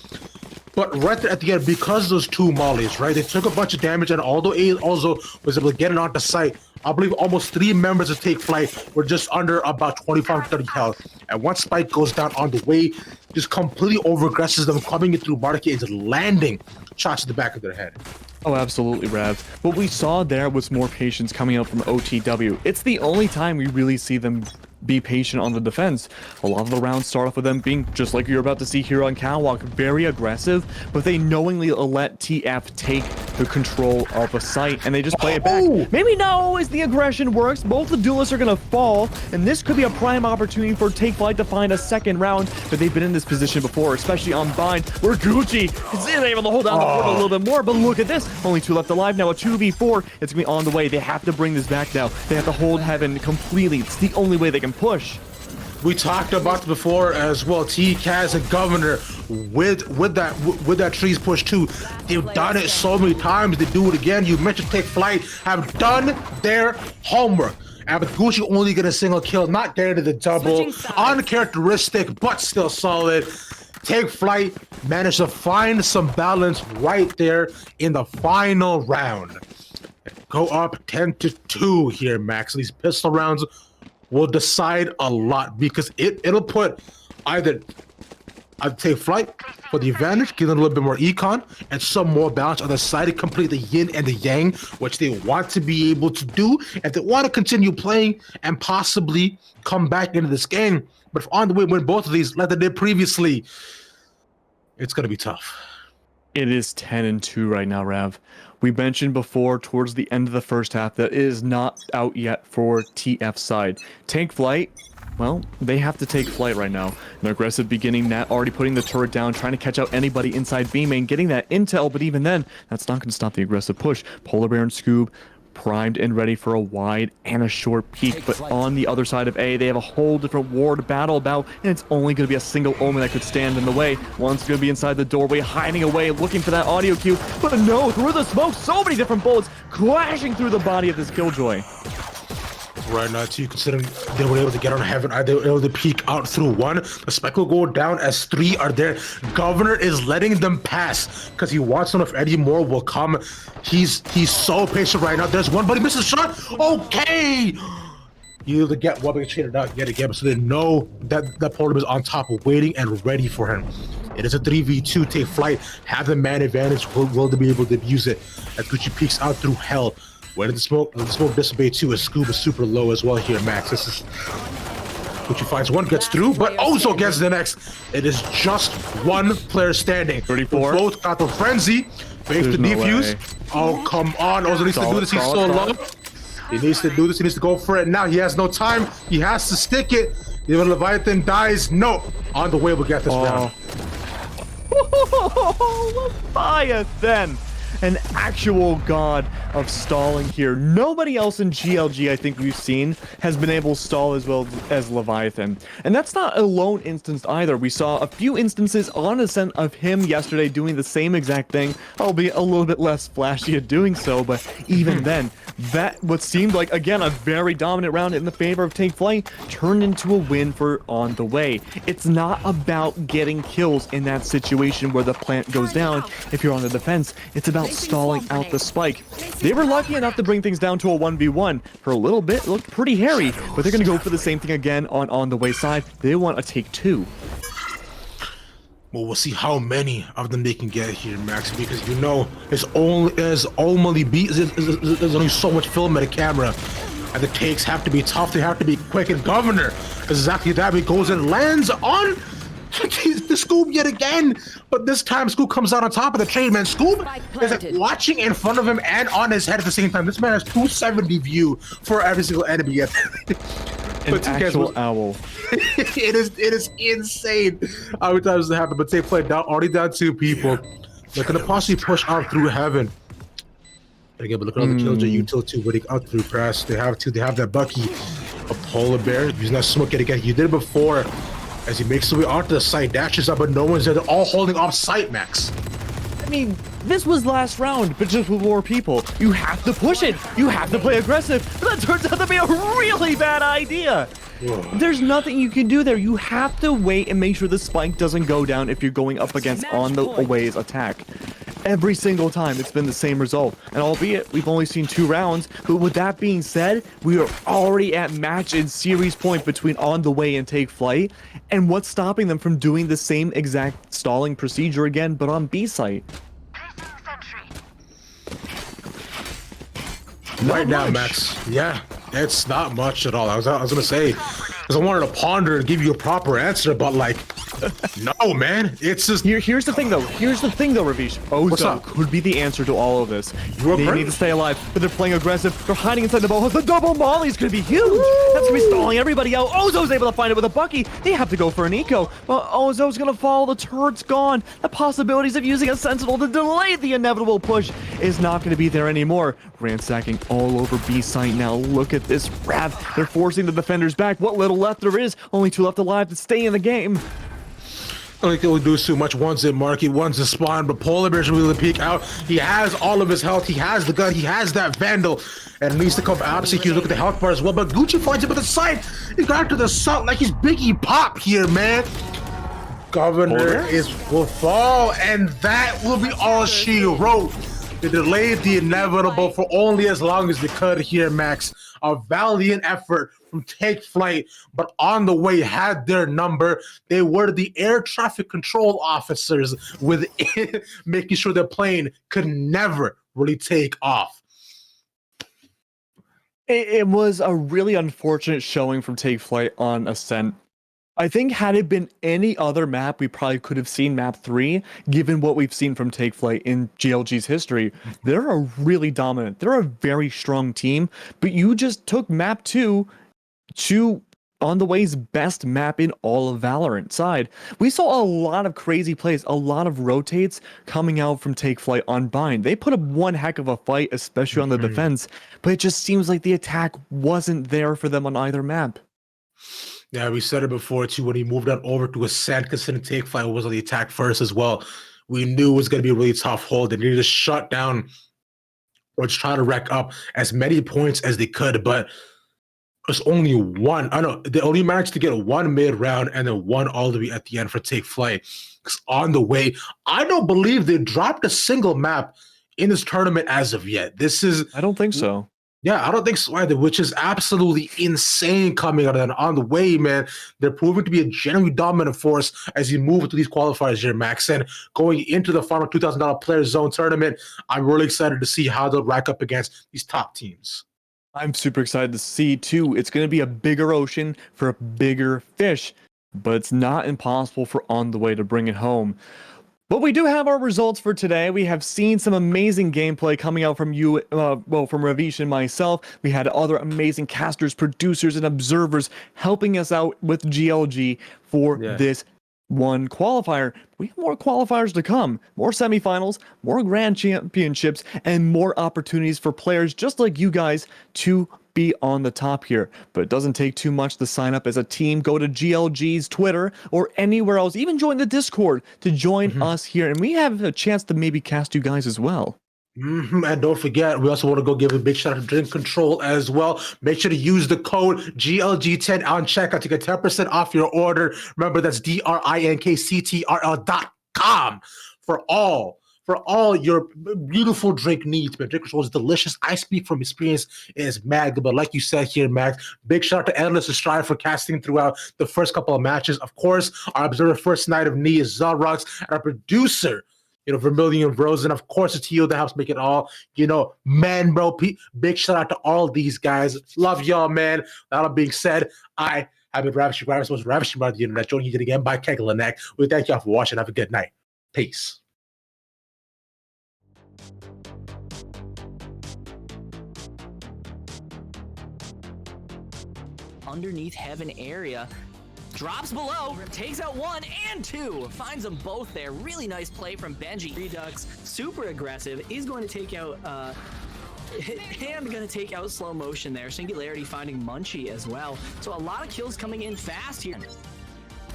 But right there at the end, because those 2 mollies, right, they took a bunch of damage, and although A also was able to get it onto site, I believe almost 3 members of Take Flight were just under about 25-30 health. And once Spike goes down on the way, just completely over-aggresses them, coming in through market and just landing shots to the back of their head. Oh, absolutely, Rev. What we saw there was more patience coming out from OTW. It's the only time we really see them be patient on the defense. A lot of the rounds start off with them being just like you're about to see here on Catwalk, very aggressive, but they knowingly let TF take the control of a site and they just play it back. Maybe not always the aggression works. Both the duelists are gonna fall, and this could be a prime opportunity for Take Flight to find a second round, but they've been in this position before, especially on Bind, where Gucci is able to hold down the fort a little bit more, but look at this. Only 2 left alive now, a 2v4. It's gonna be on the way. They have to bring this back now. They have to hold heaven completely. It's the only way they can push. We talked about it before as well. TCAS and Governor with that trees push too. They've done it so many times. They do it again. You mentioned Take Flight have done their homework. And with Gucci only get a single kill, not getting to the double, uncharacteristic but still solid. Take Flight managed to find some balance right there in the final round. Go up 10-2 here, Max. These pistol rounds will decide a lot, because it'll put either Take Flight for the advantage, give them a little bit more econ and some more balance on the side to complete the yin and the yang, which they want to be able to do if they want to continue playing and possibly come back into this game. But if on the way win both of these like they did previously, it's going to be tough. It is 10-2 right now, Rev. We mentioned before, towards the end of the first half, that it is not out yet for TF side. Take flight. Well, they have to take flight right now. An aggressive beginning, Nat already putting the turret down, trying to catch out anybody inside B main, getting that intel, but even then, that's not going to stop the aggressive push. Polar Bear and Scoob primed and ready for a wide and a short peek, but on the other side of A, they have a whole different war to battle about, and it's only going to be a single Omen that could stand in the way. One's going to be inside the doorway, hiding away, looking for that audio cue, but no, through the smoke, so many different bullets clashing through the body of this Killjoy. Right now, too, considering they were able to get on Heaven, they were able to peek out through one. The Spec will go down as 3 are there. Governor is letting them pass because he wants to know if Eddie Moore will come. He's so patient right now. There's one, but he misses a shot. Okay! You either get one, but you chain it out yet again, so they know that Polar is on top, waiting and ready for him. It is a 3v2, take flight, have the man advantage, will to be able to use it as Gucci peeks out through hell. Where did the smoke dissipate too? As Scoob is super low as well here, Max. This is Gucci finds one, gets through, but also gets the next. It is just one player standing. 34. Both got the frenzy. Fakes the defuse. Oh, come on. Ozo needs to do this. He's so low. He needs to do this. He needs to go for it now. He has no time. He has to stick it. Even Leviathan dies. No. On the way, we'll get this round. Leviathan! An actual god of stalling here. Nobody else in GLG I think we've seen has been able to stall as well as Leviathan. And that's not a lone instance either. We saw a few instances on Ascent of him yesterday doing the same exact thing, albeit a little bit less flashy at doing so, but even then, that what seemed like, again, a very dominant round in the favor of Take Flight turned into a win for On The Way. It's not about getting kills in that situation where the plant goes down if you're on the defense. It's about stalling out the spike. They were lucky enough to bring things down to a 1v1. For a little bit, it looked pretty hairy, but they're going to go for the same thing again on the way side. They want to take 2. Well, we'll see how many of them they can get here, Max, because you know there's only so much film at a camera, and the takes have to be tough. They have to be quick. And Governor, exactly that. He goes and lands on the Scoob yet again, but this time Scoob comes out on top of the train, man. Scoob is like watching in front of him and on his head at the same time. This man has 270 view for every single enemy. An actual owl. it is insane how many times it happened. But they played down, already down 2 people. They're gonna possibly push out through Heaven. Again, but look at all the kills at Util too, but out through press. They have that Bucky, a Polar Bear using that smoke yet again. He did it before. As he makes his way onto the site, dashes up, but no one's there. They're all holding off site, Max. I mean, this was last round, but just with more people. You have to push it. You have to play aggressive. But that turns out to be a really bad idea. There's nothing you can do there. You have to wait and make sure the spike doesn't go down if you're going up against On The Way's attack. Every single time, it's been the same result. And albeit, we've only seen 2 rounds, but with that being said, we are already at match and series point between On The Way and Take Flight. And what's stopping them from doing the same exact stalling procedure again, but on B site? Right now, Max. Yeah, it's not much at all. I was gonna say, because I wanted to ponder and give you a proper answer, but like, no, man. It's just here's the thing, though. Ravish. Ozo could be the answer to all of this. They need to stay alive, but they're playing aggressive. They're hiding inside the ball. The double molly is gonna be huge. That's gonna be stalling everybody out. Ozo's able to find it with a Bucky. They have to go for an eco. Well, Ozo's gonna fall. The turret's gone. The possibilities of using a sentinel to delay the inevitable push is not gonna be there anymore. Ransacking all over B site now. Look at this Rav. They're forcing the defenders back. What little left there is. Only 2 left alive to stay in the game. Only thing we do too much. One's in Marky, one's in Spawn, but Polar Bear should be able to peek out. He has all of his health. He has the gun. He has that Vandal. And needs to come out. So you look at the health bar as well. But Gucci finds it with the side. He got to the salt like he's Biggie Pop here, man. Governor will fall, and that will be all she wrote. They delayed the inevitable for only as long as they could here, Max. A valiant effort from Take Flight, but On The Way had their number. They were the air traffic control officers with making sure the plane could never really take off. It was a really unfortunate showing from Take Flight on Ascent. I think had it been any other map, we probably could have seen map 3, given what we've seen from Take Flight in GLG's history. They're a really dominant, they're a very strong team, but you just took map 2 to On The Way's best map in all of Valorant side. We saw a lot of crazy plays, a lot of rotates coming out from Take Flight on Bind. They put up one heck of a fight, especially on the defense, but it just seems like the attack wasn't there for them on either map. Yeah, we said it before too. When he moved on over to Ascent, considering Take Flight was on the attack first as well, we knew it was going to be a really tough hold. They needed to shut down or just try to rack up as many points as they could. But there's only one. I know they only managed to get one mid round and then one all the way at the end for Take Flight. Because On The Way, I don't believe they dropped a single map in this tournament as of yet. I don't think so. Yeah, I don't think so either, which is absolutely insane coming out of that. On The Way, man, they're proving to be a genuinely dominant force as you move into these qualifiers here, Max. And going into the final $2,000 Player Zone tournament, I'm really excited to see how they'll rack up against these top teams. I'm super excited to see, too. It's going to be a bigger ocean for a bigger fish, but it's not impossible for On The Way to bring it home. But we do have our results for today. We have seen some amazing gameplay coming out from you, from Ravish and myself. We had other amazing casters, producers, and observers helping us out with GLG for this one qualifier. We have more qualifiers to come, more semifinals, more grand championships, and more opportunities for players just like you guys to be on the top here. But it doesn't take too much to sign up as a team. Go to GLG's Twitter or anywhere else, even join the Discord to join us here, and we have a chance to maybe cast you guys as well. And don't forget, we also want to go give a big shout out to Drink Control as well. Make sure to use the code GLG10 on checkout to get 10% off your order. Remember, that's drinkctrl.com for all your beautiful drink needs. But Drink Control is delicious. I speak from experience. It is mad good. But like you said here, Max, big shout out to Endless and Strive for casting throughout the first couple of matches. Of course, our observer first night of knee is Zarrox, and our producer, Vermilion Rose, and of course it's Tio that helps make it all, man, bro. Big shout out to all these guys. Love y'all, man. That all being said, I have been Ravishing Virus, most Ravishing by the internet, joining you again by Keglanek. We thank y'all for watching. Have a good night. Peace. Underneath Heaven area. Drops below, takes out 1 and 2, finds them both there. Really nice play from Benji. Redux, super aggressive, is going to take out, and going to take out Slow Motion there. Singularity finding Munchie as well. So a lot of kills coming in fast here.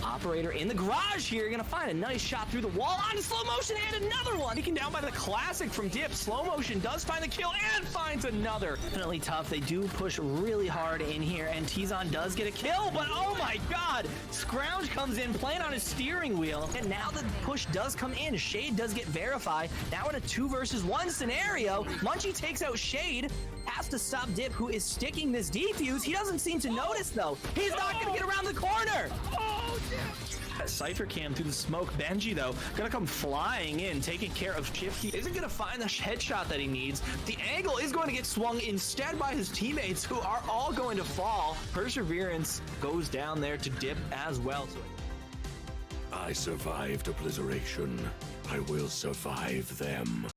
Operator in the garage here, gonna find a nice shot through the wall onto Slow Motion and another one. Taken down by the classic from Dip. Slow Motion does find the kill and finds another. Definitely tough. They do push really hard in here, and Tizon does get a kill, but oh my god! Scrounge comes in playing on his steering wheel, and now the push does come in. Shade does get verified. Now in a 2 versus 1 scenario, Munchie takes out Shade. Has to stop Dip, who is sticking this defuse. He doesn't seem to notice though. He's not gonna get around the corner. Cypher cam through the smoke. Benji though gonna come flying in, taking care of Shift. He isn't gonna find the headshot that he needs. The angle is going to get swung instead by his teammates, who are all going to fall. Perseverance goes down there to Dip as well. I survived obliteration. I will survive them.